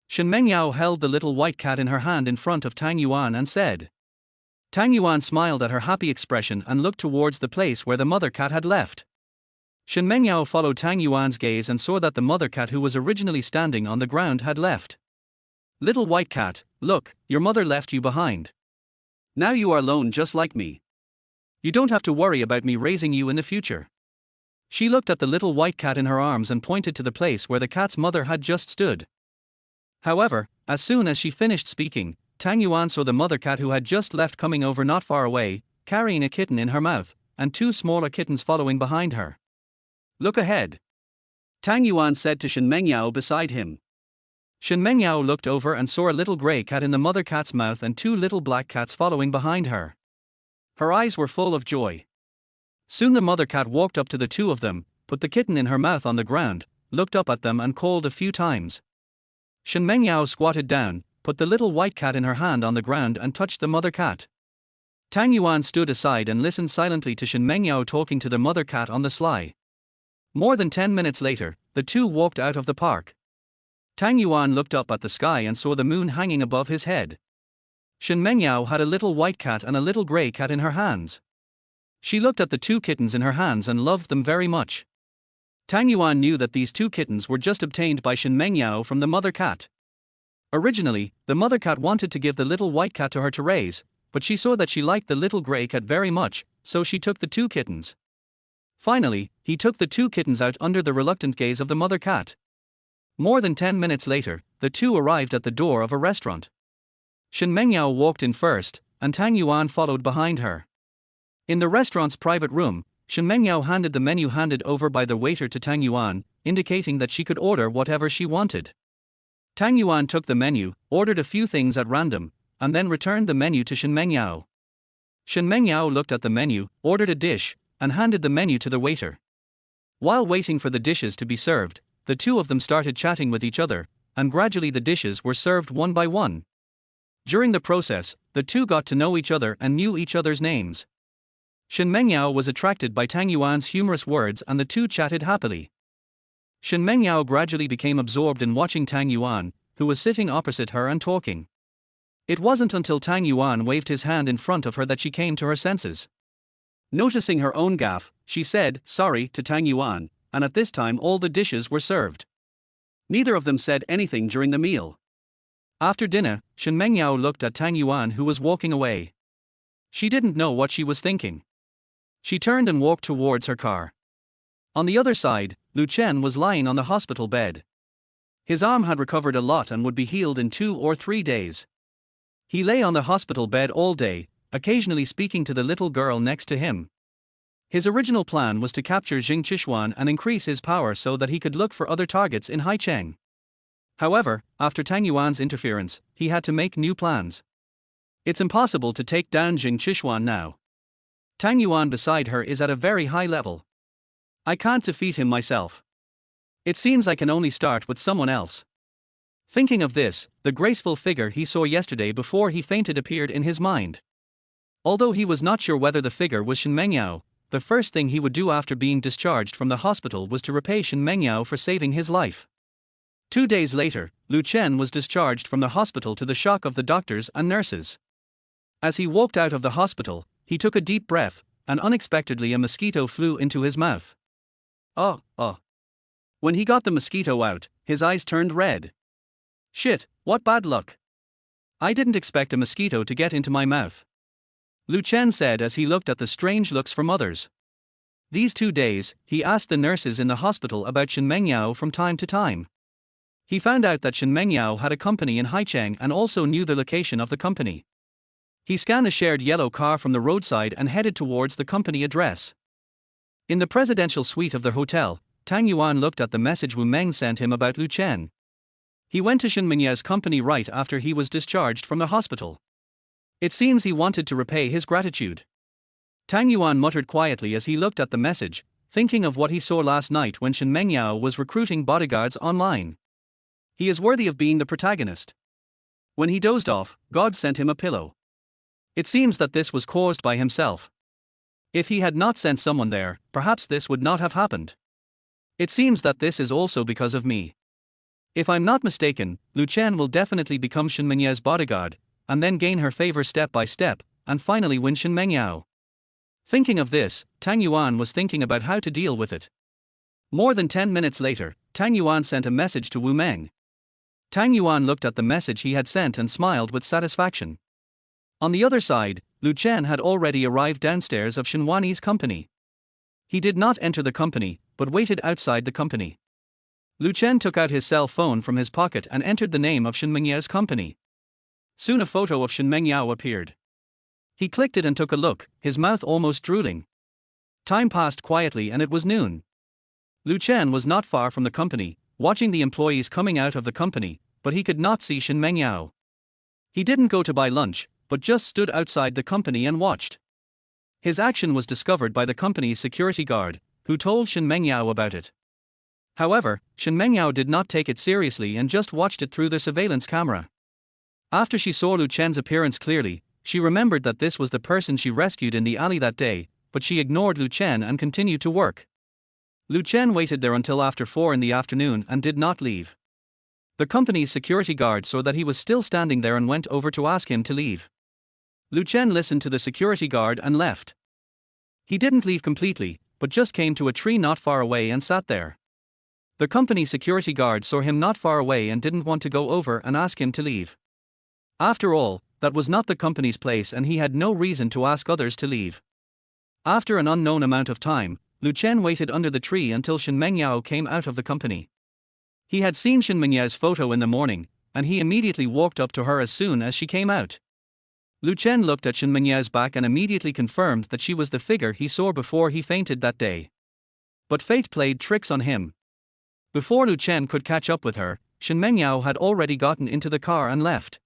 Shen Mengyao held the little white cat in her hand in front of Tang Yuan and said. Tang Yuan smiled at her happy expression and looked towards the place where the mother cat had left. Shen Mengyao followed Tang Yuan's gaze and saw that the mother cat who was originally standing on the ground had left. Little white cat, look, your mother left you behind. Now you are alone just like me. You don't have to worry about me raising you in the future. She looked at the little white cat in her arms and pointed to the place where the cat's mother had just stood. However, as soon as she finished speaking, Tang Yuan saw the mother cat who had just left coming over not far away, carrying a kitten in her mouth, and two smaller kittens following behind her. Look ahead, Tang Yuan said to Shen Mengyao beside him. Shen Mengyao looked over and saw a little grey cat in the mother cat's mouth and two little black cats following behind her. Her eyes were full of joy. Soon the mother cat walked up to the two of them, put the kitten in her mouth on the ground, looked up at them and called a few times. Shen Mengyao squatted down, put the little white cat in her hand on the ground and touched the mother cat. Tang Yuan stood aside and listened silently to Shen Mengyao talking to the mother cat on the sly. More than 10 minutes later, the two walked out of the park. Tang Yuan looked up at the sky and saw the moon hanging above his head. Shen Mengyao had a little white cat and a little grey cat in her hands. She looked at the two kittens in her hands and loved them very much. Tang Yuan knew that these two kittens were just obtained by Shen Mengyao from the mother cat. Originally, the mother cat wanted to give the little white cat to her to raise, but she saw that she liked the little grey cat very much, so she took the two kittens. Finally, he took the two kittens out under the reluctant gaze of the mother cat. More than 10 minutes later, the two arrived at the door of a restaurant. Shen Mengyao walked in first, and Tang Yuan followed behind her. In the restaurant's private room, Shen Mengyao handed the menu handed over by the waiter to Tang Yuan, indicating that she could order whatever she wanted. Tang Yuan took the menu, ordered a few things at random, and then returned the menu to Shen Mengyao. Shen Mengyao looked at the menu, ordered a dish, and handed the menu to the waiter. While waiting for the dishes to be served, the two of them started chatting with each other, and gradually the dishes were served one by one. During the process, the two got to know each other and knew each other's names. Shen Mengyao was attracted by Tang Yuan's humorous words and the two chatted happily. Shen Mengyao gradually became absorbed in watching Tang Yuan, who was sitting opposite her and talking. It wasn't until Tang Yuan waved his hand in front of her that she came to her senses. Noticing her own gaffe, she said, "Sorry," to Tang Yuan, and at this time all the dishes were served. Neither of them said anything during the meal. After dinner, Shen Mengyao looked at Tang Yuan who was walking away. She didn't know what she was thinking. She turned and walked towards her car. On the other side, Lu Chen was lying on the hospital bed. His arm had recovered a lot and would be healed in 2 or 3 days. He lay on the hospital bed all day, occasionally speaking to the little girl next to him. His original plan was to capture Zheng Qixuan and increase his power so that he could look for other targets in Haicheng. However, after Tang Yuan's interference, he had to make new plans. It's impossible to take down Zheng Qixuan now. Tang Yuan beside her is at a very high level. I can't defeat him myself. It seems I can only start with someone else. Thinking of this, the graceful figure he saw yesterday before he fainted appeared in his mind. Although he was not sure whether the figure was Shen Mengyao, the first thing he would do after being discharged from the hospital was to repay Shen Mengyao for saving his life. 2 days later, Lu Chen was discharged from the hospital to the shock of the doctors and nurses. As he walked out of the hospital, he took a deep breath, and unexpectedly a mosquito flew into his mouth. Oh. When he got the mosquito out, his eyes turned red. Shit, what bad luck. I didn't expect a mosquito to get into my mouth, Lu Chen said as he looked at the strange looks from others. These 2 days, he asked the nurses in the hospital about Shen Mengyao from time to time. He found out that Shen Mengyao had a company in Haicheng and also knew the location of the company. He scanned a shared yellow car from the roadside and headed towards the company address. In the presidential suite of the hotel, Tang Yuan looked at the message Wu Meng sent him about Lu Chen. He went to Shen Mengyau's company right after he was discharged from the hospital. It seems he wanted to repay his gratitude. Tang Yuan muttered quietly as he looked at the message, thinking of what he saw last night when Shen Mengyao was recruiting bodyguards online. He is worthy of being the protagonist. When he dozed off, God sent him a pillow. It seems that this was caused by himself. If he had not sent someone there, perhaps this would not have happened. It seems that this is also because of me. If I'm not mistaken, Lu Chen will definitely become Shen Mengyau's bodyguard, and then gain her favor step by step, and finally win Shen Mengyao. Thinking of this, Tang Yuan was thinking about how to deal with it. More than 10 minutes later, Tang Yuan sent a message to Wu Meng. Tang Yuan looked at the message he had sent and smiled with satisfaction. On the other side, Lu Chen had already arrived downstairs of Shen Wanyi's company. He did not enter the company, but waited outside the company. Lu Chen took out his cell phone from his pocket and entered the name of Shen Mengyau's company. Soon a photo of Shen Mengyau appeared. He clicked it and took a look, his mouth almost drooling. Time passed quietly and it was noon. Lu Chen was not far from the company, watching the employees coming out of the company, but he could not see Shen Mengyau. He didn't go to buy lunch, but just stood outside the company and watched. His action was discovered by the company's security guard, who told Shen Mengyau about it. However, Shen Mengyau did not take it seriously and just watched it through the surveillance camera. After she saw Lu Chen's appearance clearly, she remembered that this was the person she rescued in the alley that day, but she ignored Lu Chen and continued to work. Lu Chen waited there until after 4 in the afternoon and did not leave. The company's security guard saw that he was still standing there and went over to ask him to leave. Lu Chen listened to the security guard and left. He didn't leave completely, but just came to a tree not far away and sat there. The company security guard saw him not far away and didn't want to go over and ask him to leave. After all, that was not the company's place and he had no reason to ask others to leave. After an unknown amount of time, Lu Chen waited under the tree until Shen Mengyau came out of the company. He had seen Shen Mengyau's photo in the morning, and he immediately walked up to her as soon as she came out. Lu Chen looked at Shen Mengyau's back and immediately confirmed that she was the figure he saw before he fainted that day. But fate played tricks on him. Before Lu Chen could catch up with her, Shen Mengyau had already gotten into the car and left.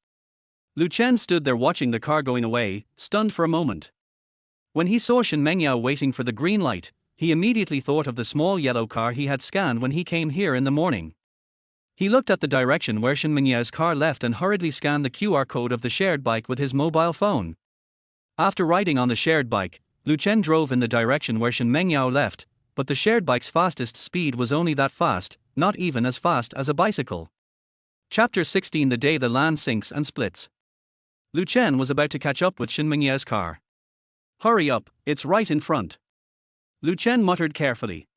Lu Chen stood there watching the car going away, stunned for a moment. When he saw Shen Mengyau waiting for the green light, he immediately thought of the small yellow car he had scanned when he came here in the morning. He looked at the direction where Shen Mengyau's car left and hurriedly scanned the QR code of the shared bike with his mobile phone. After riding on the shared bike, Lu Chen drove in the direction where Shen Mengyau left, but the shared bike's fastest speed was only that fast, not even as fast as a bicycle. Chapter 16: The day the land sinks and splits. Lu Chen was about to catch up with Shen Mengyau's car. "Hurry up, it's right in front," Lu Chen muttered carefully.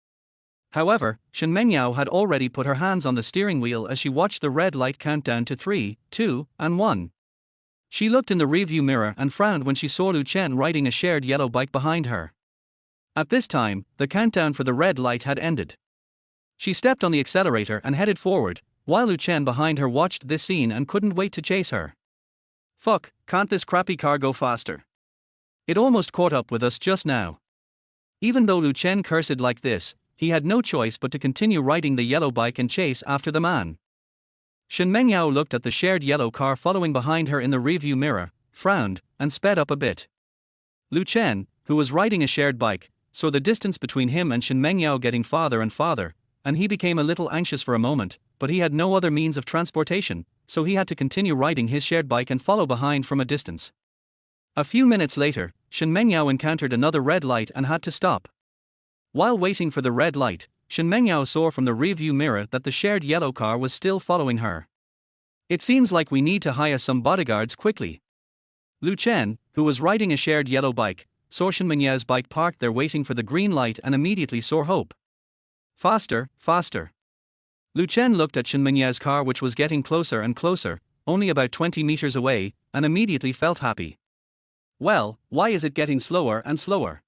However, Shen Mengyau had already put her hands on the steering wheel as she watched the red light count down to 3, 2, and 1. She looked in the rearview mirror and frowned when she saw Lu Chen riding a shared yellow bike behind her. At this time, the countdown for the red light had ended. She stepped on the accelerator and headed forward, while Lu Chen behind her watched this scene and couldn't wait to chase her. "Fuck, can't this crappy car go faster? It almost caught up with us just now." Even though Lu Chen cursed like this, he had no choice but to continue riding the yellow bike and chase after the man. Shen Mengyau looked at the shared yellow car following behind her in the rearview mirror, frowned, and sped up a bit. Lu Chen, who was riding a shared bike, saw the distance between him and Shen Mengyau getting farther and farther, and he became a little anxious for a moment, but he had no other means of transportation, so he had to continue riding his shared bike and follow behind from a distance. A few minutes later, Shen Mengyau encountered another red light and had to stop. While waiting for the red light, Shen Mengyau saw from the rearview mirror that the shared yellow car was still following her. "It seems like we need to hire some bodyguards quickly." Lu Chen, who was riding a shared yellow bike, saw Shen Mengyau's bike parked there waiting for the green light and immediately saw hope. "Faster, faster." Lu Chen looked at Shen Mengyau's car, which was getting closer and closer, only about 20 meters away, and immediately felt happy. "Well, why is it getting slower and slower?"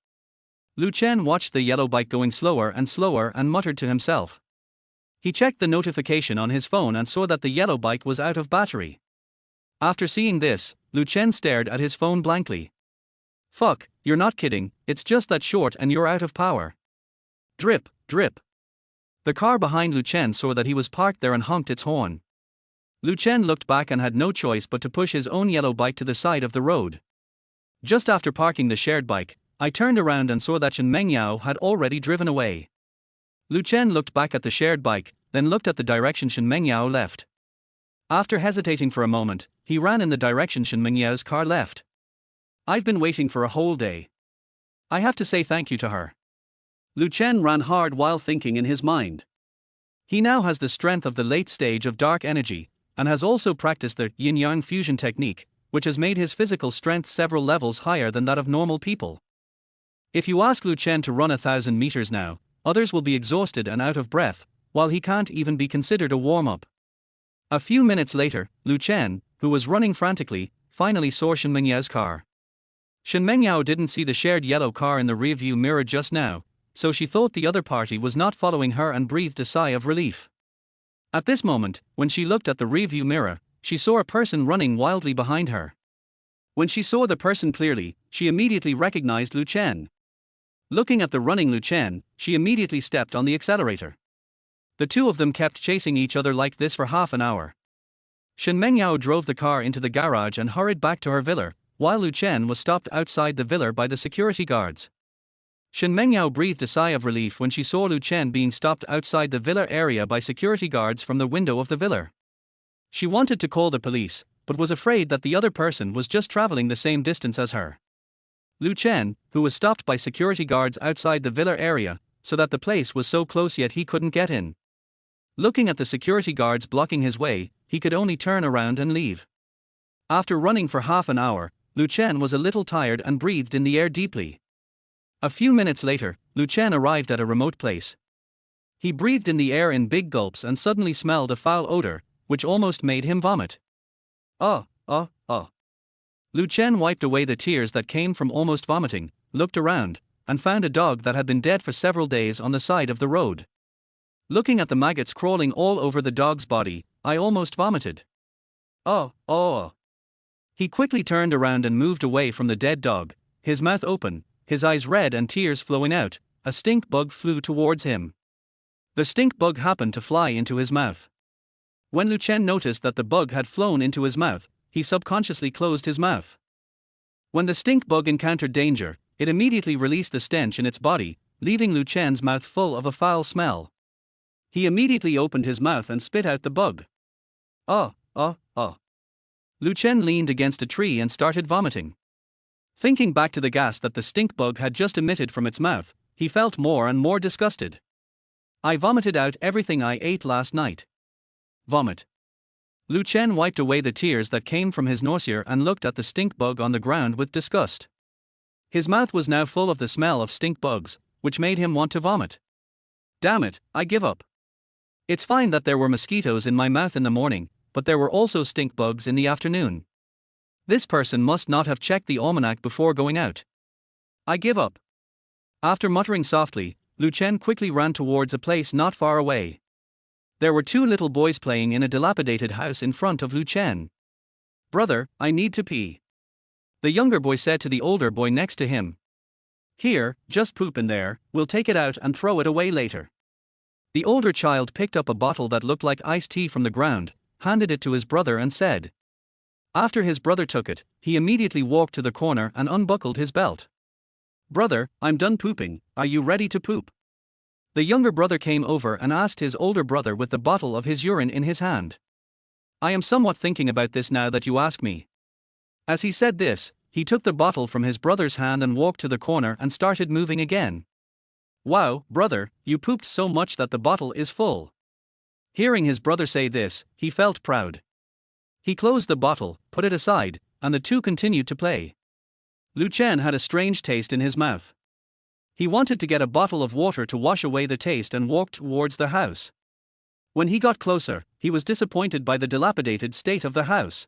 Lu Chen watched the yellow bike going slower and slower and muttered to himself. He checked the notification on his phone and saw that the yellow bike was out of battery. After seeing this, Lu Chen stared at his phone blankly. "Fuck, you're not kidding, it's just that short and you're out of power." Drip, drip. The car behind Lu Chen saw that he was parked there and honked its horn. Lu Chen looked back and had no choice but to push his own yellow bike to the side of the road. Just after parking the shared bike, I turned around and saw that Shen Mengyau had already driven away. Lu Chen looked back at the shared bike, then looked at the direction Shen Mengyau left. After hesitating for a moment, he ran in the direction Shen Mengyau's car left. "I've been waiting for a whole day. I have to say thank you to her." Lu Chen ran hard while thinking in his mind. He now has the strength of the late stage of dark energy, and has also practiced the yin-yang fusion technique, which has made his physical strength several levels higher than that of normal people. If you ask Lu Chen to run 1,000 meters now, others will be exhausted and out of breath, while he can't even be considered a warm-up. A few minutes later, Lu Chen, who was running frantically, finally saw Shen Mengyau's car. Shen Mengyao didn't see the shared yellow car in the rearview mirror just now, so she thought the other party was not following her and breathed a sigh of relief. At this moment, when she looked at the rearview mirror, she saw a person running wildly behind her. When she saw the person clearly, she immediately recognized Lu Chen. Looking at the running Lu Chen, she immediately stepped on the accelerator. The two of them kept chasing each other like this for half an hour. Shen Mengyao drove the car into the garage and hurried back to her villa, while Lu Chen was stopped outside the villa by the security guards. Shen Mengyao breathed a sigh of relief when she saw Lu Chen being stopped outside the villa area by security guards from the window of the villa. She wanted to call the police, but was afraid that the other person was just traveling the same distance as her. Lu Chen, who was stopped by security guards outside the villa area, so that the place was so close yet he couldn't get in. Looking at the security guards blocking his way, he could only turn around and leave. After running for half an hour, Lu Chen was a little tired and breathed in the air deeply. A few minutes later, Lu Chen arrived at a remote place. He breathed in the air in big gulps and suddenly smelled a foul odor, which almost made him vomit. Oh. Lu Chen wiped away the tears that came from almost vomiting, looked around, and found a dog that had been dead for several days on the side of the road. Looking at the maggots crawling all over the dog's body, I almost vomited. Oh. He quickly turned around and moved away from the dead dog, his mouth open, his eyes red and tears flowing out. A stink bug flew towards him. The stink bug happened to fly into his mouth. When Lu Chen noticed that the bug had flown into his mouth, he subconsciously closed his mouth. When the stink bug encountered danger, it immediately released the stench in its body, leaving Lu Chen's mouth full of a foul smell. He immediately opened his mouth and spit out the bug. Oh. Lu Chen leaned against a tree and started vomiting. Thinking back to the gas that the stink bug had just emitted from its mouth, he felt more and more disgusted. I vomited out everything I ate last night. Vomit. Lu Chen wiped away the tears that came from his nausea and looked at the stink bug on the ground with disgust. His mouth was now full of the smell of stink bugs, which made him want to vomit. Damn it, I give up. It's fine that there were mosquitoes in my mouth in the morning, but there were also stink bugs in the afternoon. This person must not have checked the almanac before going out. I give up. After muttering softly, Lu Chen quickly ran towards a place not far away. There were two little boys playing in a dilapidated house in front of Lu Chen. Brother, I need to pee. The younger boy said to the older boy next to him. Here, just poop in there, we'll take it out and throw it away later. The older child picked up a bottle that looked like iced tea from the ground, handed it to his brother and said. After his brother took it, he immediately walked to the corner and unbuckled his belt. Brother, I'm done pooping, are you ready to poop? The younger brother came over and asked his older brother with the bottle of his urine in his hand. I am somewhat thinking about this now that you ask me. As he said this, he took the bottle from his brother's hand and walked to the corner and started moving again. Wow, brother, you pooped so much that the bottle is full. Hearing his brother say this, he felt proud. He closed the bottle, put it aside, and the two continued to play. Lu Chen had a strange taste in his mouth. He wanted to get a bottle of water to wash away the taste and walked towards the house. When he got closer, he was disappointed by the dilapidated state of the house.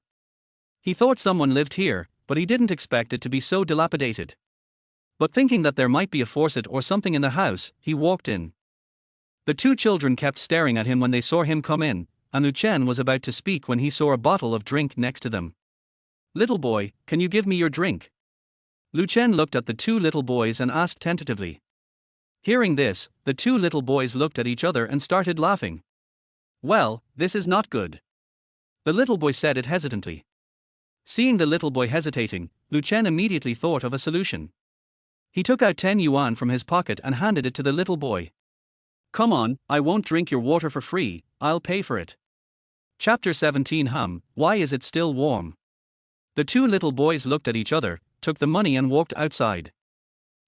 He thought someone lived here, but he didn't expect it to be so dilapidated. But thinking that there might be a faucet or something in the house, he walked in. The two children kept staring at him when they saw him come in, and Lu Chen was about to speak when he saw a bottle of drink next to them. Little boy, can you give me your drink? Lu Chen looked at the two little boys and asked tentatively. Hearing this, the two little boys looked at each other and started laughing. Well, this is not good. The little boy said it hesitantly. Seeing the little boy hesitating, Lu Chen immediately thought of a solution. He took out 10 yuan from his pocket and handed it to the little boy. Come on, I won't drink your water for free, I'll pay for it. Chapter 17 Why is it still warm? The two little boys looked at each other, took the money and walked outside.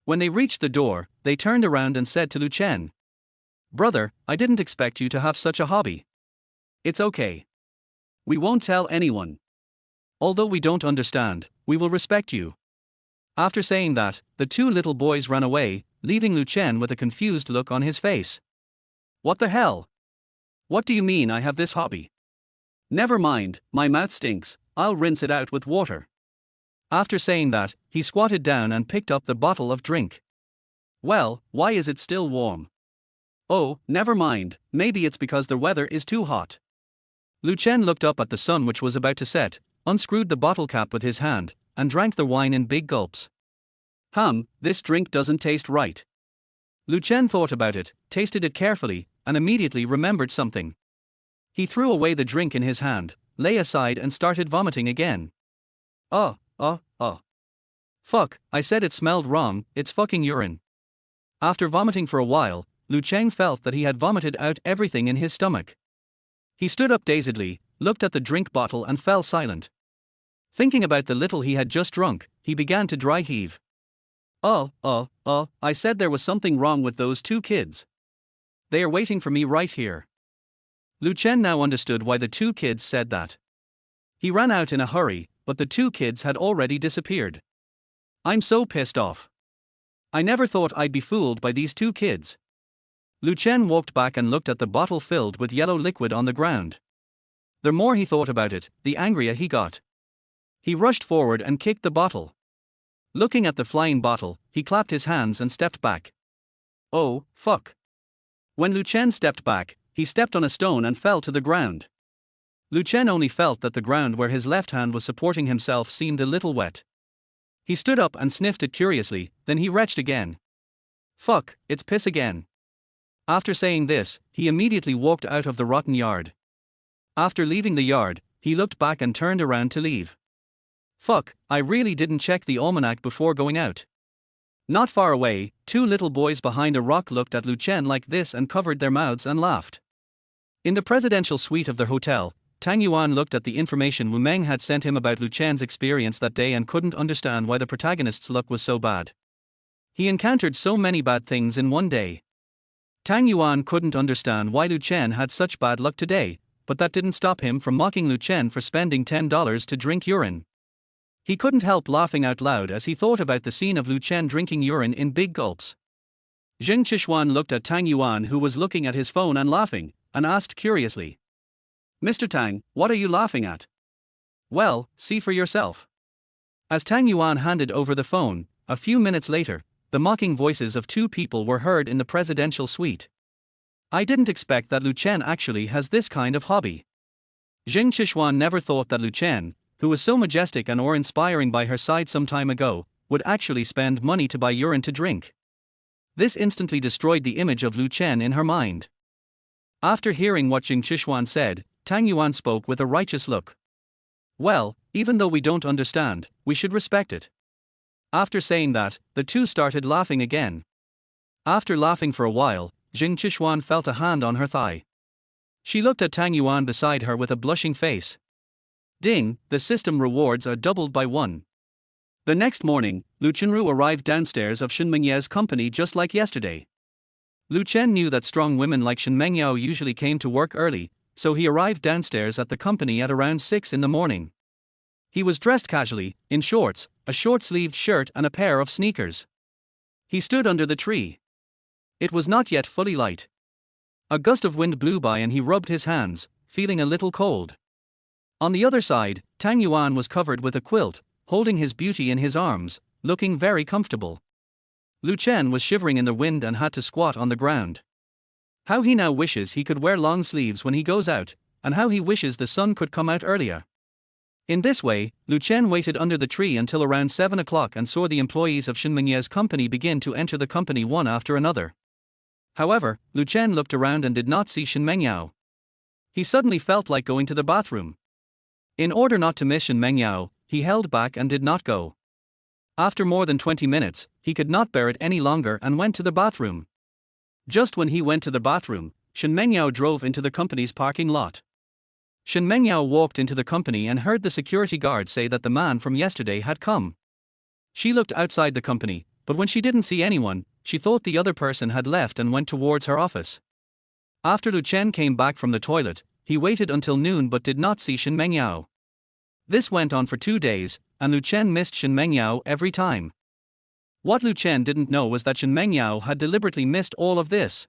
When they reached the door, they turned around and said to Lu Chen. Brother, I didn't expect you to have such a hobby. It's okay. We won't tell anyone. Although we don't understand, we will respect you. After saying that, the two little boys ran away, leaving Lu Chen with a confused look on his face. What the hell? What do you mean I have this hobby? Never mind, my mouth stinks, I'll rinse it out with water. After saying that, he squatted down and picked up the bottle of drink. Well, why is it still warm? Oh, never mind, maybe it's because the weather is too hot. Lu Chen looked up at the sun which was about to set, unscrewed the bottle cap with his hand, and drank the wine in big gulps. This drink doesn't taste right. Lu Chen thought about it, tasted it carefully, and immediately remembered something. He threw away the drink in his hand, lay aside and started vomiting again. Fuck, I said it smelled wrong, it's fucking urine. After vomiting for a while, Lu Chen felt that he had vomited out everything in his stomach. He stood up dazedly, looked at the drink bottle and fell silent. Thinking about the little he had just drunk, he began to dry heave. I said there was something wrong with those two kids. They are waiting for me right here. Lu Chen now understood why the two kids said that. He ran out in a hurry, but the two kids had already disappeared. I'm so pissed off. I never thought I'd be fooled by these two kids. Lu Chen walked back and looked at the bottle filled with yellow liquid on the ground. The more he thought about it, the angrier he got. He rushed forward and kicked the bottle. Looking at the flying bottle, he clapped his hands and stepped back. Oh, fuck. When Lu Chen stepped back, he stepped on a stone and fell to the ground. Lu Chen only felt that the ground where his left hand was supporting himself seemed a little wet. He stood up and sniffed it curiously, then he retched again. Fuck, it's piss again. After saying this, he immediately walked out of the rotten yard. After leaving the yard, he looked back and turned around to leave. Fuck, I really didn't check the almanac before going out. Not far away, two little boys behind a rock looked at Lu Chen like this and covered their mouths and laughed. In the presidential suite of the hotel, Tang Yuan looked at the information Wu Meng had sent him about Lu Chen's experience that day and couldn't understand why the protagonist's luck was so bad. He encountered so many bad things in one day. Tang Yuan couldn't understand why Lu Chen had such bad luck today, but that didn't stop him from mocking Lu Chen for spending $10 to drink urine. He couldn't help laughing out loud as he thought about the scene of Lu Chen drinking urine in big gulps. Zheng Qixuan looked at Tang Yuan, who was looking at his phone and laughing, and asked curiously, Mr. Tang, what are you laughing at? Well, see for yourself. As Tang Yuan handed over the phone, a few minutes later, the mocking voices of two people were heard in the presidential suite. I didn't expect that Lu Chen actually has this kind of hobby. Zheng Qixuan never thought that Lu Chen, who was so majestic and awe-inspiring by her side some time ago, would actually spend money to buy urine to drink. This instantly destroyed the image of Lu Chen in her mind. After hearing what Zheng Qixuan said, Tang Yuan spoke with a righteous look. Well, even though we don't understand, we should respect it. After saying that, the two started laughing again. After laughing for a while, Zheng Qixuan felt a hand on her thigh. She looked at Tang Yuan beside her with a blushing face. Ding, the system rewards are doubled by 1. The next morning, Lu Chenru arrived downstairs of Shen Mengyao's company just like yesterday. Lu Chen knew that strong women like Shen Mengyao usually came to work early, so he arrived downstairs at the company at around 6 in the morning. He was dressed casually, in shorts, a short-sleeved shirt and a pair of sneakers. He stood under the tree. It was not yet fully light. A gust of wind blew by and he rubbed his hands, feeling a little cold. On the other side, Tang Yuan was covered with a quilt, holding his beauty in his arms, looking very comfortable. Lu Chen was shivering in the wind and had to squat on the ground. How he now wishes he could wear long sleeves when he goes out, and how he wishes the sun could come out earlier. In this way, Lu Chen waited under the tree until around 7 o'clock and saw the employees of Shen Mengyao's company begin to enter the company one after another. However, Lu Chen looked around and did not see Shen Mengyao. He suddenly felt like going to the bathroom. In order not to miss Shen Mengyao, he held back and did not go. After more than 20 minutes, he could not bear it any longer and went to the bathroom. Just when he went to the bathroom, Shen Mengyao drove into the company's parking lot. Shen Mengyao walked into the company and heard the security guard say that the man from yesterday had come. She looked outside the company, but when she didn't see anyone, she thought the other person had left and went towards her office. After Lu Chen came back from the toilet, he waited until noon but did not see Shen Mengyao. This went on for 2 days, and Lu Chen missed Shen Mengyao every time. What Lu Chen didn't know was that Shen Mengyao had deliberately missed all of this.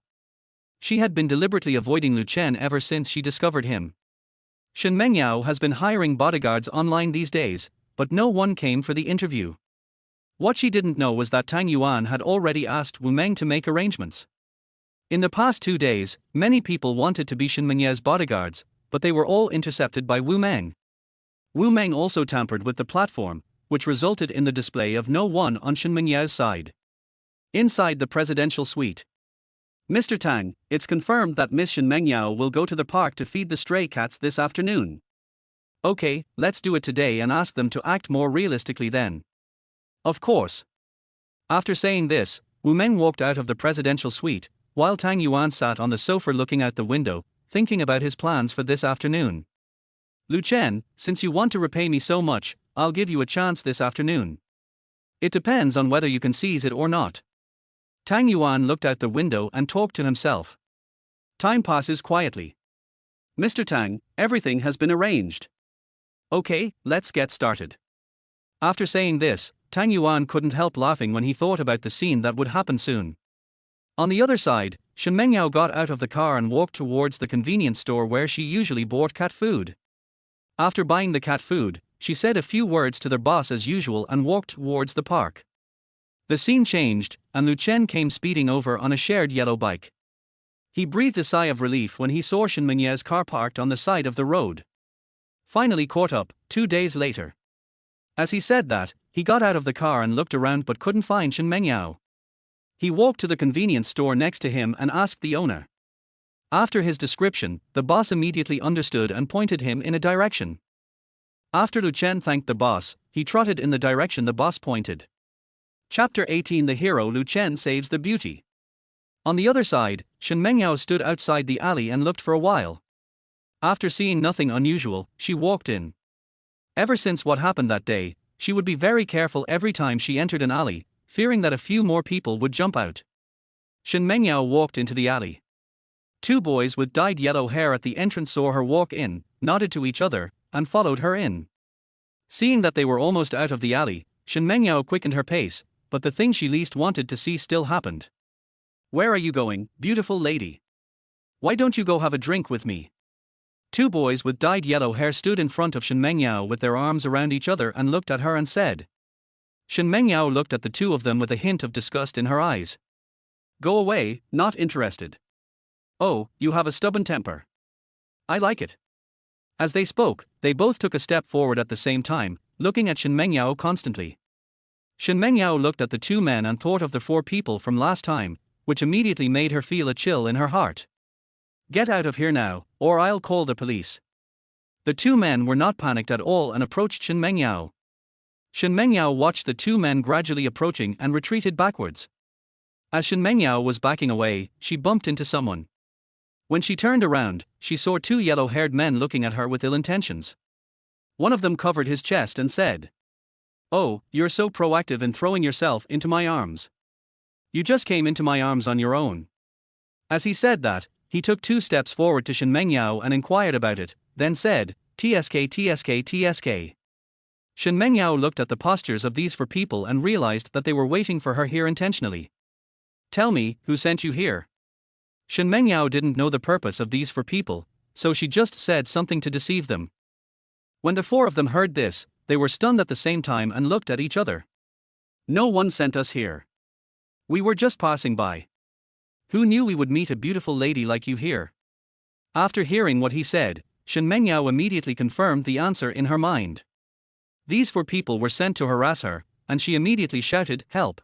She had been deliberately avoiding Lu Chen ever since she discovered him. Shen Mengyao has been hiring bodyguards online these days, but no one came for the interview. What she didn't know was that Tang Yuan had already asked Wu Meng to make arrangements. In the past 2 days, many people wanted to be Shen Mengyao's bodyguards, but they were all intercepted by Wu Meng. Wu Meng also tampered with the platform, which resulted in the display of no one on Shen Mengyao's side. Inside the presidential suite. Mr. Tang, it's confirmed that Miss Shen Mengyao will go to the park to feed the stray cats this afternoon. Okay, let's do it today and ask them to act more realistically then. Of course. After saying this, Wu Meng walked out of the presidential suite, while Tang Yuan sat on the sofa looking out the window, thinking about his plans for this afternoon. Lu Chen, since you want to repay me so much, I'll give you a chance this afternoon. It depends on whether you can seize it or not. Tang Yuan looked out the window and talked to himself. Time passes quietly. Mr. Tang, everything has been arranged. Okay, let's get started. After saying this, Tang Yuan couldn't help laughing when he thought about the scene that would happen soon. On the other side, Shen Mengyao got out of the car and walked towards the convenience store where she usually bought cat food. After buying the cat food, she said a few words to their boss as usual and walked towards the park. The scene changed, and Lu Chen came speeding over on a shared yellow bike. He breathed a sigh of relief when he saw Shen Mengyao's car parked on the side of the road. Finally caught up, 2 days later. As he said that, he got out of the car and looked around but couldn't find Shen Mengyao. He walked to the convenience store next to him and asked the owner. After his description, the boss immediately understood and pointed him in a direction. After Lu Chen thanked the boss, he trotted in the direction the boss pointed. Chapter 18. The hero Lu Chen saves the beauty. On the other side, Shen Mengyao stood outside the alley and looked for a while. After seeing nothing unusual, she walked in. Ever since what happened that day, she would be very careful every time she entered an alley, fearing that a few more people would jump out. Shen Mengyao walked into the alley. 2 boys with dyed yellow hair at the entrance saw her walk in, nodded to each other, and followed her in. Seeing that they were almost out of the alley, Shen Mengyao quickened her pace, but the thing she least wanted to see still happened. Where are you going, beautiful lady? Why don't you go have a drink with me? 2 boys with dyed yellow hair stood in front of Shen Mengyao with their arms around each other and looked at her and said. Shen Mengyao looked at the 2 of them with a hint of disgust in her eyes. Go away, not interested. Oh, you have a stubborn temper. I like it. As they spoke, they both took a step forward at the same time, looking at Shen Mengyao constantly. Shen Mengyao looked at the 2 men and thought of the 4 people from last time, which immediately made her feel a chill in her heart. Get out of here now, or I'll call the police. The 2 men were not panicked at all and approached Shen Mengyao. Shen Mengyao watched the 2 men gradually approaching and retreated backwards. As Shen Mengyao was backing away, she bumped into someone. When she turned around, she saw 2 yellow-haired men looking at her with ill intentions. One of them covered his chest and said, "Oh, you're so proactive in throwing yourself into my arms. You just came into my arms on your own." As he said that, he took 2 steps forward to Shen Mengyao and inquired about it, then said, "TSK TSK TSK." Shen Mengyao looked at the postures of these 4 people and realized that they were waiting for her here intentionally. Tell me, who sent you here? Shen Mengyao didn't know the purpose of these 4 people, so she just said something to deceive them. When the 4 of them heard this, they were stunned at the same time and looked at each other. No one sent us here. We were just passing by. Who knew we would meet a beautiful lady like you here? After hearing what he said, Shen Mengyao immediately confirmed the answer in her mind. These 4 people were sent to harass her, and she immediately shouted, "Help!"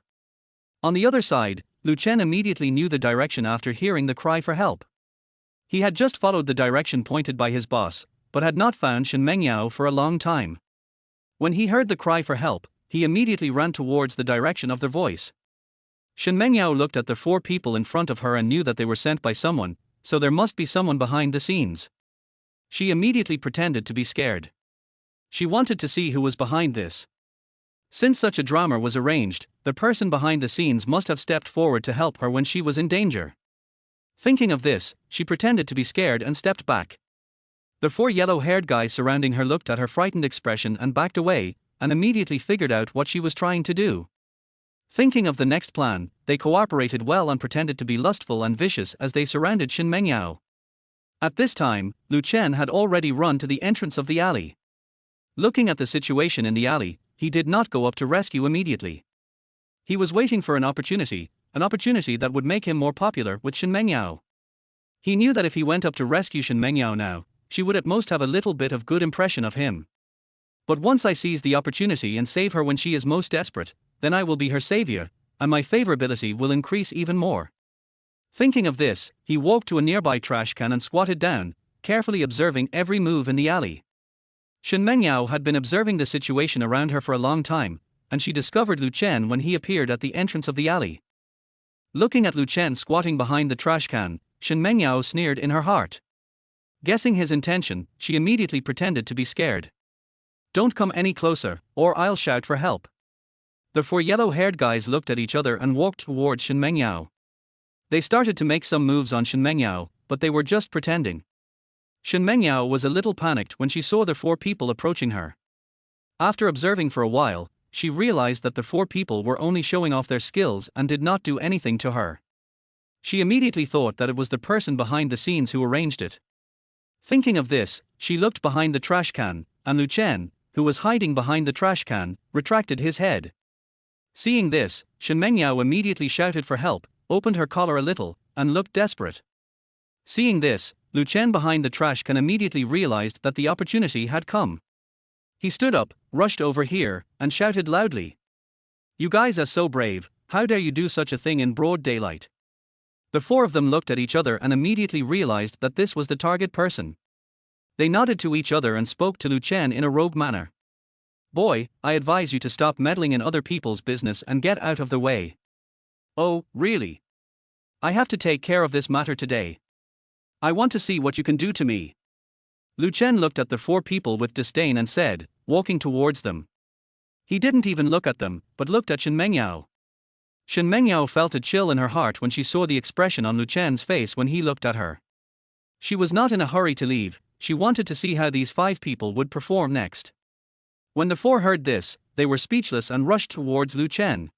On the other side, Lu Chen immediately knew the direction after hearing the cry for help. He had just followed the direction pointed by his boss, but had not found Shen Mengyao for a long time. When he heard the cry for help, he immediately ran towards the direction of their voice. Shen Mengyao looked at the 4 people in front of her and knew that they were sent by someone, so there must be someone behind the scenes. She immediately pretended to be scared. She wanted to see who was behind this. Since such a drama was arranged, the person behind the scenes must have stepped forward to help her when she was in danger. Thinking of this, she pretended to be scared and stepped back. The 4 yellow-haired guys surrounding her looked at her frightened expression and backed away, and immediately figured out what she was trying to do. Thinking of the next plan, they cooperated well and pretended to be lustful and vicious as they surrounded Shen Mengyao. At this time, Lu Chen had already run to the entrance of the alley. Looking at the situation in the alley, he did not go up to rescue immediately. He was waiting for an opportunity that would make him more popular with Shen Mengyao. He knew that if he went up to rescue Shen Mengyao now, she would at most have a little bit of good impression of him. But once I seize the opportunity and save her when she is most desperate, then I will be her savior, and my favorability will increase even more. Thinking of this, he walked to a nearby trash can and squatted down, carefully observing every move in the alley. Shen Mengyao had been observing the situation around her for a long time, and she discovered Lu Chen when he appeared at the entrance of the alley. Looking at Lu Chen squatting behind the trash can, Shen Mengyao sneered in her heart. Guessing his intention, she immediately pretended to be scared. "Don't come any closer, or I'll shout for help." The four yellow-haired guys looked at each other and walked towards Shen Mengyao. They started to make some moves on Shen Mengyao, but they were just pretending. Shen Mengyao was a little panicked when she saw the four people approaching her. After observing for a while, she realized that the four people were only showing off their skills and did not do anything to her. She immediately thought that it was the person behind the scenes who arranged it. Thinking of this, she looked behind the trash can, and Lu Chen, who was hiding behind the trash can, retracted his head. Seeing this, Shen Mengyao immediately shouted for help, opened her collar a little, and looked desperate. Seeing this, Lu Chen behind the trash can immediately realized that the opportunity had come. He stood up, rushed over here, and shouted loudly. "You guys are so brave, how dare you do such a thing in broad daylight?" The four of them looked at each other and immediately realized that this was the target person. They nodded to each other and spoke to Lu Chen in a rogue manner. "Boy, I advise you to stop meddling in other people's business and get out of the way." "Oh, really? I have to take care of this matter today. I want to see what you can do to me." Lu Chen looked at the four people with disdain and said, walking towards them. He didn't even look at them, but looked at Shen Mengyao. Shen Mengyao felt a chill in her heart when she saw the expression on Lu Chen's face when he looked at her. She was not in a hurry to leave, she wanted to see how these five people would perform next. When the four heard this, they were speechless and rushed towards Lu Chen.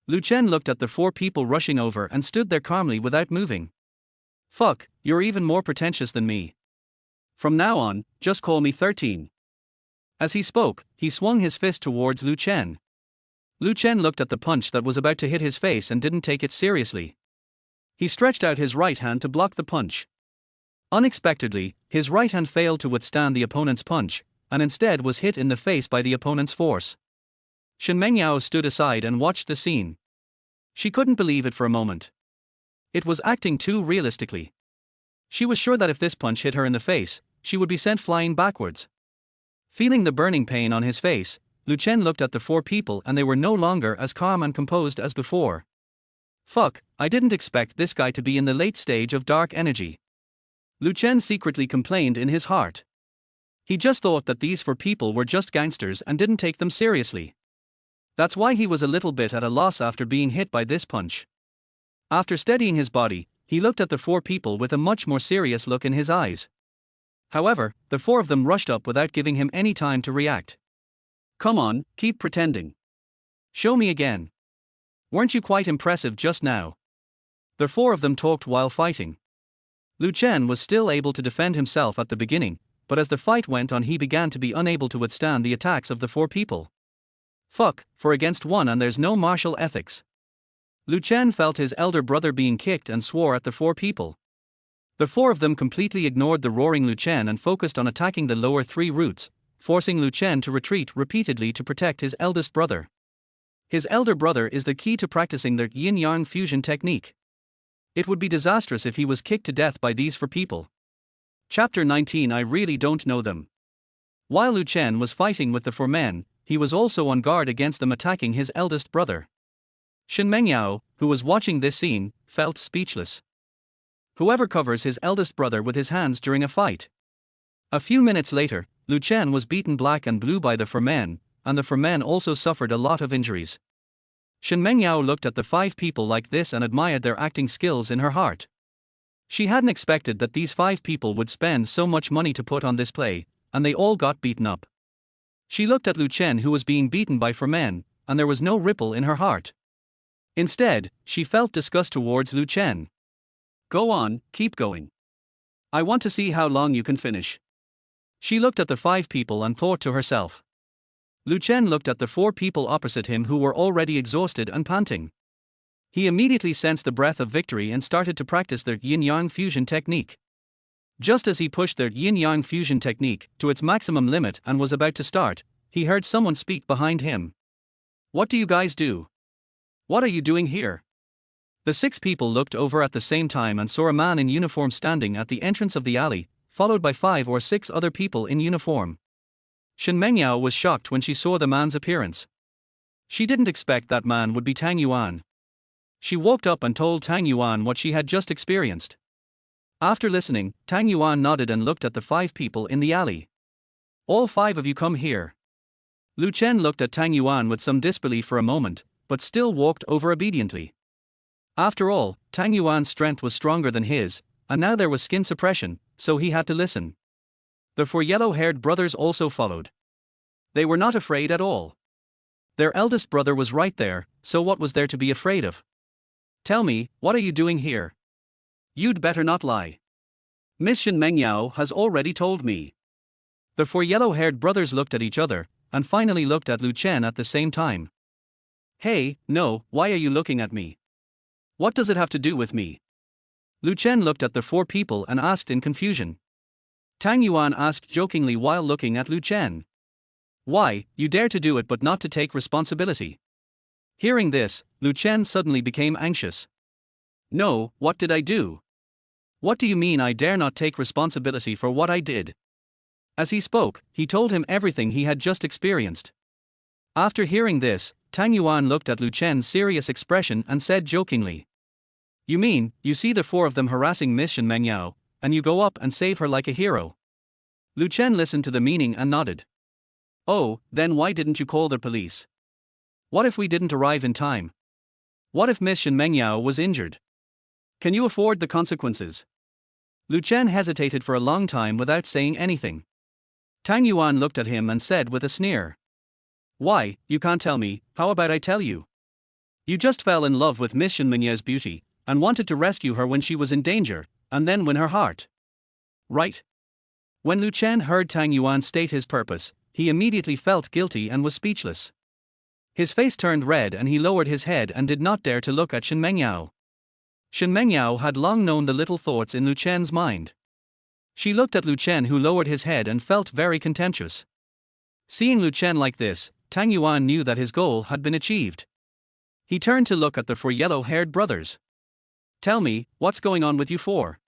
Lu Chen looked at the four people rushing over and stood there calmly without moving. "Fuck, you're even more pretentious than me. From now on, just call me 13. As he spoke, he swung his fist towards Lu Chen. Lu Chen looked at the punch that was about to hit his face and didn't take it seriously. He stretched out his right hand to block the punch. Unexpectedly, his right hand failed to withstand the opponent's punch, and instead was hit in the face by the opponent's force. Shen Mengyao stood aside and watched the scene. She couldn't believe it for a moment. It was acting too realistically. She was sure that if this punch hit her in the face, she would be sent flying backwards. Feeling the burning pain on his face, Lu Chen looked at the four people and they were no longer as calm and composed as before. "Fuck, I didn't expect this guy to be in the late stage of dark energy." Lu Chen secretly complained in his heart. He just thought that these four people were just gangsters and didn't take them seriously. That's why he was a little bit at a loss after being hit by this punch. After steadying his body, he looked at the four people with a much more serious look in his eyes. However, the four of them rushed up without giving him any time to react. "Come on, keep pretending. Show me again. Weren't you quite impressive just now?" The four of them talked while fighting. Lu Chen was still able to defend himself at the beginning, but as the fight went on he began to be unable to withstand the attacks of the four people. Fuck, 4 against 1 and there's no martial ethics. Lu Chen felt his elder brother being kicked and swore at the four people. The four of them completely ignored the roaring Lu Chen and focused on attacking the lower three roots, forcing Lu Chen to retreat repeatedly to protect his eldest brother. His elder brother is the key to practicing the yin-yang fusion technique. It would be disastrous if he was kicked to death by these four people. Chapter 19. I really don't know them. While Lu Chen was fighting with the four men, he was also on guard against them attacking his eldest brother. Shen Mengyao, who was watching this scene, felt speechless. Whoever covers his eldest brother with his hands during a fight. A few minutes later, Lu Chen was beaten black and blue by the four men, and the four men also suffered a lot of injuries. Shen Mengyao looked at the five people like this and admired their acting skills in her heart. She hadn't expected that these five people would spend so much money to put on this play, and they all got beaten up. She looked at Lu Chen who was being beaten by four men, and there was no ripple in her heart. Instead, she felt disgust towards Lu Chen. "Go on, keep going. I want to see how long you can finish." She looked at the 5 people and thought to herself. Lu Chen looked at the 4 people opposite him who were already exhausted and panting. He immediately sensed the breath of victory and started to practice their yin-yang fusion technique. Just as he pushed their yin-yang fusion technique to its maximum limit and was about to start, he heard someone speak behind him. "What do you guys do? What are you doing here?" The 6 people looked over at the same time and saw a man in uniform standing at the entrance of the alley, followed by 5 or 6 other people in uniform. Shen Mengyao was shocked when she saw the man's appearance. She didn't expect that man would be Tang Yuan. She walked up and told Tang Yuan what she had just experienced. After listening, Tang Yuan nodded and looked at the 5 people in the alley. "All 5 of you come here." Lu Chen looked at Tang Yuan with some disbelief for a moment, but still walked over obediently. After all, Tang Yuan's strength was stronger than his, and now there was skin suppression, so he had to listen. The 4 yellow-haired brothers also followed. They were not afraid at all. Their eldest brother was right there, so what was there to be afraid of? "Tell me, what are you doing here? You'd better not lie. Miss Shen Mengyao has already told me." The 4 yellow-haired brothers looked at each other, and finally looked at Lu Chen at the same time. "Hey, no, why are you looking at me? What does it have to do with me?" Lu Chen looked at the 4 people and asked in confusion. Tang Yuan asked jokingly while looking at Lu Chen. "Why, you dare to do it but not to take responsibility?" Hearing this, Lu Chen suddenly became anxious. "No, what did I do? What do you mean I dare not take responsibility for what I did?" As he spoke, he told him everything he had just experienced. After hearing this, Tang Yuan looked at Lu Chen's serious expression and said jokingly. "You mean, you see the 4 of them harassing Miss Shen Mengyao, and you go up and save her like a hero?" Lu Chen listened to the meaning and nodded. "Oh, then why didn't you call the police? What if we didn't arrive in time? What if Miss Shen Mengyao was injured? Can you afford the consequences?" Lu Chen hesitated for a long time without saying anything. Tang Yuan looked at him and said with a sneer. "Why, you can't tell me, how about I tell you? You just fell in love with Miss Shen Mengyau's beauty, and wanted to rescue her when she was in danger, and then win her heart. Right?" When Lu Chen heard Tang Yuan state his purpose, he immediately felt guilty and was speechless. His face turned red and he lowered his head and did not dare to look at Shen Mengyao. Shen Mengyao had long known the little thoughts in Lu Chen's mind. She looked at Lu Chen, who lowered his head and felt very contemptuous. Seeing Lu Chen like this, Tang Yuan knew that his goal had been achieved. He turned to look at the 4 yellow-haired brothers. "Tell me, what's going on with you 4?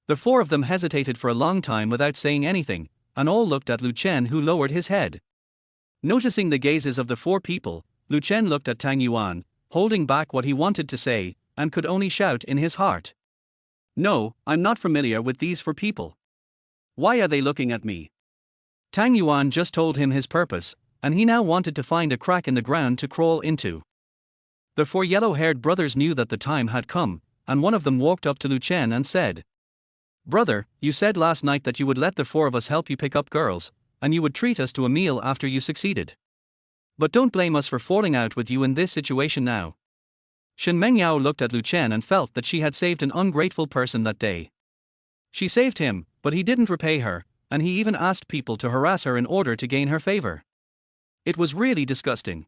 The 4 of them hesitated for a long time without saying anything, and all looked at Lu Chen, who lowered his head. Noticing the gazes of the 4 people, Lu Chen looked at Tang Yuan, holding back what he wanted to say, and could only shout in his heart. "No, I'm not familiar with these 4 people. Why are they looking at me?" Tang Yuan just told him his purpose, and he now wanted to find a crack in the ground to crawl into. The 4 yellow-haired brothers knew that the time had come, and one of them walked up to Lu Chen and said, "Brother, you said last night that you would let the 4 of us help you pick up girls, and you would treat us to a meal after you succeeded. But don't blame us for falling out with you in this situation now." Shen Mengyao looked at Lu Chen and felt that she had saved an ungrateful person that day. She saved him, but he didn't repay her, and he even asked people to harass her in order to gain her favor. It was really disgusting.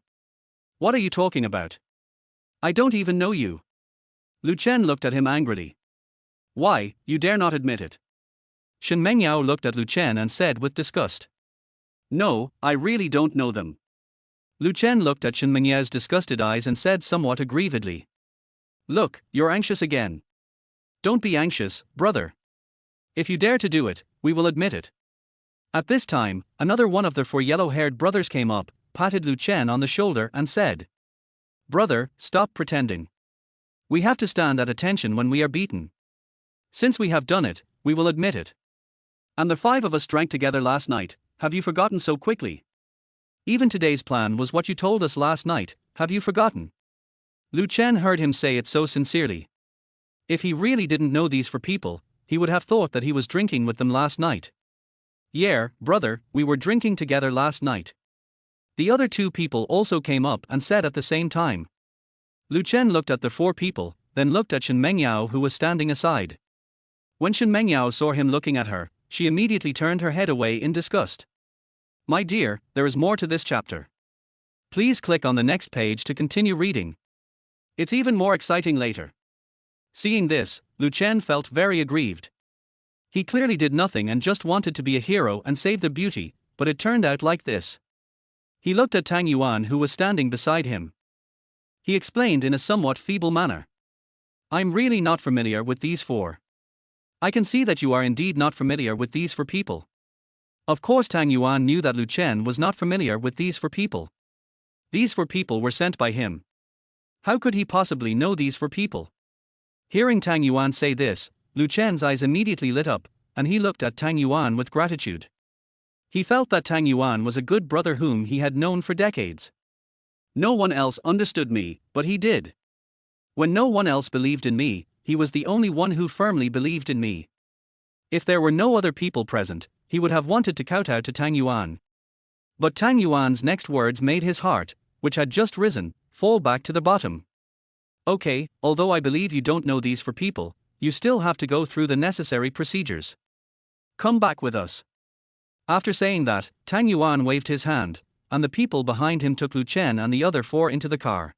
"What are you talking about? I don't even know you." Lu Chen looked at him angrily. "Why, you dare not admit it?" Shen Mengyao looked at Lu Chen and said with disgust. "No, I really don't know them." Lu Chen looked at Shen Mengyao's disgusted eyes and said somewhat aggrievedly. "Look, you're anxious again. Don't be anxious, brother. If you dare to do it, we will admit it." At this time, another one of the 4 yellow-haired brothers came up, patted Lu Chen on the shoulder and said, "Brother, stop pretending. We have to stand at attention when we are beaten. Since we have done it, we will admit it. And the 5 of us drank together last night, have you forgotten so quickly? Even today's plan was what you told us last night, have you forgotten?" Lu Chen heard him say it so sincerely. If he really didn't know these 4 people, he would have thought that he was drinking with them last night. "Yeah, brother, we were drinking together last night." The other 2 people also came up and said at the same time. Lu Chen looked at the 4 people, then looked at Shen Mengyao, who was standing aside. When Shen Mengyao saw him looking at her, she immediately turned her head away in disgust. My dear, there is more to this chapter. Please click on the next page to continue reading. It's even more exciting later. Seeing this, Lu Chen felt very aggrieved. He clearly did nothing and just wanted to be a hero and save the beauty, but it turned out like this. He looked at Tang Yuan, who was standing beside him. He explained in a somewhat feeble manner. I'm really not familiar with these four. I can see that you are indeed not familiar with these four people. Of course, Tang Yuan knew that Lu Chen was not familiar with these four people. These four people were sent by him. How could he possibly know these four people? Hearing Tang Yuan say this, Lu Chen's eyes immediately lit up, and he looked at Tang Yuan with gratitude. He felt that Tang Yuan was a good brother whom he had known for decades. No one else understood me, but he did. When no one else believed in me, he was the only one who firmly believed in me. If there were no other people present, he would have wanted to kowtow to Tang Yuan. But Tang Yuan's next words made his heart, which had just risen, fall back to the bottom. Okay, although I believe you don't know these four people, you still have to go through the necessary procedures. Come back with us. After saying that, Tang Yuan waved his hand, and the people behind him took Lu Chen and the other four into the car.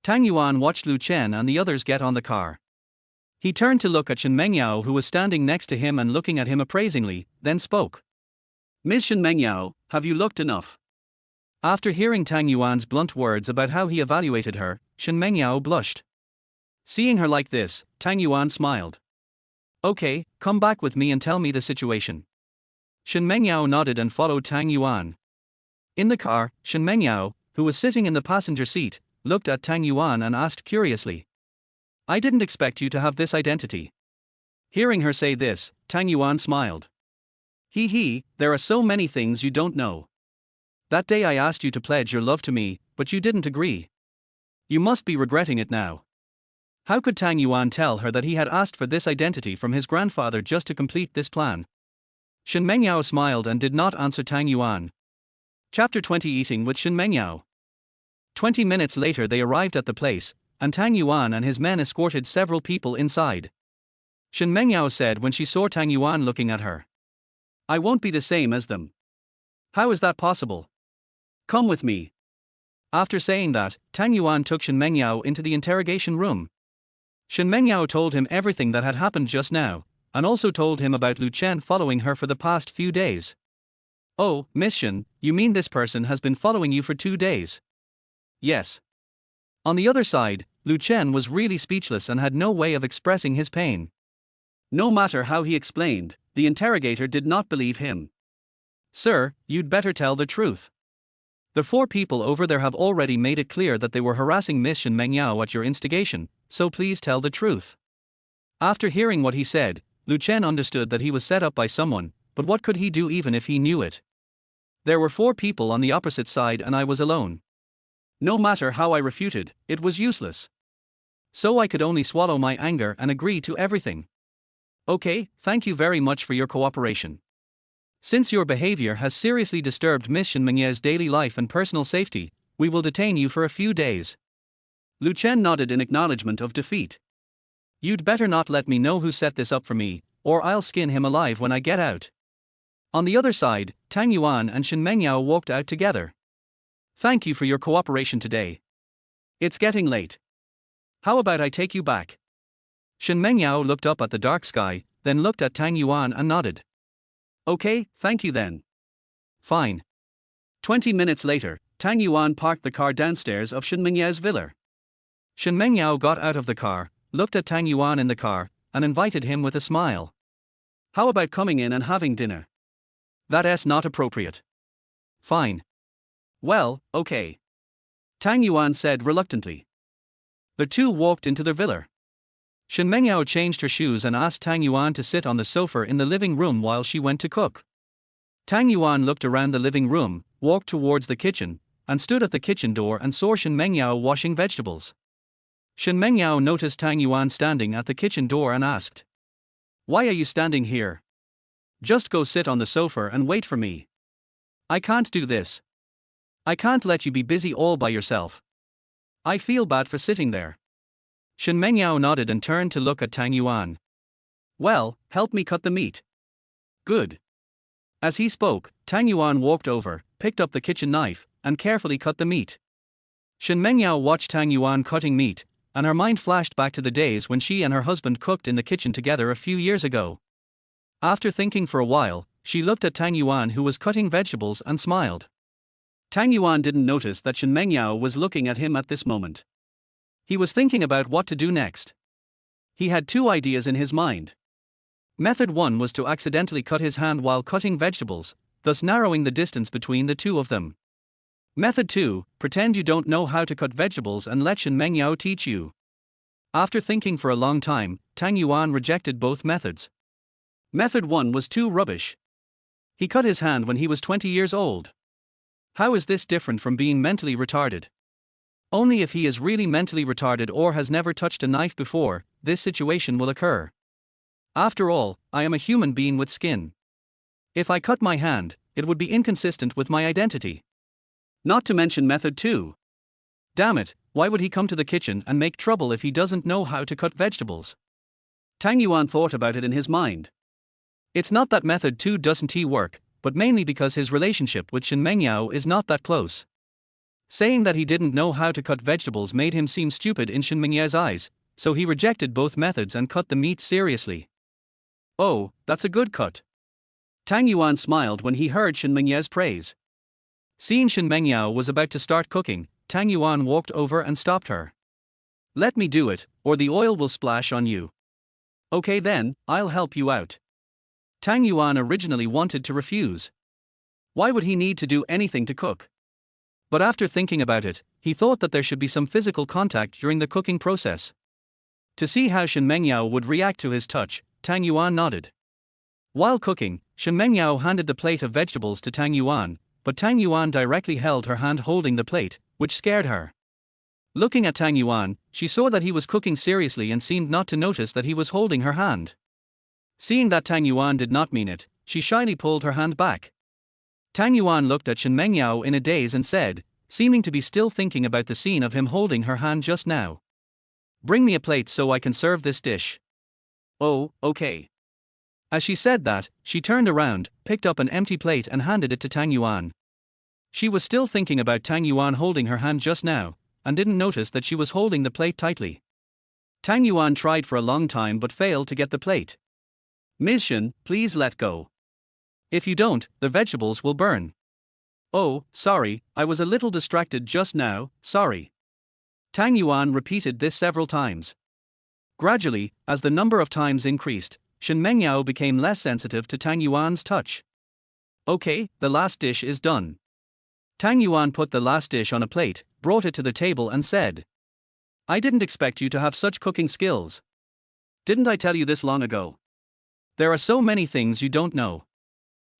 Tang Yuan watched Lu Chen and the others get on the car. He turned to look at Shen Mengyao, who was standing next to him and looking at him appraisingly, then spoke. Ms. Shen Mengyao, have you looked enough? After hearing Tang Yuan's blunt words about how he evaluated her, Shen Mengyao blushed. Seeing her like this, Tang Yuan smiled. Okay, come back with me and tell me the situation. Shen Mengyao nodded and followed Tang Yuan. In the car, Shen Mengyao, who was sitting in the passenger seat, looked at Tang Yuan and asked curiously. I didn't expect you to have this identity. Hearing her say this, Tang Yuan smiled. There are so many things you don't know. That day I asked you to pledge your love to me, but you didn't agree. You must be regretting it now. How could Tang Yuan tell her that he had asked for this identity from his grandfather just to complete this plan? Shen Mengyao smiled and did not answer Tang Yuan. Chapter 20 Eating with Shen Mengyao. 20 minutes later they arrived at the place, and Tang Yuan and his men escorted several people inside. Shen Mengyao said when she saw Tang Yuan looking at her. I won't be the same as them. How is that possible? Come with me. After saying that, Tang Yuan took Shen Mengyao into the interrogation room. Shen Mengyao told him everything that had happened just now, and also told him about Lu Chen following her for the past few days. Oh, Miss Shen, you mean this person has been following you for 2 days? Yes. On the other side, Lu Chen was really speechless and had no way of expressing his pain. No matter how he explained, the interrogator did not believe him. Sir, you'd better tell the truth. The 4 people over there have already made it clear that they were harassing Miss Shen Mengyao at your instigation, so please tell the truth. After hearing what he said, Lu Chen understood that he was set up by someone, but what could he do even if he knew it? There were 4 people on the opposite side and I was alone. No matter how I refuted, it was useless. So I could only swallow my anger and agree to everything. Okay, thank you very much for your cooperation. Since your behavior has seriously disturbed Miss Shen Mengyao's daily life and personal safety, we will detain you for a few days. Lu Chen nodded in acknowledgement of defeat. You'd better not let me know who set this up for me, or I'll skin him alive when I get out. On the other side, Tang Yuan and Shen Mengyao walked out together. Thank you for your cooperation today. It's getting late. How about I take you back? Shen Mengyao looked up at the dark sky, then looked at Tang Yuan and nodded. Okay, thank you then. Fine. 20 minutes later, Tang Yuan parked the car downstairs of Shen Mengyao's villa. Shen Mengyao got out of the car, looked at Tang Yuan in the car, and invited him with a smile. How about coming in and having dinner? That's not appropriate. Fine. Well, okay. Tang Yuan said reluctantly. The two walked into their villa. Shen Mengyao changed her shoes and asked Tang Yuan to sit on the sofa in the living room while she went to cook. Tang Yuan looked around the living room, walked towards the kitchen, and stood at the kitchen door and saw Shen Mengyao washing vegetables. Shen Mengyao noticed Tang Yuan standing at the kitchen door and asked, Why are you standing here? Just go sit on the sofa and wait for me. I can't do this. I can't let you be busy all by yourself. I feel bad for sitting there. Shen Mengyao nodded and turned to look at Tang Yuan. Well, help me cut the meat. Good. As he spoke, Tang Yuan walked over, picked up the kitchen knife, and carefully cut the meat. Shen Mengyao watched Tang Yuan cutting meat, and her mind flashed back to the days when she and her husband cooked in the kitchen together a few years ago. After thinking for a while, she looked at Tang Yuan, who was cutting vegetables, and smiled. Tang Yuan didn't notice that Shen Mengyao was looking at him at this moment. He was thinking about what to do next. He had two ideas in his mind. Method 1 was to accidentally cut his hand while cutting vegetables, thus narrowing the distance between the two of them. Method 2, pretend you don't know how to cut vegetables and let Shen Mengyao teach you. After thinking for a long time, Tang Yuan rejected both methods. Method 1 was too rubbish. He cut his hand when he was 20 years old. How is this different from being mentally retarded? Only if he is really mentally retarded or has never touched a knife before, this situation will occur. After all, I am a human being with skin. If I cut my hand, it would be inconsistent with my identity. Not to mention method 2. Damn it, why would he come to the kitchen and make trouble if he doesn't know how to cut vegetables? Tang Yuan thought about it in his mind. It's not that method 2 doesn't work, but mainly because his relationship with Shen Mengyao is not that close. Saying that he didn't know how to cut vegetables made him seem stupid in Shen Mengyao's eyes, so he rejected both methods and cut the meat seriously. Oh, that's a good cut. Tang Yuan smiled when he heard Shen Mengyao's praise. Seeing Shen Mengyao was about to start cooking, Tang Yuan walked over and stopped her. Let me do it, or the oil will splash on you. Okay then, I'll help you out. Tang Yuan originally wanted to refuse. Why would he need to do anything to cook? But after thinking about it, he thought that there should be some physical contact during the cooking process. To see how Shen Mengyao would react to his touch, Tang Yuan nodded. While cooking, Shen Mengyao handed the plate of vegetables to Tang Yuan, but Tang Yuan directly held her hand holding the plate, which scared her. Looking at Tang Yuan, she saw that he was cooking seriously and seemed not to notice that he was holding her hand. Seeing that Tang Yuan did not mean it, she shyly pulled her hand back. Tang Yuan looked at Shen Mengyao in a daze and said, seeming to be still thinking about the scene of him holding her hand just now. Bring me a plate so I can serve this dish. Oh, okay. As she said that, she turned around, picked up an empty plate and handed it to Tang Yuan. She was still thinking about Tang Yuan holding her hand just now, and didn't notice that she was holding the plate tightly. Tang Yuan tried for a long time but failed to get the plate. Ms. Shen, please let go. If you don't, the vegetables will burn. Oh, sorry, I was a little distracted just now, sorry. Tang Yuan repeated this several times. Gradually, as the number of times increased, Shen Mengyao became less sensitive to Tang Yuan's touch. Okay, the last dish is done. Tang Yuan put the last dish on a plate, brought it to the table and said, I didn't expect you to have such cooking skills. Didn't I tell you this long ago? There are so many things you don't know.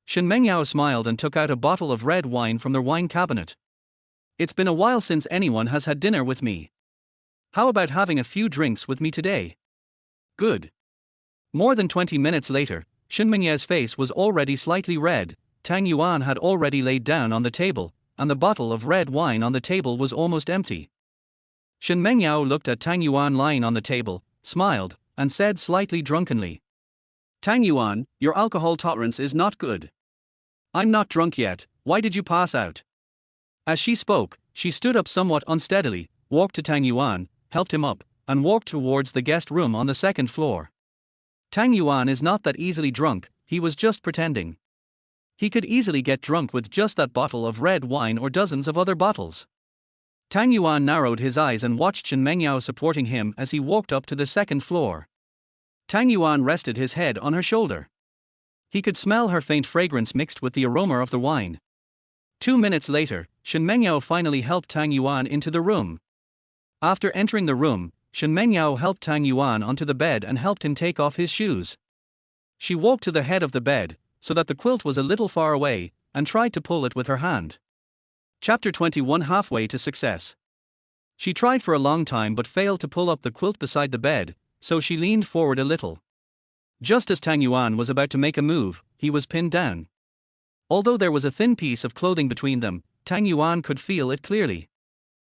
Shen Mengyao smiled and took out a bottle of red wine from their wine cabinet. It's been a while since anyone has had dinner with me. How about having a few drinks with me today? Good. More than 20 minutes later, Shen Mengyao's face was already slightly red, Tang Yuan had already laid down on the table, and the bottle of red wine on the table was almost empty. Shen Mengyao looked at Tang Yuan lying on the table, smiled, and said slightly drunkenly, Tang Yuan, your alcohol tolerance is not good. I'm not drunk yet, why did you pass out? As she spoke, she stood up somewhat unsteadily, walked to Tang Yuan, helped him up, and walked towards the guest room on the second floor. Tang Yuan is not that easily drunk, he was just pretending. He could easily get drunk with just that bottle of red wine or dozens of other bottles. Tang Yuan narrowed his eyes and watched Shen Mengyao supporting him as he walked up to the second floor. Tang Yuan rested his head on her shoulder. He could smell her faint fragrance mixed with the aroma of the wine. 2 minutes later, Shen Mengyao finally helped Tang Yuan into the room. After entering the room, Shen Mengyao helped Tang Yuan onto the bed and helped him take off his shoes. She walked to the head of the bed, so that the quilt was a little far away, and tried to pull it with her hand. Chapter 21 Halfway to Success. She tried for a long time but failed to pull up the quilt beside the bed, so she leaned forward a little. Just as Tang Yuan was about to make a move, he was pinned down. Although there was a thin piece of clothing between them, Tang Yuan could feel it clearly.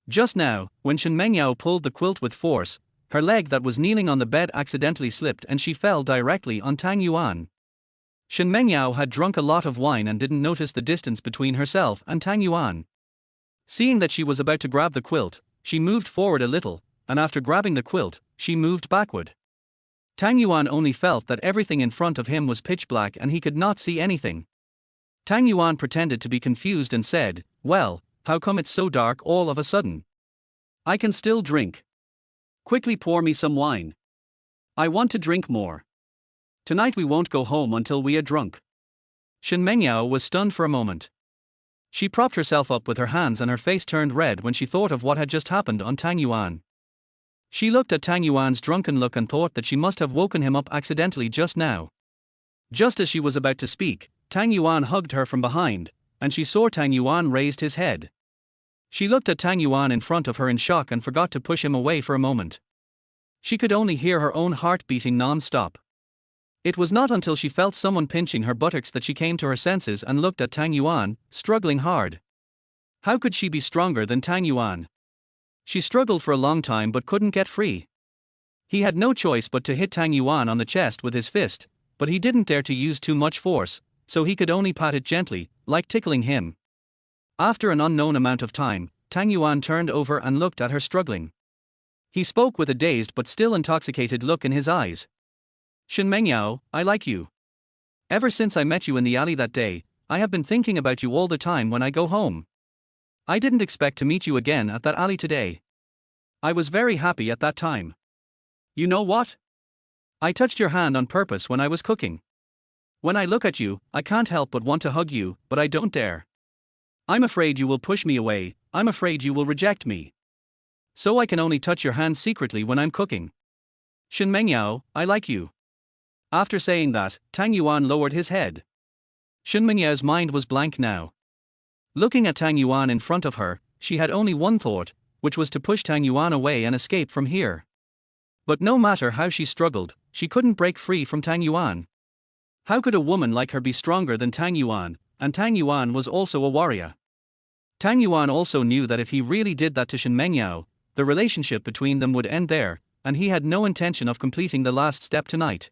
Just now, when Shen Mengyao pulled the quilt with force, her leg that was kneeling on the bed accidentally slipped and she fell directly on Tang Yuan. Shen Mengyao had drunk a lot of wine and didn't notice the distance between herself and Tang Yuan. Seeing that she was about to grab the quilt, she moved forward a little, and after grabbing the quilt, she moved backward. Tang Yuan only felt that everything in front of him was pitch black and he could not see anything. Tang Yuan pretended to be confused and said, "Well, how come it's so dark all of a sudden? I can still drink. Quickly pour me some wine. I want to drink more. Tonight we won't go home until we are drunk." Shen Mengyao was stunned for a moment. She propped herself up with her hands and her face turned red when she thought of what had just happened on Tang Yuan. She looked at Tang Yuan's drunken look and thought that she must have woken him up accidentally just now. Just as she was about to speak, Tang Yuan hugged her from behind, and she saw Tang Yuan raised his head. She looked at Tang Yuan in front of her in shock and forgot to push him away for a moment. She could only hear her own heart beating non-stop. It was not until she felt someone pinching her buttocks that she came to her senses and looked at Tang Yuan, struggling hard. How could she be stronger than Tang Yuan? She struggled for a long time but couldn't get free. He had no choice but to hit Tang Yuan on the chest with his fist, but he didn't dare to use too much force, so he could only pat it gently, like tickling him. After an unknown amount of time, Tang Yuan turned over and looked at her struggling. He spoke with a dazed but still intoxicated look in his eyes. "Shen Mengyao, I like you. Ever since I met you in the alley that day, I have been thinking about you all the time when I go home. I didn't expect to meet you again at that alley today. I was very happy at that time. You know what? I touched your hand on purpose when I was cooking. When I look at you, I can't help but want to hug you, but I don't dare. I'm afraid you will push me away, I'm afraid you will reject me. So I can only touch your hand secretly when I'm cooking. Shen Mengyao, I like you." After saying that, Tang Yuan lowered his head. Shen Mengyao's mind was blank now. Looking at Tang Yuan in front of her, she had only one thought, which was to push Tang Yuan away and escape from here. But no matter how she struggled, she couldn't break free from Tang Yuan. How could a woman like her be stronger than Tang Yuan, and Tang Yuan was also a warrior? Tang Yuan also knew that if he really did that to Shen Mengyao, the relationship between them would end there, and he had no intention of completing the last step tonight.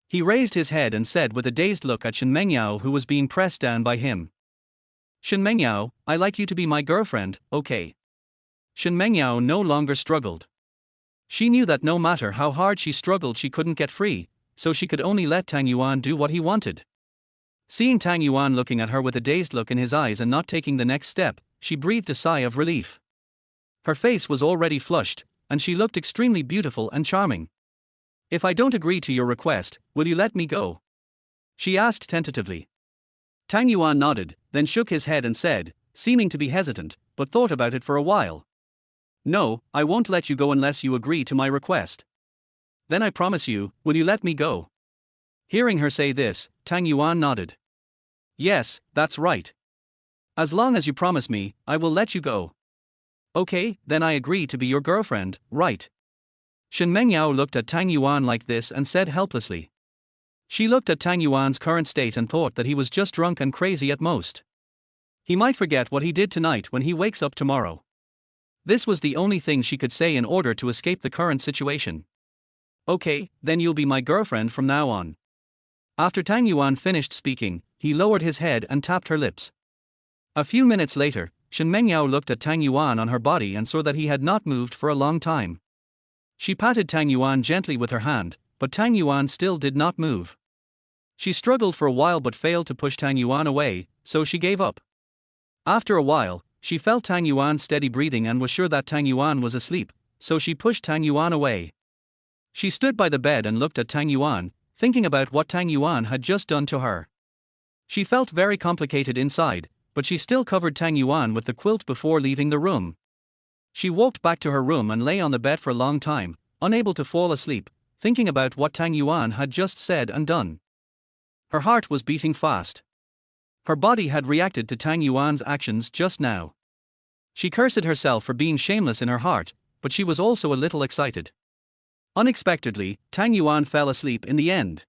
He raised his head and said with a dazed look at Shen Mengyao who was being pressed down by him. "Shen Mengyao, I like you to be my girlfriend, okay?" Shen Mengyao no longer struggled. She knew that no matter how hard she struggled she couldn't get free, so she could only let Tang Yuan do what he wanted. Seeing Tang Yuan looking at her with a dazed look in his eyes and not taking the next step, she breathed a sigh of relief. Her face was already flushed, and she looked extremely beautiful and charming. "If I don't agree to your request, will you let me go?" she asked tentatively. Tang Yuan nodded, then shook his head and said, seeming to be hesitant, but thought about it for a while. "No, I won't let you go unless you agree to my request." "Then I promise you, will you let me go?" Hearing her say this, Tang Yuan nodded. "Yes, that's right. As long as you promise me, I will let you go." "Okay, then I agree to be your girlfriend, right?" Shen Mengyao looked at Tang Yuan like this and said helplessly. She looked at Tang Yuan's current state and thought that he was just drunk and crazy at most. He might forget what he did tonight when he wakes up tomorrow. This was the only thing she could say in order to escape the current situation. "Okay, then you'll be my girlfriend from now on." After Tang Yuan finished speaking, he lowered his head and tapped her lips. A few minutes later, Shen Mengyao looked at Tang Yuan on her body and saw that he had not moved for a long time. She patted Tang Yuan gently with her hand, but Tang Yuan still did not move. She struggled for a while but failed to push Tang Yuan away, so she gave up. After a while, she felt Tang Yuan's steady breathing and was sure that Tang Yuan was asleep, so she pushed Tang Yuan away. She stood by the bed and looked at Tang Yuan, thinking about what Tang Yuan had just done to her. She felt very complicated inside, but she still covered Tang Yuan with the quilt before leaving the room. She walked back to her room and lay on the bed for a long time, unable to fall asleep, thinking about what Tang Yuan had just said and done. Her heart was beating fast. Her body had reacted to Tang Yuan's actions just now. She cursed herself for being shameless in her heart, but she was also a little excited. Unexpectedly, Tang Yuan fell asleep in the end.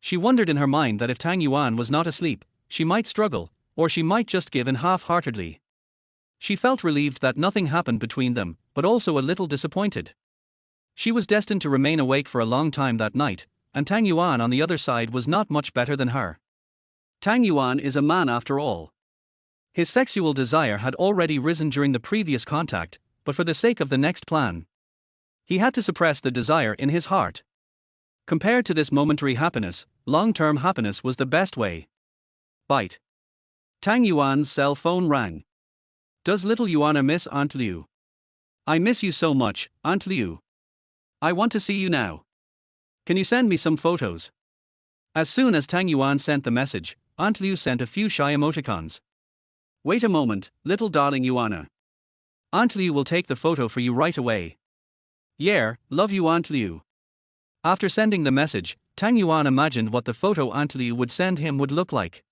She wondered in her mind that if Tang Yuan was not asleep, she might struggle, or she might just give in half-heartedly. She felt relieved that nothing happened between them, but also a little disappointed. She was destined to remain awake for a long time that night, and Tang Yuan on the other side was not much better than her. Tang Yuan is a man after all. His sexual desire had already risen during the previous contact, but for the sake of the next plan, he had to suppress the desire in his heart. Compared to this momentary happiness, long-term happiness was the best way. Bite. Tang Yuan's cell phone rang. Does little Yuana miss Aunt Liu? I miss you so much, Aunt Liu. I want to see you now. Can you send me some photos? As soon as Tang Yuan sent the message, Aunt Liu sent a few shy emoticons. Wait a moment, little darling Yuana. Aunt Liu will take the photo for you right away. Yeah, love you Aunt Liu. After sending the message, Tang Yuan imagined what the photo Aunt Liu would send him would look like.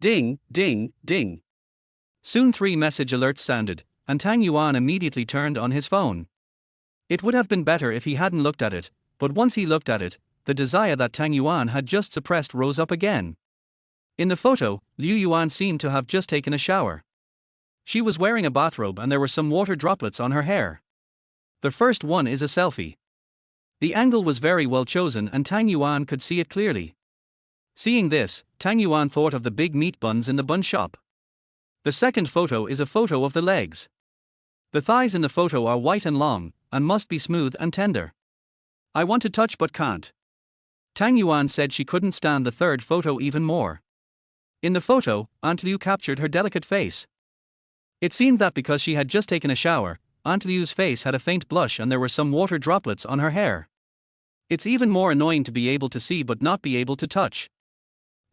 Ding, ding, ding. Soon 3 message alerts sounded, and Tang Yuan immediately turned on his phone. It would have been better if he hadn't looked at it, but once he looked at it, the desire that Tang Yuan had just suppressed rose up again. In the photo, Liu Yuan seemed to have just taken a shower. She was wearing a bathrobe and there were some water droplets on her hair. The first one is a selfie. The angle was very well chosen and Tang Yuan could see it clearly. Seeing this, Tang Yuan thought of the big meat buns in the bun shop. The second photo is a photo of the legs. The thighs in the photo are white and long, and must be smooth and tender. I want to touch but can't. Tang Yuan said she couldn't stand the third photo even more. In the photo, Aunt Liu captured her delicate face. It seemed that because she had just taken a shower, Aunt Liu's face had a faint blush and there were some water droplets on her hair. It's even more annoying to be able to see but not be able to touch.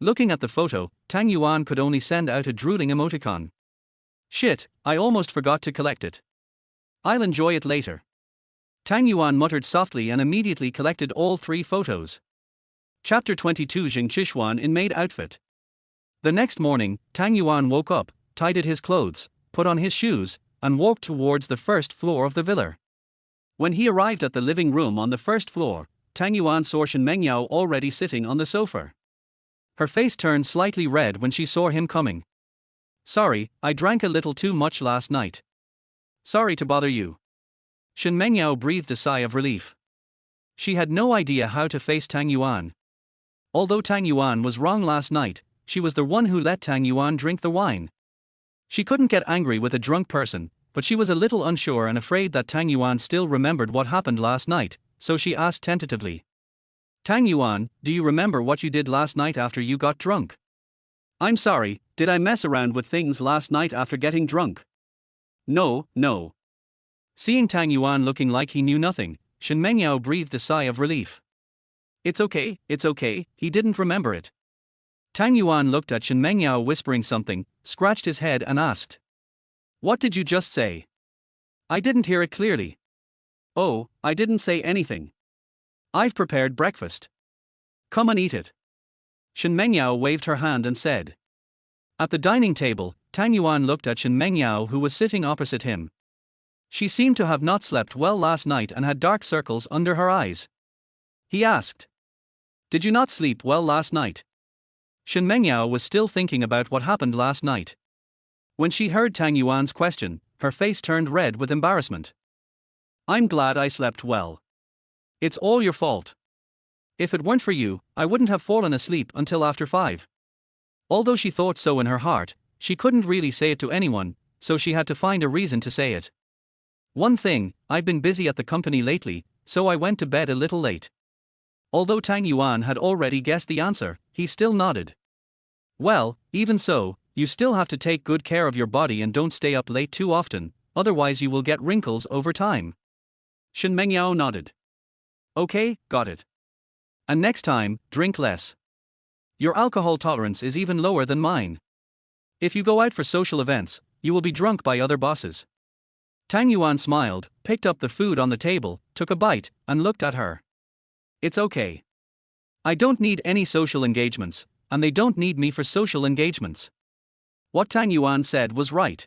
Looking at the photo, Tang Yuan could only send out a drooling emoticon. Shit, I almost forgot to collect it. I'll enjoy it later. Tang Yuan muttered softly and immediately collected all 3 photos. Chapter 22 Zheng Qixuan in maid outfit. The next morning, Tang Yuan woke up, tidied his clothes, put on his shoes, and walked towards the first floor of the villa. When he arrived at the living room on the first floor, Tang Yuan saw Shen Mengyao already sitting on the sofa. Her face turned slightly red when she saw him coming. Sorry, I drank a little too much last night. Sorry to bother you. Shen Mengyao breathed a sigh of relief. She had no idea how to face Tang Yuan. Although Tang Yuan was wrong last night, she was the one who let Tang Yuan drink the wine. She couldn't get angry with a drunk person, but she was a little unsure and afraid that Tang Yuan still remembered what happened last night, so she asked tentatively. Tang Yuan, do you remember what you did last night after you got drunk? I'm sorry, did I mess around with things last night after getting drunk? No, no. Seeing Tang Yuan looking like he knew nothing, Shen Mengyao breathed a sigh of relief. It's okay, he didn't remember it. Tang Yuan looked at Shen Mengyao whispering something, scratched his head and asked. What did you just say? I didn't hear it clearly. Oh, I didn't say anything. I've prepared breakfast. Come and eat it. Shen Mengyao waved her hand and said. At the dining table, Tang Yuan looked at Shen Mengyao who was sitting opposite him. She seemed to have not slept well last night and had dark circles under her eyes. He asked. Did you not sleep well last night? Shen Mengyao was still thinking about what happened last night. When she heard Tang Yuan's question, her face turned red with embarrassment. I'm glad I slept well. It's all your fault. If it weren't for you, I wouldn't have fallen asleep until after 5. Although she thought so in her heart, she couldn't really say it to anyone, so she had to find a reason to say it. One thing, I've been busy at the company lately, so I went to bed a little late. Although Tang Yuan had already guessed the answer, he still nodded. Well, even so, you still have to take good care of your body and don't stay up late too often, otherwise you will get wrinkles over time. Shen Mengyao nodded. Okay, got it. And next time, drink less. Your alcohol tolerance is even lower than mine. If you go out for social events, you will be drunk by other bosses. Tang Yuan smiled, picked up the food on the table, took a bite, and looked at her. It's okay. I don't need any social engagements, and they don't need me for social engagements. What Tang Yuan said was right.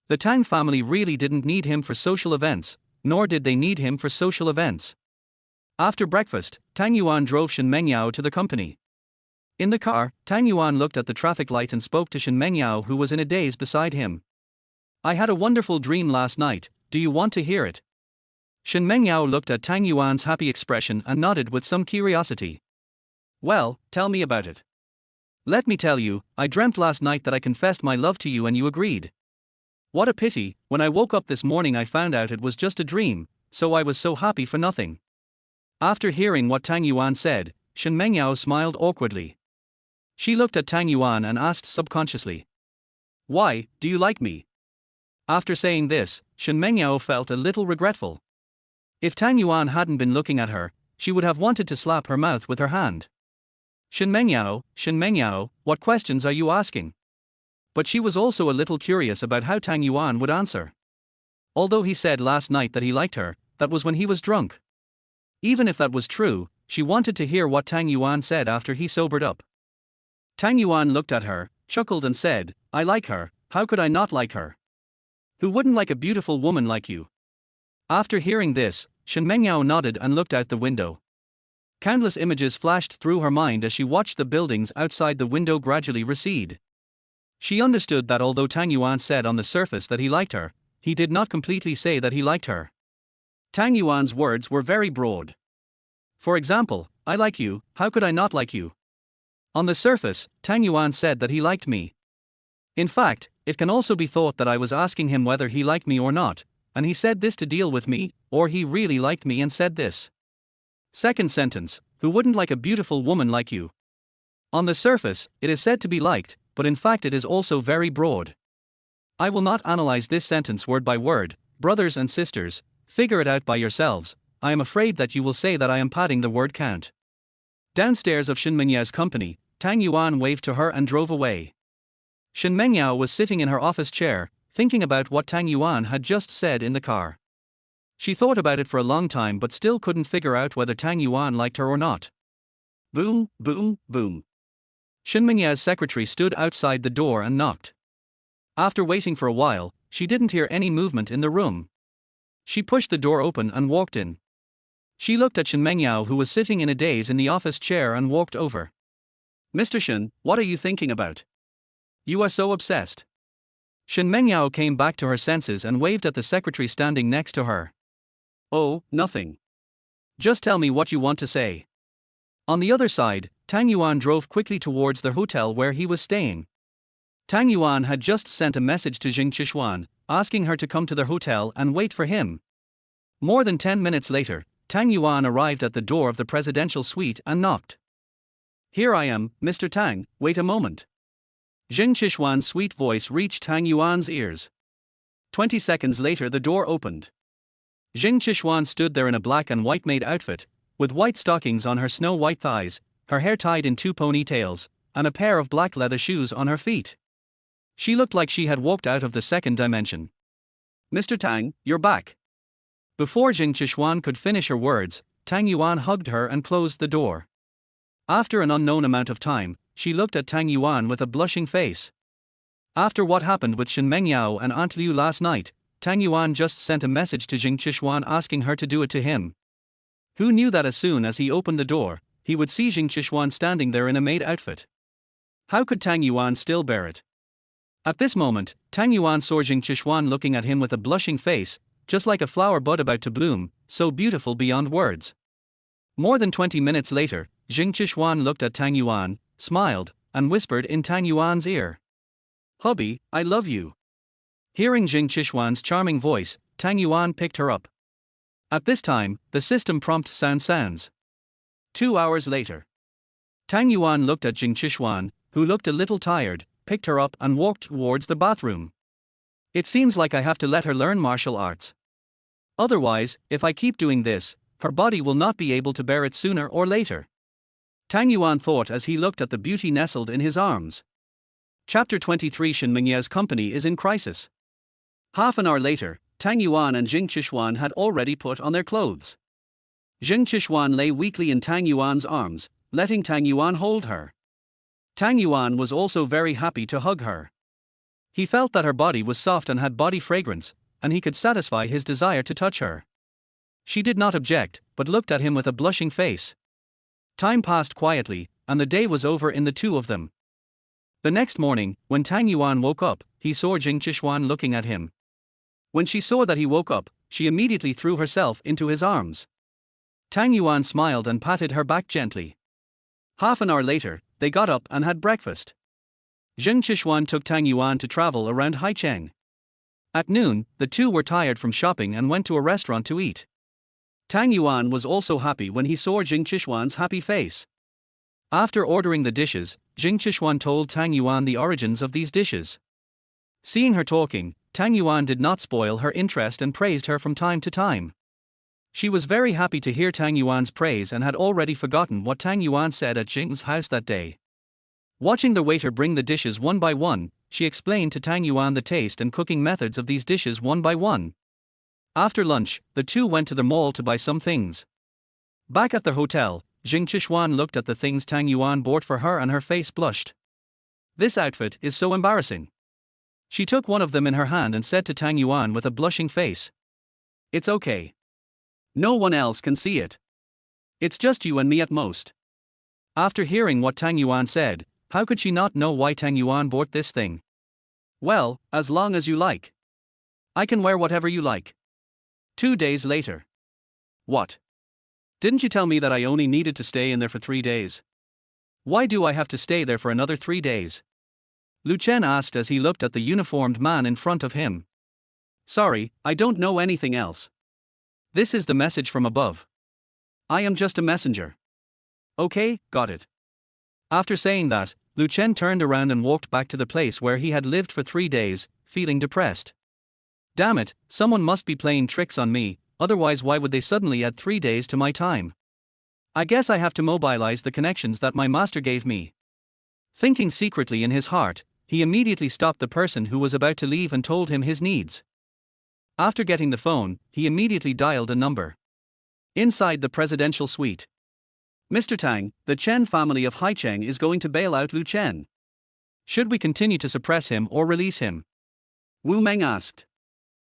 The Tang family really didn't need him for social events, nor did they need him for social events. After breakfast, Tang Yuan drove Shen Mengyao to the company. In the car, Tang Yuan looked at the traffic light and spoke to Shen Mengyao who was in a daze beside him. I had a wonderful dream last night, do you want to hear it? Shen Mengyao looked at Tang Yuan's happy expression and nodded with some curiosity. Well, tell me about it. Let me tell you, I dreamt last night that I confessed my love to you and you agreed. What a pity, when I woke up this morning I found out it was just a dream, so I was so happy for nothing. After hearing what Tang Yuan said, Shen Mengyao smiled awkwardly. She looked at Tang Yuan and asked subconsciously. Why, do you like me? After saying this, Shen Mengyao felt a little regretful. If Tang Yuan hadn't been looking at her, she would have wanted to slap her mouth with her hand. Shen Mengyao, what questions are you asking? But she was also a little curious about how Tang Yuan would answer. Although he said last night that he liked her, that was when he was drunk. Even if that was true, she wanted to hear what Tang Yuan said after he sobered up. Tang Yuan looked at her, chuckled and said, I like her, how could I not like her? Who wouldn't like a beautiful woman like you? After hearing this, Shen Mengyao nodded and looked out the window. Countless images flashed through her mind as she watched the buildings outside the window gradually recede. She understood that although Tang Yuan said on the surface that he liked her, he did not completely say that he liked her. Tang Yuan's words were very broad. For example, I like you, how could I not like you? On the surface, Tang Yuan said that he liked me. In fact, it can also be thought that I was asking him whether he liked me or not, and he said this to deal with me, or he really liked me and said this. Second sentence, who wouldn't like a beautiful woman like you? On the surface, it is said to be liked, but in fact it is also very broad. I will not analyze this sentence word by word, brothers and sisters, figure it out by yourselves. I am afraid that you will say that I am padding the word count. Downstairs of Shen Mengyao company, Tang Yuan waved to her and drove away. Shen Mengyao was sitting in her office chair, thinking about what Tang Yuan had just said in the car. She thought about it for a long time but still couldn't figure out whether Tang Yuan liked her or not. Boom, boom, boom. Shen Mengyao's secretary stood outside the door and knocked. After waiting for a while, she didn't hear any movement in the room. She pushed the door open and walked in. She looked at Shen Mengyao, who was sitting in a daze in the office chair, and walked over. Mr. Shen, what are you thinking about? You are so obsessed. Shen Mengyao came back to her senses and waved at the secretary standing next to her. Oh, nothing. Just tell me what you want to say. On the other side, Tang Yuan drove quickly towards the hotel where he was staying. Tang Yuan had just sent a message to Zheng Qixuan, asking her to come to their hotel and wait for him. More than 10 minutes later, Tang Yuan arrived at the door of the presidential suite and knocked. Here I am, Mr. Tang, wait a moment. Zheng Qixuan's sweet voice reached Tang Yuan's ears. 20 seconds later the door opened. Zheng Qixuan stood there in a black and white maid outfit, with white stockings on her snow-white thighs, her hair tied in 2 ponytails, and a pair of black leather shoes on her feet. She looked like she had walked out of the second dimension. Mr. Tang, you're back. Before Zheng Qixuan could finish her words, Tang Yuan hugged her and closed the door. After an unknown amount of time, she looked at Tang Yuan with a blushing face. After what happened with Shen Mengyao and Aunt Liu last night, Tang Yuan just sent a message to Zheng Qixuan asking her to do it to him. Who knew that as soon as he opened the door, he would see Zheng Qixuan standing there in a maid outfit? How could Tang Yuan still bear it? At this moment, Tang Yuan saw Zheng Qixuan looking at him with a blushing face, just like a flower bud about to bloom, so beautiful beyond words. More than 20 minutes later, Zheng Qixuan looked at Tang Yuan, smiled, and whispered in Tang Yuan's ear. Hubby, I love you. Hearing Zheng Qixuan's charming voice, Tang Yuan picked her up. At this time, the system prompt sounds. 2 hours later. Tang Yuan looked at Zheng Qixuan, who looked a little tired, picked her up and walked towards the bathroom. It seems like I have to let her learn martial arts. Otherwise, if I keep doing this, her body will not be able to bear it sooner or later. Tang Yuan thought as he looked at the beauty nestled in his arms. Chapter 23 Shen Mengyao's company is in crisis. Half an hour later, Tang Yuan and Zheng Qixuan had already put on their clothes. Zheng Qixuan lay weakly in Tang Yuan's arms, letting Tang Yuan hold her. Tang Yuan was also very happy to hug her. He felt that her body was soft and had body fragrance, and he could satisfy his desire to touch her. She did not object, but looked at him with a blushing face. Time passed quietly, and the day was over in the two of them. The next morning, when Tang Yuan woke up, he saw Zheng Qixuan looking at him. When she saw that he woke up, she immediately threw herself into his arms. Tang Yuan smiled and patted her back gently. Half an hour later, they got up and had breakfast. Zheng Qixuan took Tang Yuan to travel around Haicheng. At noon, the two were tired from shopping and went to a restaurant to eat. Tang Yuan was also happy when he saw Zheng Qixuan's happy face. After ordering the dishes, Zheng Qixuan told Tang Yuan the origins of these dishes. Seeing her talking, Tang Yuan did not spoil her interest and praised her from time to time. She was very happy to hear Tang Yuan's praise and had already forgotten what Tang Yuan said at Zheng's house that day. Watching the waiter bring the dishes one by one, she explained to Tang Yuan the taste and cooking methods of these dishes one by one. After lunch, the two went to the mall to buy some things. Back at the hotel, Zheng Qixuan looked at the things Tang Yuan bought for her and her face blushed. "This outfit is so embarrassing." She took one of them in her hand and said to Tang Yuan with a blushing face, "It's okay. No one else can see it. It's just you and me at most." After hearing what Tang Yuan said, how could she not know why Tang Yuan bought this thing? "Well, as long as you like. I can wear whatever you like." 2 days later. "What? Didn't you tell me that I only needed to stay in there for 3 days? Why do I have to stay there for another 3 days? Lu Chen asked as he looked at the uniformed man in front of him. "Sorry, I don't know anything else. This is the message from above. I am just a messenger." "Okay, got it." After saying that, Lu Chen turned around and walked back to the place where he had lived for 3 days, feeling depressed. "Damn it, someone must be playing tricks on me, otherwise why would they suddenly add 3 days to my time? I guess I have to mobilize the connections that my master gave me." Thinking secretly in his heart, he immediately stopped the person who was about to leave and told him his needs. After getting the phone, he immediately dialed a number. Inside the presidential suite. "Mr. Tang, the Chen family of Haicheng is going to bail out Lu Chen. Should we continue to suppress him or release him?" Wu Meng asked.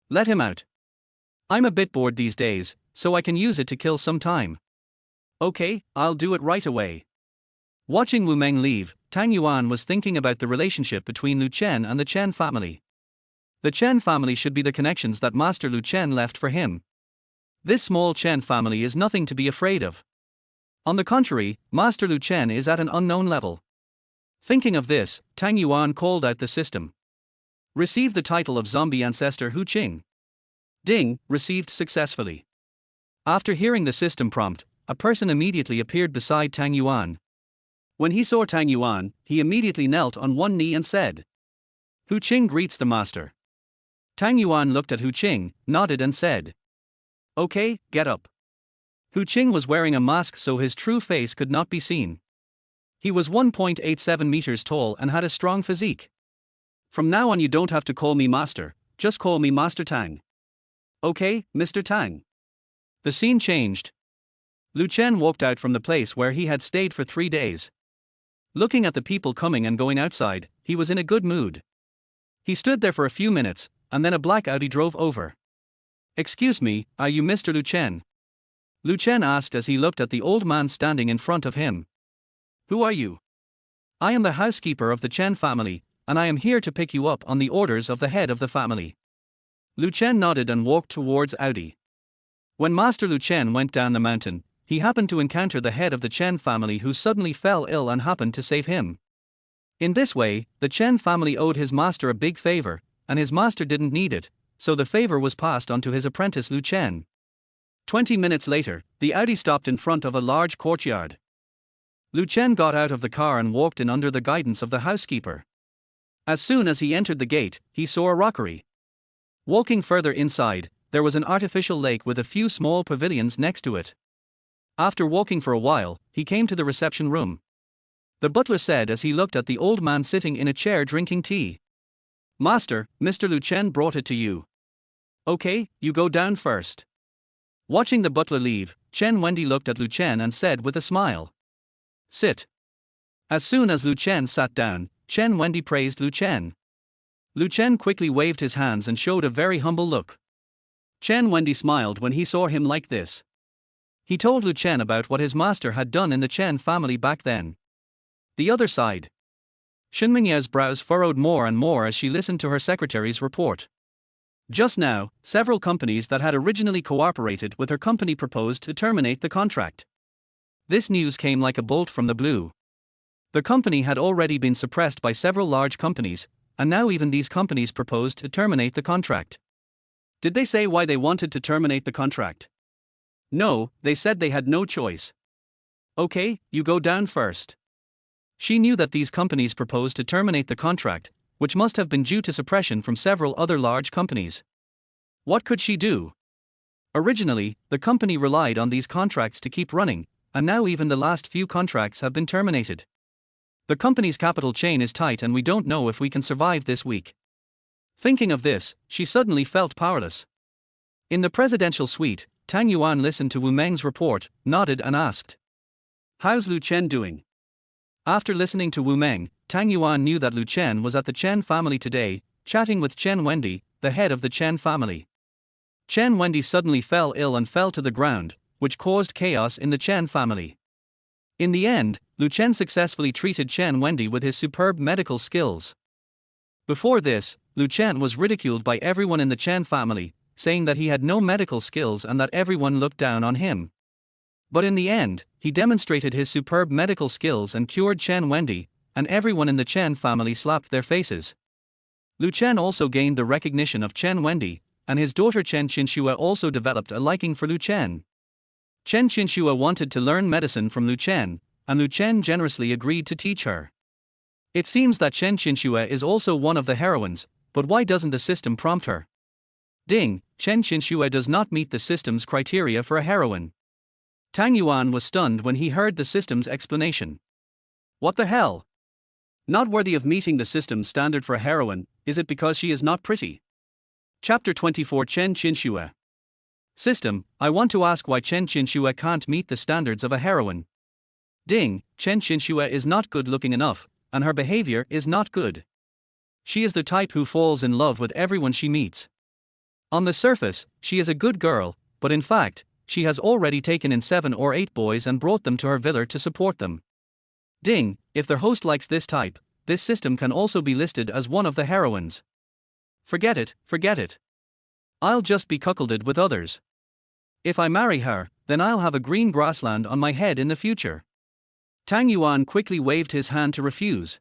"Let him out. I'm a bit bored these days, so I can use it to kill some time." "Okay, I'll do it right away." Watching Wu Meng leave, Tang Yuan was thinking about the relationship between Lu Chen and the Chen family. The Chen family should be the connections that Master Lu Chen left for him. This small Chen family is nothing to be afraid of. On the contrary, Master Lu Chen is at an unknown level. Thinking of this, Tang Yuan called out the system. Received the title of Zombie Ancestor Hu Qing. Ding, received successfully. After hearing the system prompt, a person immediately appeared beside Tang Yuan. When he saw Tang Yuan, he immediately knelt on one knee and said, "Hu Qing greets the master." Tang Yuan looked at Hu Qing, nodded and said, "Okay, get up." Hu Qing was wearing a mask so his true face could not be seen. He was 1.87 meters tall and had a strong physique. "From now on you don't have to call me master, just call me Master Tang." "Okay, Mr. Tang." The scene changed. Lu Chen walked out from the place where he had stayed for 3 days. Looking at the people coming and going outside, he was in a good mood. He stood there for a few minutes, and then a black Audi drove over. "Excuse me, are you Mr. Lu Chen?" Lu Chen asked as he looked at the old man standing in front of him. "Who are you?" "I am the housekeeper of the Chen family, and I am here to pick you up on the orders of the head of the family." Lu Chen nodded and walked towards Audi. When Master Lu Chen went down the mountain, he happened to encounter the head of the Chen family who suddenly fell ill and happened to save him. In this way, the Chen family owed his master a big favor, and his master didn't need it, so the favor was passed on to his apprentice Lu Chen. 20 minutes later, the Audi stopped in front of a large courtyard. Lu Chen got out of the car and walked in under the guidance of the housekeeper. As soon as he entered the gate, he saw a rockery. Walking further inside, there was an artificial lake with a few small pavilions next to it. After walking for a while, he came to the reception room. The butler said as he looked at the old man sitting in a chair drinking tea, "Master, Mr. Lu Chen brought it to you." "Okay, you go down first." Watching the butler leave, Chen Wendy looked at Lu Chen and said with a smile, "Sit." As soon as Lu Chen sat down, Chen Wendy praised Lu Chen. Lu Chen quickly waved his hands and showed a very humble look. Chen Wendy smiled when he saw him like this. He told Lu Chen about what his master had done in the Chen family back then. The other side. Shen Mingyao's brows furrowed more and more as she listened to her secretary's report. Just now, several companies that had originally cooperated with her company proposed to terminate the contract. This news came like a bolt from the blue. The company had already been suppressed by several large companies, and now even these companies proposed to terminate the contract. Did they say why they wanted to terminate the contract? No, they said they had no choice. Okay, you go down first. She knew that these companies proposed to terminate the contract, which must have been due to suppression from several other large companies. What could she do? Originally, the company relied on these contracts to keep running, and now even the last few contracts have been terminated. The company's capital chain is tight and we don't know if we can survive this week. Thinking of this, she suddenly felt powerless. In the presidential suite, Tang Yuan listened to Wu Meng's report, nodded and asked, "How's Lu Chen doing?" After listening to Wu Meng, Tang Yuan knew that Lu Chen was at the Chen family today, chatting with Chen Wendy, the head of the Chen family. Chen Wendy suddenly fell ill and fell to the ground, which caused chaos in the Chen family. In the end, Lu Chen successfully treated Chen Wendy with his superb medical skills. Before this, Lu Chen was ridiculed by everyone in the Chen family, saying that he had no medical skills and that everyone looked down on him. But in the end, he demonstrated his superb medical skills and cured Chen Wendy, and everyone in the Chen family slapped their faces. Lu Chen also gained the recognition of Chen Wendy, and his daughter Chen Qixuan also developed a liking for Lu Chen. Chen Qixuan wanted to learn medicine from Lu Chen, and Lu Chen generously agreed to teach her. It seems that Chen Qixuan is also one of the heroines, but why doesn't the system prompt her? Ding, Chen Qixuan does not meet the system's criteria for a heroine. Tang Yuan was stunned when he heard the system's explanation. What the hell? Not worthy of meeting the system's standard for a heroine, is it because she is not pretty? Chapter 24 Chen Qixuan. System, I want to ask why Chen Qixuan can't meet the standards of a heroine. Ding, Chen Qixuan is not good looking enough, and her behavior is not good. She is the type who falls in love with everyone she meets. On the surface, she is a good girl, but in fact, she has already taken in 7 or 8 boys and brought them to her villa to support them. Ding, if the host likes this type, this system can also be listed as one of the heroines. Forget it, forget it. I'll just be cuckolded with others. If I marry her, then I'll have a green grassland on my head in the future. Tang Yuan quickly waved his hand to refuse.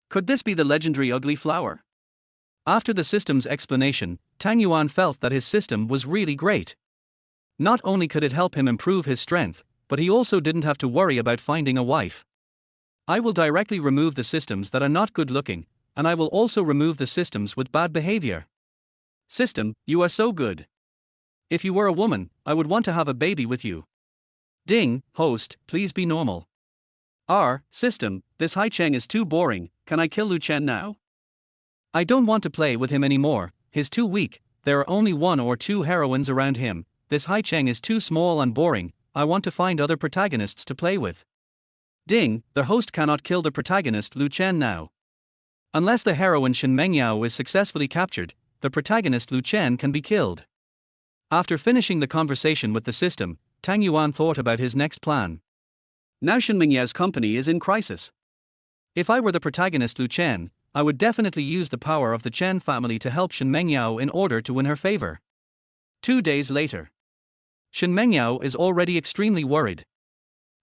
Could this be the legendary ugly flower? After the system's explanation, Tang Yuan felt that his system was really great. Not only could it help him improve his strength, but he also didn't have to worry about finding a wife. I will directly remove the systems that are not good looking, and I will also remove the systems with bad behavior. System, you are so good. If you were a woman, I would want to have a baby with you. Ding, host, please be normal. System, this Haicheng is too boring, can I kill Lu Chen now? I don't want to play with him anymore, he's too weak, there are only 1 or 2 heroines around him, this Haicheng is too small and boring, I want to find other protagonists to play with. Ding, the host cannot kill the protagonist Lu Chen now. Unless the heroine Shen Mengyao is successfully captured, the protagonist Lu Chen can be killed. After finishing the conversation with the system, Tang Yuan thought about his next plan. Now Shen Mengyao's company is in crisis. If I were the protagonist Lu Chen, I would definitely use the power of the Chen family to help Shen Mengyao in order to win her favor. 2 days later. Shen Mengyao is already extremely worried.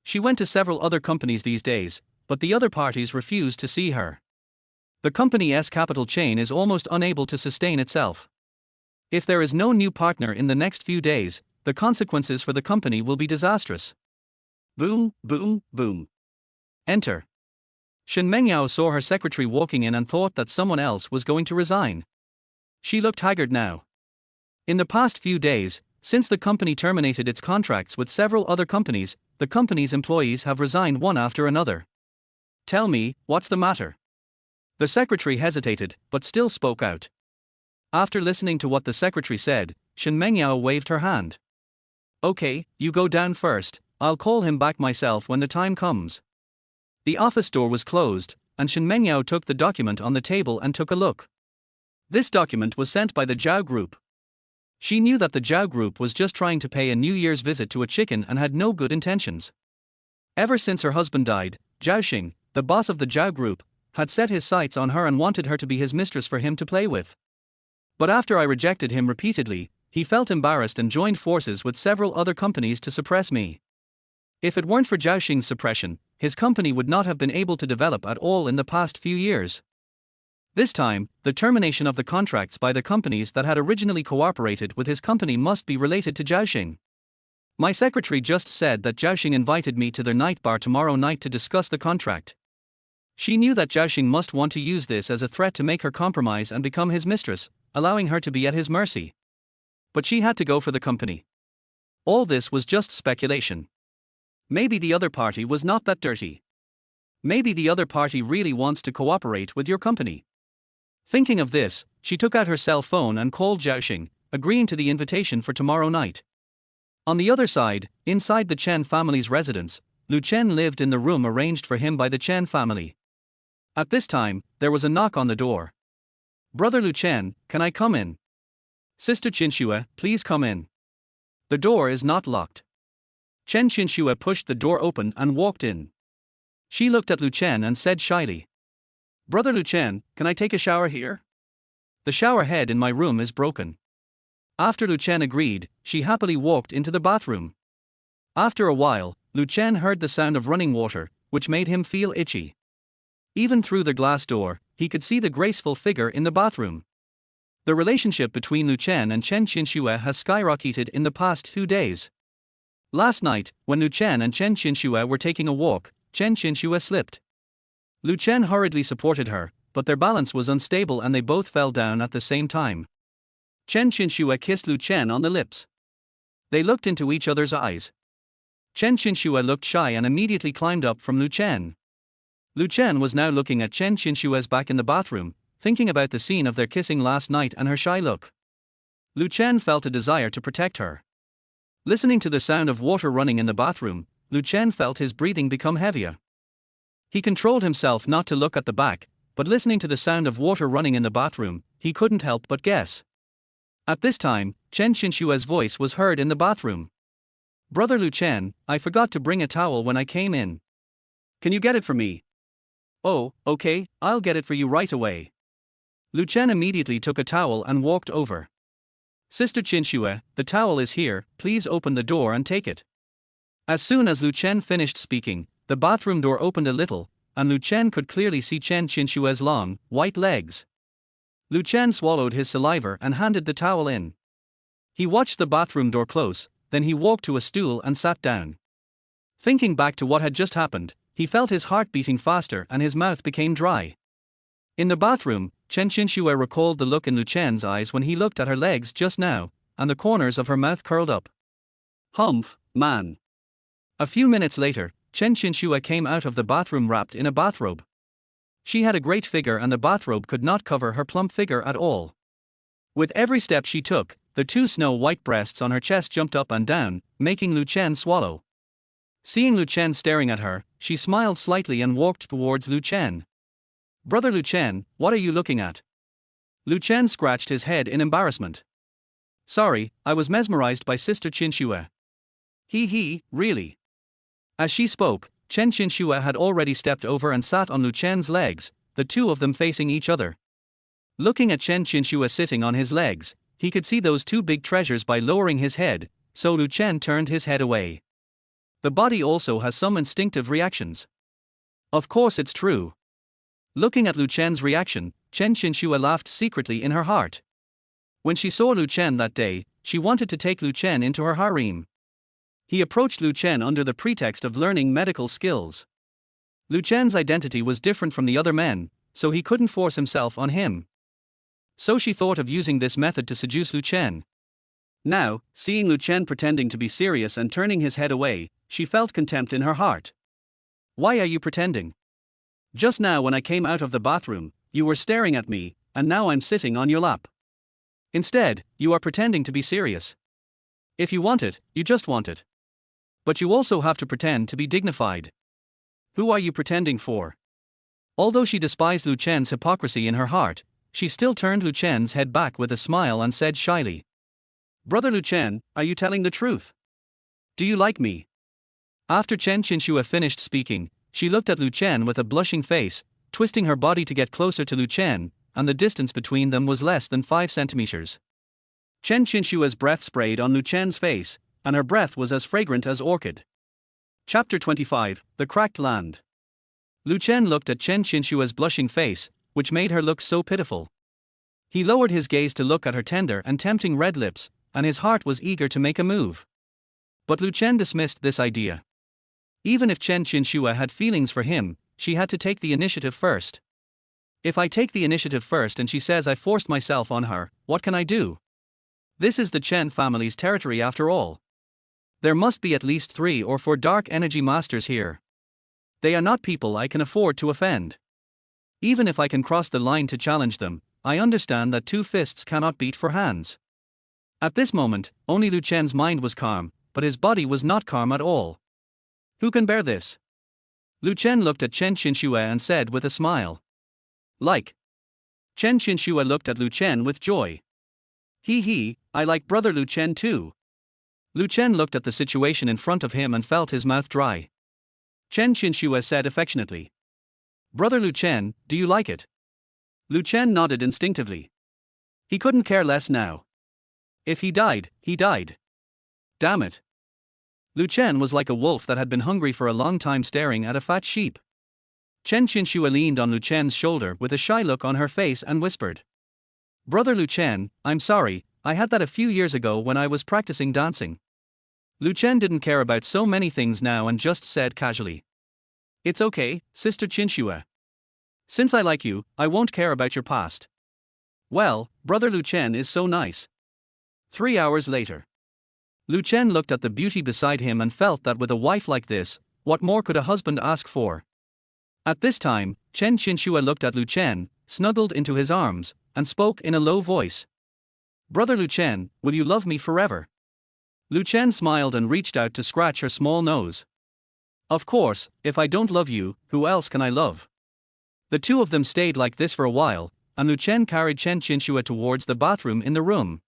She went to several other companies these days, but the other parties refused to see her. The company's capital chain is almost unable to sustain itself. If there is no new partner in the next few days, the consequences for the company will be disastrous. Boom, boom, boom. Enter. Shen Mengyao saw her secretary walking in and thought that someone else was going to resign. She looked haggard now. In the past few days, since the company terminated its contracts with several other companies, the company's employees have resigned one after another. Tell me, what's the matter? The secretary hesitated, but still spoke out. After listening to what the secretary said, Shen Mengyao waved her hand. Okay, you go down first, I'll call him back myself when the time comes. The office door was closed, and Shen Mengyao took the document on the table and took a look. This document was sent by the Zhao Group. She knew that the Zhao Group was just trying to pay a New Year's visit to a chicken and had no good intentions. Ever since her husband died, Zhao Xing, the boss of the Zhao Group, had set his sights on her and wanted her to be his mistress for him to play with. But after I rejected him repeatedly, he felt embarrassed and joined forces with several other companies to suppress me. If it weren't for Zhaoxing's suppression, his company would not have been able to develop at all in the past few years. This time, the termination of the contracts by the companies that had originally cooperated with his company must be related to Zhaoxing. My secretary just said that Zhaoxing invited me to their night bar tomorrow night to discuss the contract. She knew that Zhaoxing must want to use this as a threat to make her compromise and become his mistress, allowing her to be at his mercy. But she had to go for the company. All this was just speculation. Maybe the other party was not that dirty. Maybe the other party really wants to cooperate with your company. Thinking of this, she took out her cell phone and called Zhaoxing, agreeing to the invitation for tomorrow night. On the other side, inside the Chen family's residence, Lu Chen lived in the room arranged for him by the Chen family. At this time, there was a knock on the door. "Brother Lu Chen, can I come in?" "Sister Qixuan, please come in." "The door is not locked." Chen Qixuan pushed the door open and walked in. She looked at Lu Chen and said shyly, "Brother Lu Chen, can I take a shower here? The shower head in my room is broken." After Lu Chen agreed, she happily walked into the bathroom. After a while, Lu Chen heard the sound of running water, which made him feel itchy. Even through the glass door, he could see the graceful figure in the bathroom. The relationship between Lu Chen and Chen Qixuan has skyrocketed in the past 2 days. Last night, when Lu Chen and Chen Qixuan were taking a walk, Chen Qixuan slipped. Lu Chen hurriedly supported her, but their balance was unstable and they both fell down at the same time. Chen Qixuan kissed Lu Chen on the lips. They looked into each other's eyes. Chen Qixuan looked shy and immediately climbed up from Lu Chen. Lu Chen was now looking at Chen Qixuan's back in the bathroom, thinking about the scene of their kissing last night and her shy look. Lu Chen felt a desire to protect her. Listening to the sound of water running in the bathroom, Lu Chen felt his breathing become heavier. He controlled himself not to look at the back, but listening to the sound of water running in the bathroom, he couldn't help but guess. At this time, Chen Qixuan's voice was heard in the bathroom. "Brother Lu Chen, I forgot to bring a towel when I came in. Can you get it for me?" "Oh, okay, I'll get it for you right away." Lu Chen immediately took a towel and walked over. "Sister Qixuan, the towel is here, please open the door and take it." As soon as Lu Chen finished speaking, the bathroom door opened a little, and Lu Chen could clearly see Chen Qixuan's long, white legs. Lu Chen swallowed his saliva and handed the towel in. He watched the bathroom door close, then he walked to a stool and sat down. Thinking back to what had just happened, he felt his heart beating faster and his mouth became dry. In the bathroom, Chen Qixuan recalled the look in Lu Chen's eyes when he looked at her legs just now, and the corners of her mouth curled up. "Humph, man." A few minutes later, Chen Qixuan came out of the bathroom wrapped in a bathrobe. She had a great figure and the bathrobe could not cover her plump figure at all. With every step she took, the 2 snow-white breasts on her chest jumped up and down, making Lu Chen swallow. Seeing Lu Chen staring at her, she smiled slightly and walked towards Lu Chen. "Brother Lu Chen, what are you looking at?" Lu Chen scratched his head in embarrassment. "Sorry, I was mesmerized by Sister Qixuan." He, really?" As she spoke, Chen Qixuan had already stepped over and sat on Lu Chen's legs, the 2 of them facing each other. Looking at Chen Qixuan sitting on his legs, he could see those 2 big treasures by lowering his head, so Lu Chen turned his head away. The body also has some instinctive reactions. Of course it's true. Looking at Lu Chen's reaction, Chen Qixuan laughed secretly in her heart. When she saw Lu Chen that day, she wanted to take Lu Chen into her harem. He approached Lu Chen under the pretext of learning medical skills. Lu Chen's identity was different from the other men, so he couldn't force himself on him. So she thought of using this method to seduce Lu Chen. Now, seeing Lu Chen pretending to be serious and turning his head away, she felt contempt in her heart. "Why are you pretending? Just now when I came out of the bathroom, you were staring at me, and now I'm sitting on your lap. Instead, you are pretending to be serious. If you want it, you just want it. But you also have to pretend to be dignified. Who are you pretending for?" Although she despised Lu Chen's hypocrisy in her heart, she still turned Lu Chen's head back with a smile and said shyly, "Brother Lu Chen, are you telling the truth? Do you like me?" After Chen Qixuan finished speaking, she looked at Lu Chen with a blushing face, twisting her body to get closer to Lu Chen, and the distance between them was less than 5 centimeters. Zheng Qixuan's breath sprayed on Lu Chen's face, and her breath was as fragrant as orchid. Chapter 25, The Cracked Land. Lu Chen looked at Zheng Qixuan's blushing face, which made her look so pitiful. He lowered his gaze to look at her tender and tempting red lips, and his heart was eager to make a move. But Lu Chen dismissed this idea. Even if Zheng Qixuan had feelings for him, she had to take the initiative first. If I take the initiative first and she says I forced myself on her, what can I do? This is the Chen family's territory after all. There must be at least 3 or 4 dark energy masters here. They are not people I can afford to offend. Even if I can cross the line to challenge them, I understand that 2 fists cannot beat 4 hands. At this moment, only Lu Chen's mind was calm, but his body was not calm at all. Who can bear this? Lu Chen looked at Zheng Qixuan and said with a smile. Like. Zheng Qixuan looked at Lu Chen with joy. He, I like brother Lu Chen too. Lu Chen looked at the situation in front of him and felt his mouth dry. Zheng Qixuan said affectionately. Brother Lu Chen, do you like it? Lu Chen nodded instinctively. He couldn't care less now. If he died, he died. Damn it. Lu Chen was like a wolf that had been hungry for a long time staring at a fat sheep. Zheng Qixuan leaned on Lu Chen's shoulder with a shy look on her face and whispered. Brother Lu Chen, I'm sorry, I had that a few years ago when I was practicing dancing. Lu Chen didn't care about so many things now and just said casually. It's okay, Sister Qixuan. Since I like you, I won't care about your past. Well, brother Lu Chen is so nice. 3 hours later. Lu Chen looked at the beauty beside him and felt that with a wife like this, what more could a husband ask for? At this time, Zheng Qixuan looked at Lu Chen, snuggled into his arms, and spoke in a low voice. Brother Lu Chen, will you love me forever? Lu Chen smiled and reached out to scratch her small nose. Of course, if I don't love you, who else can I love? The two of them stayed like this for a while, and Lu Chen carried Zheng Qixuan towards the bathroom in the room.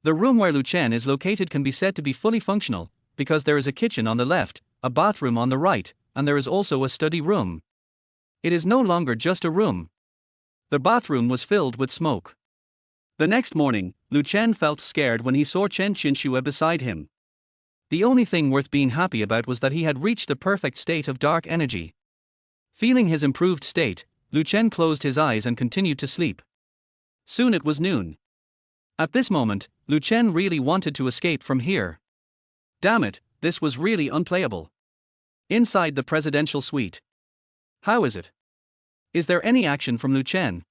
The room where Lu Chen is located can be said to be fully functional, because there is a kitchen on the left, a bathroom on the right, and there is also a study room. It is no longer just a room. The bathroom was filled with smoke. The next morning, Lu Chen felt scared when he saw Zheng Qixuan beside him. The only thing worth being happy about was that he had reached the perfect state of dark energy. Feeling his improved state, Lu Chen closed his eyes and continued to sleep. Soon it was noon. At this moment, Lu Chen really wanted to escape from here. Damn it, this was really unplayable. Inside the presidential suite. How is it? Is there any action from Lu Chen?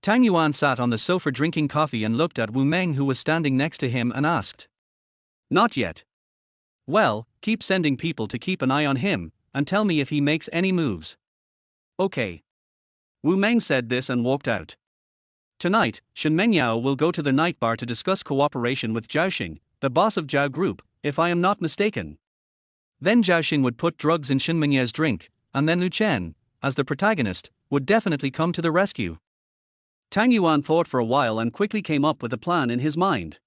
Tang Yuan sat on the sofa drinking coffee and looked at Wu Meng, who was standing next to him, and asked. Not yet. Well, keep sending people to keep an eye on him, and tell me if he makes any moves. Okay. Wu Meng said this and walked out. Tonight, Shen Mengyao will go to the night bar to discuss cooperation with Zhaoxing, the boss of Zhao Group, if I am not mistaken. Then Zhaoxing would put drugs in Shen Mengyao's drink, and then Lu Chen, as the protagonist, would definitely come to the rescue. Tang Yuan thought for a while and quickly came up with a plan in his mind.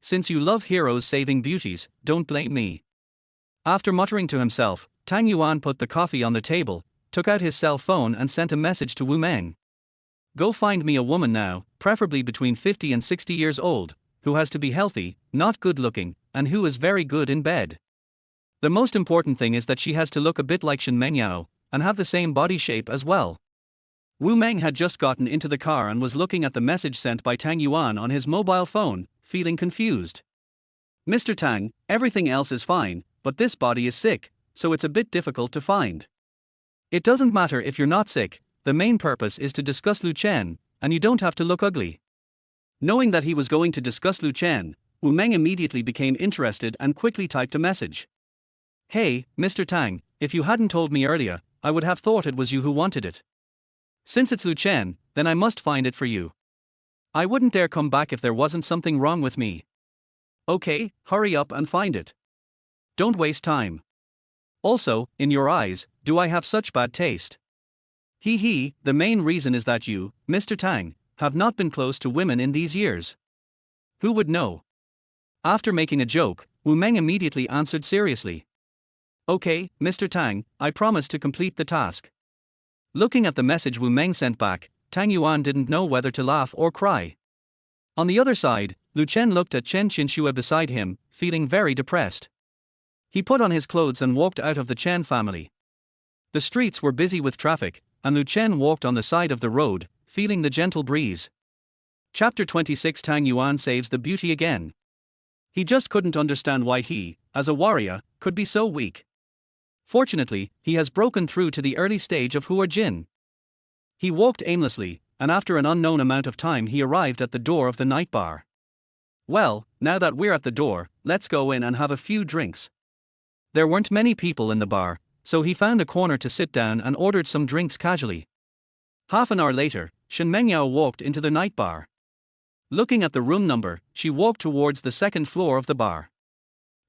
Since you love heroes saving beauties, don't blame me. After muttering to himself, Tang Yuan put the coffee on the table, took out his cell phone and sent a message to Wu Meng. Go find me a woman now, preferably between 50 and 60 years old, who has to be healthy, not good looking, and who is very good in bed. The most important thing is that she has to look a bit like Shen Mengyao, and have the same body shape as well. Wu Meng had just gotten into the car and was looking at the message sent by Tang Yuan on his mobile phone, feeling confused. Mr. Tang, everything else is fine, but this body is sick, so it's a bit difficult to find. It doesn't matter if you're not sick, the main purpose is to discuss Lu Chen, and you don't have to look ugly. Knowing that he was going to discuss Lu Chen, Wu Meng immediately became interested and quickly typed a message. Hey, Mr. Tang, if you hadn't told me earlier, I would have thought it was you who wanted it. Since it's Lu Chen, then I must find it for you. I wouldn't dare come back if there wasn't something wrong with me. Okay, hurry up and find it. Don't waste time. Also, in your eyes, do I have such bad taste? The main reason is that you, Mr. Tang, have not been close to women in these years. Who would know? After making a joke, Wu Meng immediately answered seriously. Okay, Mr. Tang, I promise to complete the task. Looking at the message Wu Meng sent back, Tang Yuan didn't know whether to laugh or cry. On the other side, Lu Chen looked at Zheng Qixuan beside him, feeling very depressed. He put on his clothes and walked out of the Chen family. The streets were busy with traffic, and Lu Chen walked on the side of the road, feeling the gentle breeze. Chapter 26 Tang Yuan saves the beauty again. He just couldn't understand why he, as a warrior, could be so weak. Fortunately, he has broken through to the early stage of Hua Jin. He walked aimlessly, and after an unknown amount of time he arrived at the door of the night bar. Well, now that we're at the door, let's go in and have a few drinks. There weren't many people in the bar, so he found a corner to sit down and ordered some drinks casually. Half an hour later, Shen Mengyao walked into the night bar. Looking at the room number, she walked towards the second floor of the bar.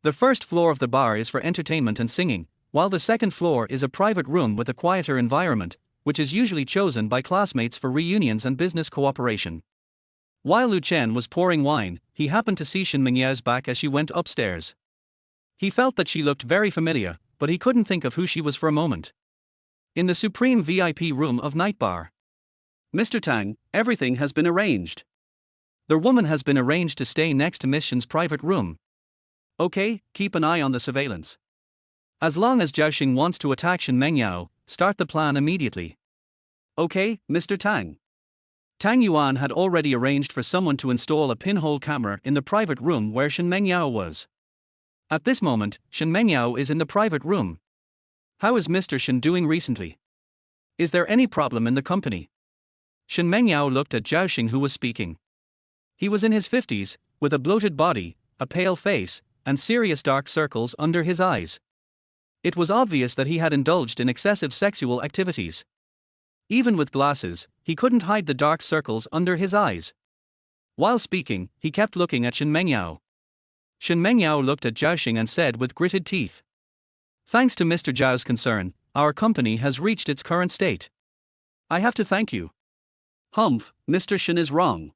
The first floor of the bar is for entertainment and singing, while the second floor is a private room with a quieter environment, which is usually chosen by classmates for reunions and business cooperation. While Lu Chen was pouring wine, he happened to see Shen Mengyao's back as she went upstairs. He felt that she looked very familiar, but he couldn't think of who she was for a moment. In the supreme VIP room of Night Bar. Mr. Tang, everything has been arranged. The woman has been arranged to stay next to Miss Shen's private room. Okay, keep an eye on the surveillance. As long as Zhao wants to attack Shen Mengyao, start the plan immediately. Okay, Mr. Tang. Tang Yuan had already arranged for someone to install a pinhole camera in the private room where Shen Mengyao was. At this moment, Shen Mengyao is in the private room. How is Mr. Shen doing recently? Is there any problem in the company? Shen Mengyao looked at Zhao who was speaking. He was in his 50s, with a bloated body, a pale face, and serious dark circles under his eyes. It was obvious that he had indulged in excessive sexual activities. Even with glasses, he couldn't hide the dark circles under his eyes. While speaking, he kept looking at Shen Mengyao. Shen Mengyao looked at Zhao and said with gritted teeth. Thanks to Mr. Zhao's concern, our company has reached its current state. I have to thank you. Humph, Mr. Shen is wrong.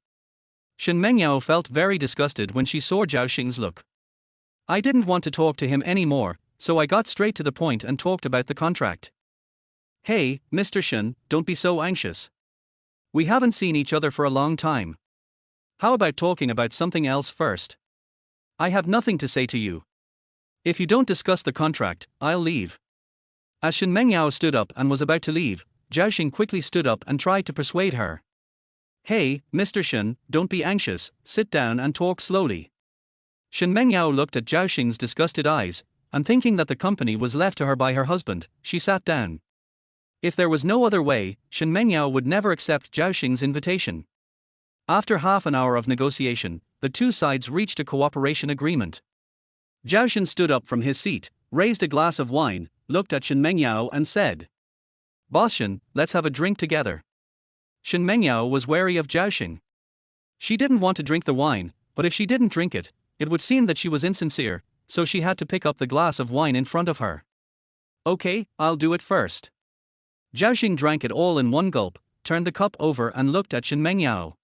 Shen Mengyao felt very disgusted when she saw Zhao look. I didn't want to talk to him anymore, so I got straight to the point and talked about the contract. Hey, Mr. Shen, don't be so anxious. We haven't seen each other for a long time. How about talking about something else first? I have nothing to say to you. If you don't discuss the contract, I'll leave. As Shen Mengyao stood up and was about to leave, Zhao quickly stood up and tried to persuade her. Hey, Mr. Shen, don't be anxious, sit down and talk slowly. Shen Mengyao looked at Zhao disgusted eyes, and thinking that the company was left to her by her husband, she sat down. If there was no other way, Shen Mengyao would never accept Zhao invitation. After half an hour of negotiation, the two sides reached a cooperation agreement. Zhao stood up from his seat, raised a glass of wine, looked at Shen Mengyao and said, Boss Shen, let's have a drink together. Shen Mengyao was wary of Zhao. She didn't want to drink the wine, but if she didn't drink it, it would seem that she was insincere, so she had to pick up the glass of wine in front of her. Okay, I'll do it first. Zhao drank it all in one gulp, turned the cup over and looked at Shen Mengyao.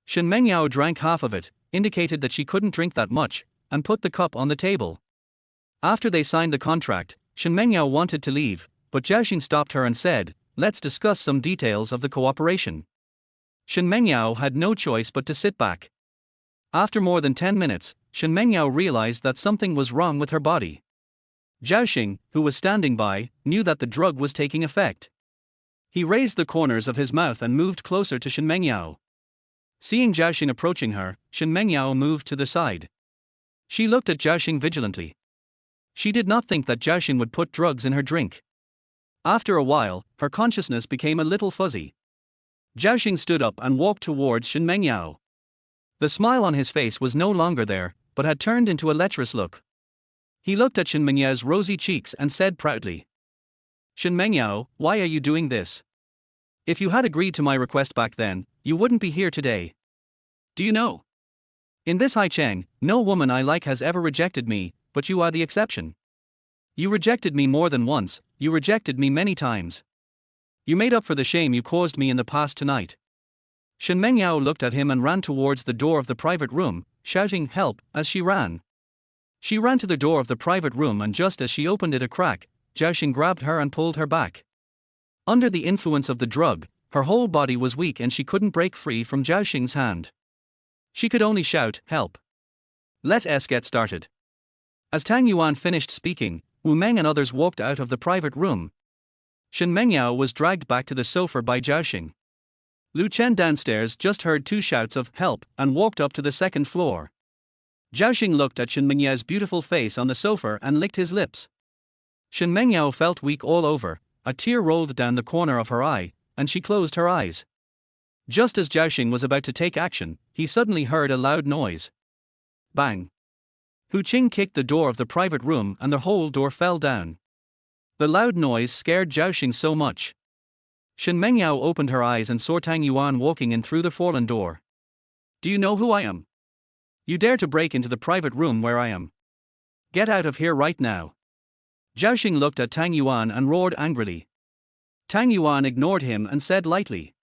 Shen Mengyao drank half of it, indicated that she couldn't drink that much, and put the cup on the table. After they signed the contract, Shen Mengyao wanted to leave, but Zhao stopped her and said, let's discuss some details of the cooperation. Shen Mengyao had no choice but to sit back. After more than 10 minutes, Shen Mengyao realized that something was wrong with her body. Zhao, who was standing by, knew that the drug was taking effect. He raised the corners of his mouth and moved closer to Shen Mengyao. Seeing Zhao approaching her, Shen Mengyao moved to the side. She looked at Zhao vigilantly. She did not think that Zhao would put drugs in her drink. After a while, her consciousness became a little fuzzy. Zhao stood up and walked towards Shen Mengyao. The smile on his face was no longer there, but had turned into a lecherous look. He looked at Shen Mengyao rosy cheeks and said proudly, Shen Mengyao, why are you doing this? If you had agreed to my request back then, you wouldn't be here today. Do you know? In this Haicheng, no woman I like has ever rejected me, but you are the exception. You rejected me more than once, you rejected me many times. You made up for the shame you caused me in the past tonight. Shen Mengyao looked at him and ran towards the door of the private room, shouting help as she ran. She ran to the door of the private room and just as she opened it a crack, Zhao grabbed her and pulled her back. Under the influence of the drug, Her whole body was weak and she couldn't break free from Zhao Xing's hand. She could only shout, "Help! Let us get started." As Tang Yuan finished speaking, Wu Meng and others walked out of the private room. Shen Mengyao was dragged back to the sofa by Zhao Xing. Lu Chen downstairs just heard 2 shouts of "help" and walked up to the second floor. Zhao Xing looked at Shen Mengyao's beautiful face on the sofa and licked his lips. Shen Mengyao felt weak all over, a tear rolled down the corner of her eye, and she closed her eyes. Just as Zhao Xing was about to take action, he suddenly heard a loud noise. Bang! Hu Qing kicked the door of the private room and the whole door fell down. The loud noise scared Zhao Xing so much. Shen Mengyao opened her eyes and saw Tang Yuan walking in through the fallen door. "Do you know who I am? You dare to break into the private room where I am? Get out of here right now." Zhao Xing looked at Tang Yuan and roared angrily. Tang Yuan ignored him and said lightly,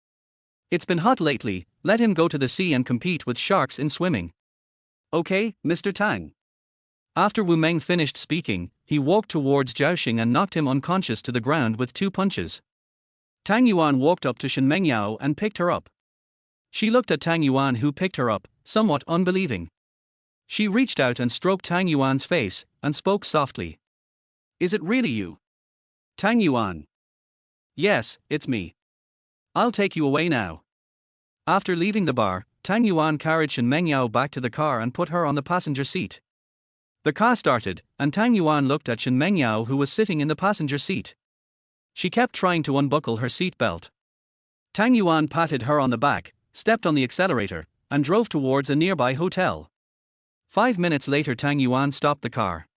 "It's been hot lately, let him go to the sea and compete with sharks in swimming. Okay, Mr. Tang." After Wu Meng finished speaking, he walked towards Zhao Xing and knocked him unconscious to the ground with 2 punches. Tang Yuan walked up to Shen Mengyao and picked her up. She looked at Tang Yuan, who picked her up, somewhat unbelieving. She reached out and stroked Tang Yuan's face and spoke softly. "Is it really you? Tang Yuan?" "Yes, it's me. I'll take you away now." After leaving the bar, Tang Yuan carried Shen Mengyao back to the car and put her on the passenger seat. The car started, and Tang Yuan looked at Shen Mengyao, who was sitting in the passenger seat. She kept trying to unbuckle her seat belt. Tang Yuan patted her on the back, stepped on the accelerator, and drove towards a nearby hotel. 5 minutes later, Tang Yuan stopped the car.